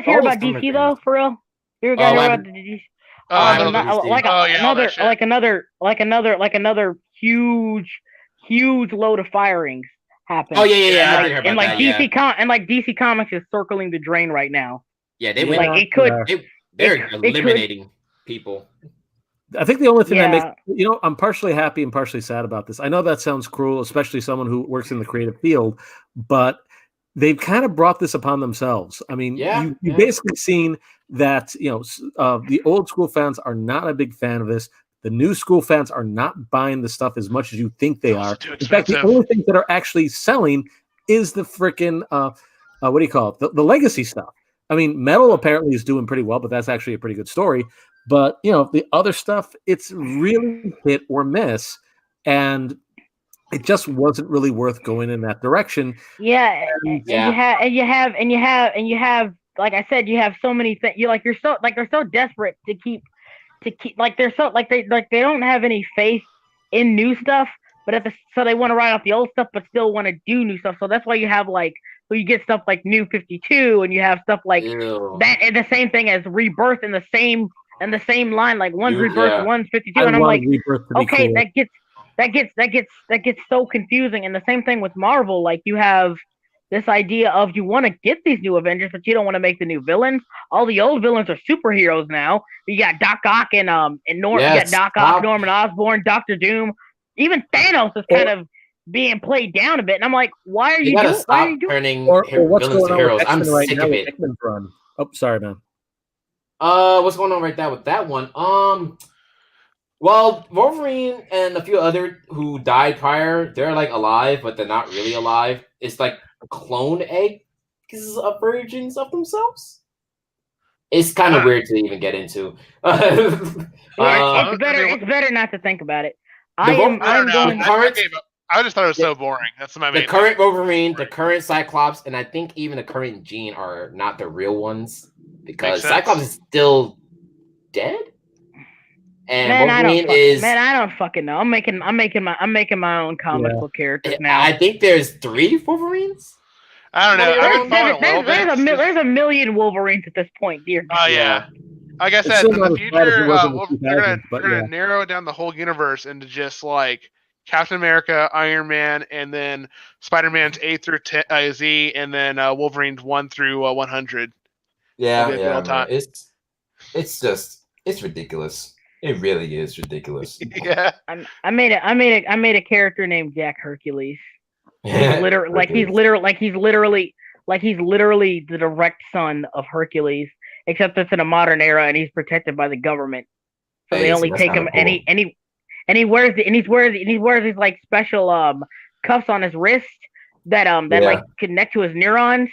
hear about DC though? For real? You guys hear about DC? Another huge load of firings happened. Oh yeah. And DC Comics is circling the drain right now. Yeah, they went. They're eliminating people. I think the only thing that makes I'm partially happy and partially sad about this. I know that sounds cruel, especially someone who works in the creative field, but they've kind of brought this upon themselves. I mean, you've basically seen that the old school fans are not a big fan of this. The new school fans are not buying the stuff as much as you think they are. In fact, the only things that are actually selling is the freaking what do you call it? The legacy stuff. I mean, Metal apparently is doing pretty well, but that's actually a pretty good story. But the other stuff, it's really hit or miss. And it just wasn't really worth going in that direction. Yeah, Yeah. and you have like I said, you have so many things. They're so desperate to keep like they're so like they don't have any faith in new stuff, but so they want to write off the old stuff, but still want to do new stuff. So that's why you have you get stuff like New 52, and you have stuff like Ew. that, and the same thing as Rebirth in the same line. Like one's Rebirth, Yeah. one's 52, I and I'm want like, Rebirth to be okay, cool. that gets so confusing. And the same thing with Marvel. Like you have this idea of you want to get these new Avengers, but you don't want to make the new villains. All the old villains are superheroes now. You got Doc Ock and you got Doc Ock, Norman Osborn, Doctor Doom. Even Thanos is kind of being played down a bit, and I'm like, why are you doing? Why are you doing? Turning Or what's villains going to on heroes? with I'm X-Men right sick now of with it. X-Men's run? Oh, sorry, man. What's going on right now with that one? Well, Wolverine and a few other who died prior, they're like alive, but they're not really alive. It's like clone eggs of versions of themselves. It's kind of weird to even get into. It's better not to think about it. I just thought it was so boring. That's my main. The current Wolverine, the current Cyclops, and I think even the current Jean are not the real ones because Cyclops is still dead. And Wolverine is. Man, I don't fucking know. I'm making my own comic book characters now. I think there's 3 Wolverines. I don't know. There's a million Wolverines at this point, dear God. Oh yeah. Like I said, in the future, they're gonna narrow down the whole universe into just like Captain America, Iron Man, and then Spider-Man's A through Z, and then Wolverine's 1 through 100. Yeah. It's ridiculous. It really is ridiculous. Yeah. I made a character named Jack Hercules. He's literally the direct son of Hercules, except it's in a modern era and he's protected by the government. So they only take him and he wears these like special cuffs on his wrist that like connect to his neurons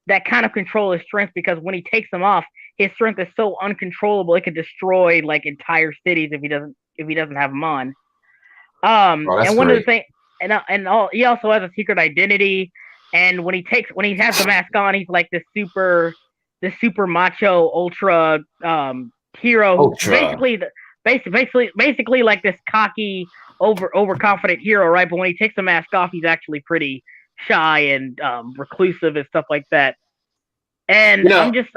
that kind of control his strength, because when he takes them off, his strength is so uncontrollable it could destroy like entire cities if he doesn't have them on. And one of the things, he also has a secret identity. And when he has the mask on, he's like this super macho ultra hero, basically like this cocky, overconfident hero, right? But when he takes the mask off, he's actually pretty shy and reclusive and stuff like that. And I'm just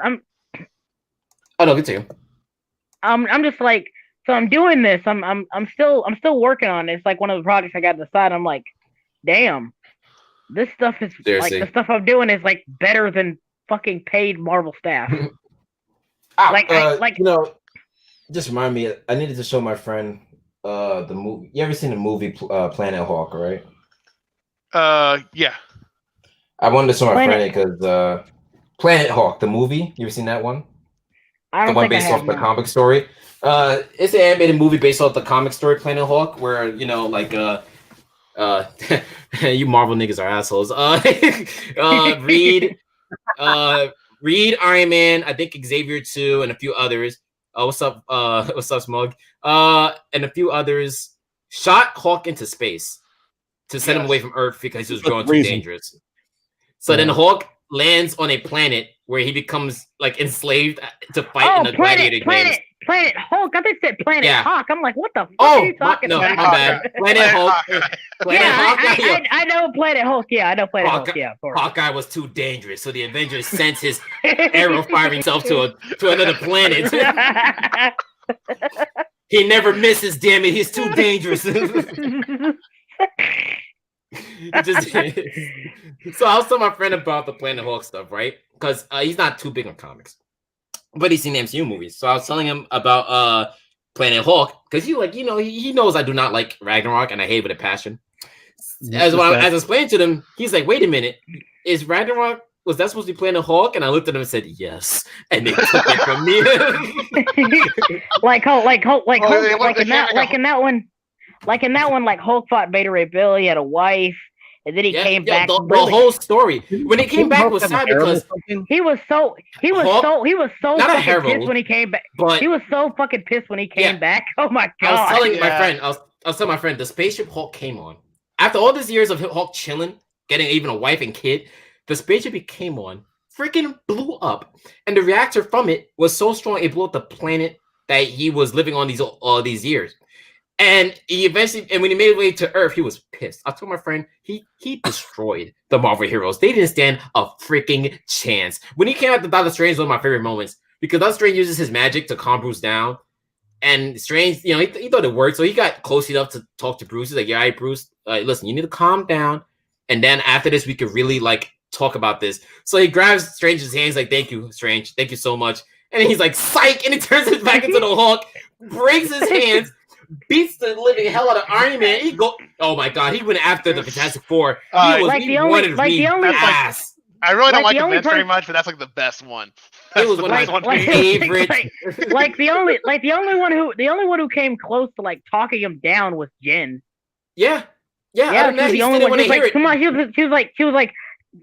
like, so I'm doing this. I'm still working on it. It's like one of the projects I got to decide. I'm like, damn, this stuff is like the stuff I'm doing is like better than fucking paid Marvel staff. Just remind me. I needed to show my friend the movie. You ever seen the movie Planet Hawk, right? Yeah. I wanted to show my friend it because Planet Hawk, the movie. You ever seen that one? I don't the one based off the comic story. It's an animated movie based off the comic story Planet Hawk, where you Marvel niggas are assholes. Reed, Iron Man, I think Xavier 2, and a few others. What's up, Smug? And a few others shot Hawk into space to send him away from Earth because he was growing too dangerous. So then Hawk lands on a planet where he becomes like enslaved to fight in the gladiator games. Planet Hulk. I think it said Planet Hawk. I'm like, what the fuck are you talking about? No, my bad. Planet Hulk. I know Planet Hulk. Yeah, I know Planet Hulk. Yeah, Hawkeye was too dangerous, so the Avengers sent his arrow firing self to another planet. He never misses. Damn it, he's too dangerous. So I was telling my friend about the Planet Hulk stuff, right? Because he's not too big on comics, but he's seen the MCU movies. So I was telling him about Planet Hulk because he knows I do not like Ragnarok and I hate it with a passion. As I explained to them, he's like, "Wait a minute, is Ragnarok? Was that supposed to be Planet Hulk?" And I looked at him and said, "Yes," and they took it from me. like in that one, like Hulk fought Beta Ray Bill. He had a wife, and then he came back. The whole story when he came back was sad because he was so not fucking pissed when he came back. But he was so fucking pissed when he came back. Oh my god! I was telling my friend, I was telling my friend, the spaceship Hulk came on After all these years of Hulk chilling, getting even a wife and kid, the spaceship he came on freaking blew up, and the reactor from it was so strong it blew up the planet that he was living on these years. And he eventually, and when he made his way to Earth, he was pissed. I told my friend he destroyed the Marvel heroes. They didn't stand a freaking chance. When he came out, the Doctor Strange was one of my favorite moments because Doctor Strange uses his magic to calm Bruce down. And Strange, he thought it worked, so he got close enough to talk to Bruce. He's like, "Yeah, all right, Bruce, listen, you need to calm down, and then after this, we could really talk about this." So he grabs Strange's hands, like, "Thank you, Strange, thank you so much." And then he's like, "Psych!" And he turns it back into the Hulk, breaks his hands, beats the living hell out of Iron Man. Oh my god, he went after the Fantastic Four. He wanted ass. I really don't like the Vince very much, but that's the best one. It was one of my favorites. The only one who came close to talking him down was Jen. Yeah. She was the only one. Come on, she was like,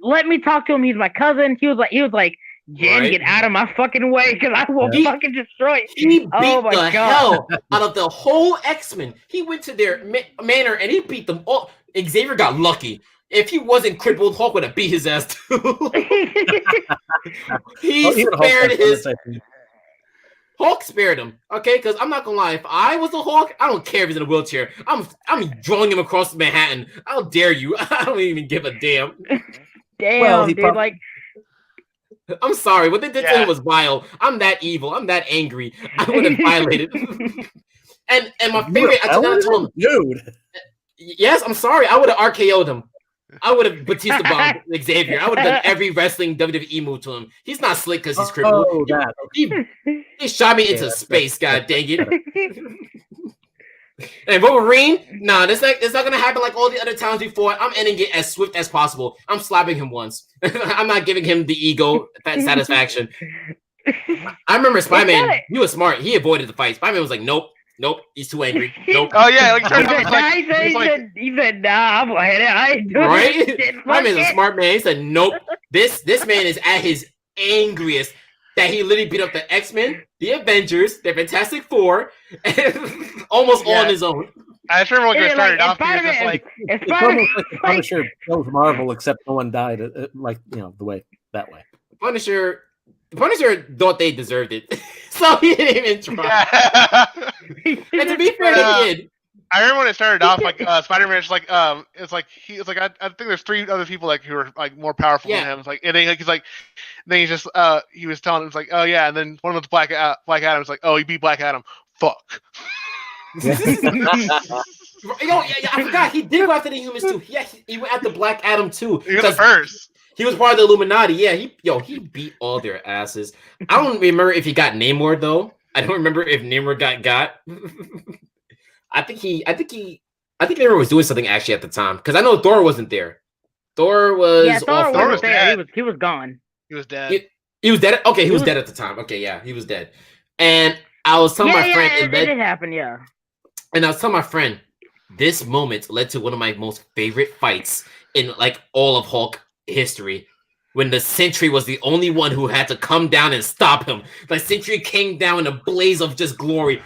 let me talk to him. He's my cousin. He was like, Jen, get out of my fucking way, because I will fucking destroy it. He beat the hell out of the whole X-Men. He went to their manor and he beat them all. Xavier got lucky. If he wasn't crippled, Hulk would have beat his ass too. He spared his. Hulk spared him, okay? Because I'm not gonna lie, if I was a Hulk, I don't care if he's in a wheelchair. I'm drawing him across Manhattan. How dare you? I don't even give a damn. Damn, dude, I'm sorry, what they did to him was vile. I'm that evil. I'm that angry. I would have violated. and my favorite, I told him, dude. Yes, I'm sorry. I would have RKO'd him. I would have Batista bombed Xavier. I would have done every wrestling WWE move to him. He's not slick because he's crippled. He shot me into space. God dang it! And Wolverine, nah, it's not gonna happen like all the other times before. I'm ending it as swift as possible. I'm slapping him once. I'm not giving him the ego satisfaction. I remember Spider-Man. He was smart. He avoided the fight. Spider-Man was like, nope, he's too angry. Nope. Oh yeah, he said, nah, I'm gonna hit it. I ain't doing right. Spider-Man's a smart man. He said, nope. This man is at his angriest. That he literally beat up the X-Men, the Avengers, the Fantastic Four, almost all on his own. I just remember when we started off, he was just like, Punisher kills Marvel, except no one died. The way. The Punisher thought they deserved it, so he didn't even try. Yeah. And to be fair, they did. I remember when it started off, Spider-Man, it's like I think there's three other people who are more powerful than him. It's like, and then he's like, then he just he was telling him, it's like, oh yeah, and then one of them's Black Adam. It's like, oh, he beat Black Adam. Fuck. I forgot he did go after the humans too. Yeah, he went after Black Adam too. He was the first. He was part of the Illuminati. Yeah, he beat all their asses. I don't remember if he got Namor though. I don't remember if Namor got. I think Namor was doing something actually at the time because I know Thor wasn't there. Thor was Thor was there. He was gone. He was dead. He was dead. Okay, he was dead at the time. Okay, yeah, he was dead. And I was telling my friend, it did happen. Yeah. And I was telling my friend, this moment led to one of my most favorite fights in all of Hulk history. When the Sentry was the only one who had to come down and stop him. The Sentry came down in a blaze of just glory.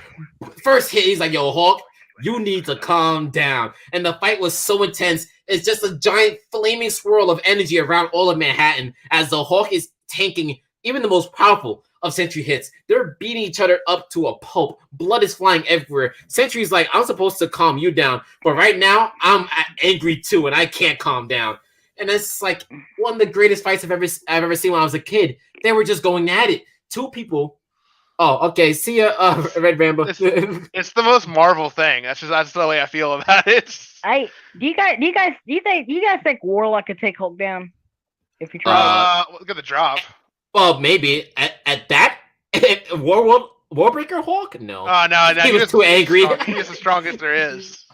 First hit, he's like, yo, Hulk, you need to calm down. And the fight was so intense. It's just a giant flaming swirl of energy around all of Manhattan as the Hulk is tanking even the most powerful of Sentry hits. They're beating each other up to a pulp. Blood is flying everywhere. Sentry's like, I'm supposed to calm you down. But right now, I'm angry too, and I can't calm down. And it's one of the greatest fights I've ever seen when I was a kid. They were just going at it. Two people. Oh, okay. See ya, Red Rambo. It's the most Marvel thing. That's the way I feel about it. Do you guys think Warlock could take Hulk down if he tried? Look at the drop. Well, maybe at that Warbreaker Hulk. No. Oh no, he was too angry. He's the strongest there is.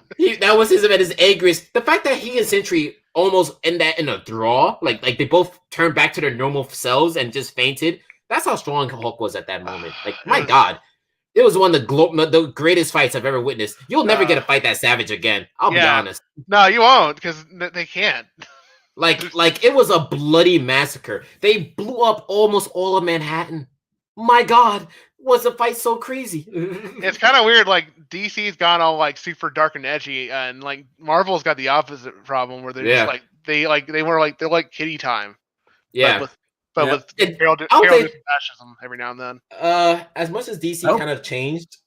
That was at his angriest. The fact that he and Sentry almost in a draw, like they both turned back to their normal selves and just fainted. That's how strong Hulk was at that moment. My God, it was one of the greatest fights I've ever witnessed. You'll never get a fight that savage again. I'll be honest. No, you won't, because they can't. Like it was a bloody massacre. They blew up almost all of Manhattan. my God, was the fight so crazy? It's kind of weird. Like DC's gone all like super dark and edgy, and like Marvel's got the opposite problem where they're Yeah. just like they're like kitty time. Yeah. But Yeah. with It- Carol I don't Carol think- fascism every now and then. As much as DC Oh. kind of changed,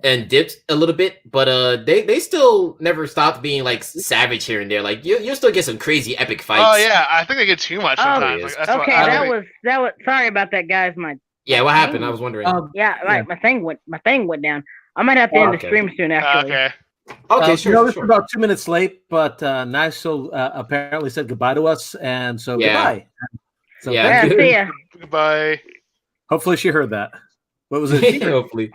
and dipped a little bit, but they still never stopped being like savage here and there. Like you'll still get some crazy epic fights. Oh yeah, I think they get too much Oh, sometimes. it Like, is. that's Okay, what, that was. Sorry about that, guys. Yeah, what happened? I was wondering. My thing went down. I might have to end the Okay. stream soon. Actually, okay. Okay, You know, this is about 2 minutes late, but Niso apparently said goodbye to us, and so Yeah. goodbye. So Yeah. yeah. See ya. Goodbye. hopefully she heard that. What was it? Hopefully.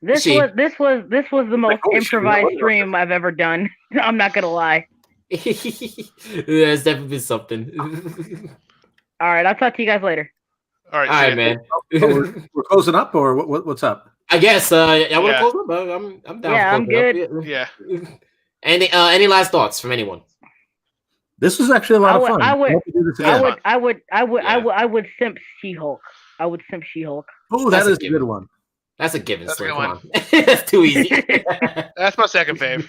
This See. was the most holy shit, improvised what? stream I've ever done. I'm not gonna lie. There's definitely been something. All right, I'll talk to you guys later. All right, All see right, ya. man. Oh, we're closing up, or what's up? I guess y'all want to Yeah. close up? I'm down. Yeah, for I'm closing up. Yeah. Any last thoughts from anyone? This was actually a lot of fun. I would- hope we do this I again. would simp She-Hulk. I would simp She-Hulk. Oh, That's that a is a given. good one. That's a given. That's a Slim. good Come on. That's too easy. That's my second fave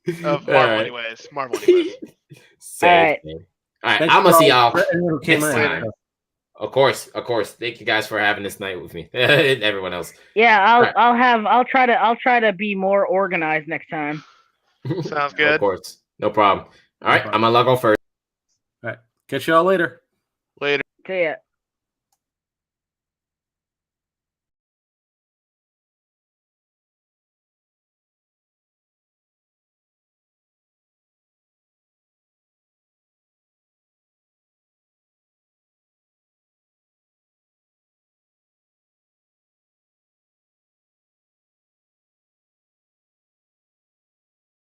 of Marvel, Alright. anyways. Marvel, anyways. Safe, Alright. man. All right, Thanks I'm gonna for see all- y'all. for everyone who came next in. time. Of course. Thank you guys for having this night with me. And everyone else. Yeah, Alright. I'll try to be more organized next time. Sounds good. Of course, no problem. All right, problem. I'm gonna log on first. Catch y'all later. Later. See ya.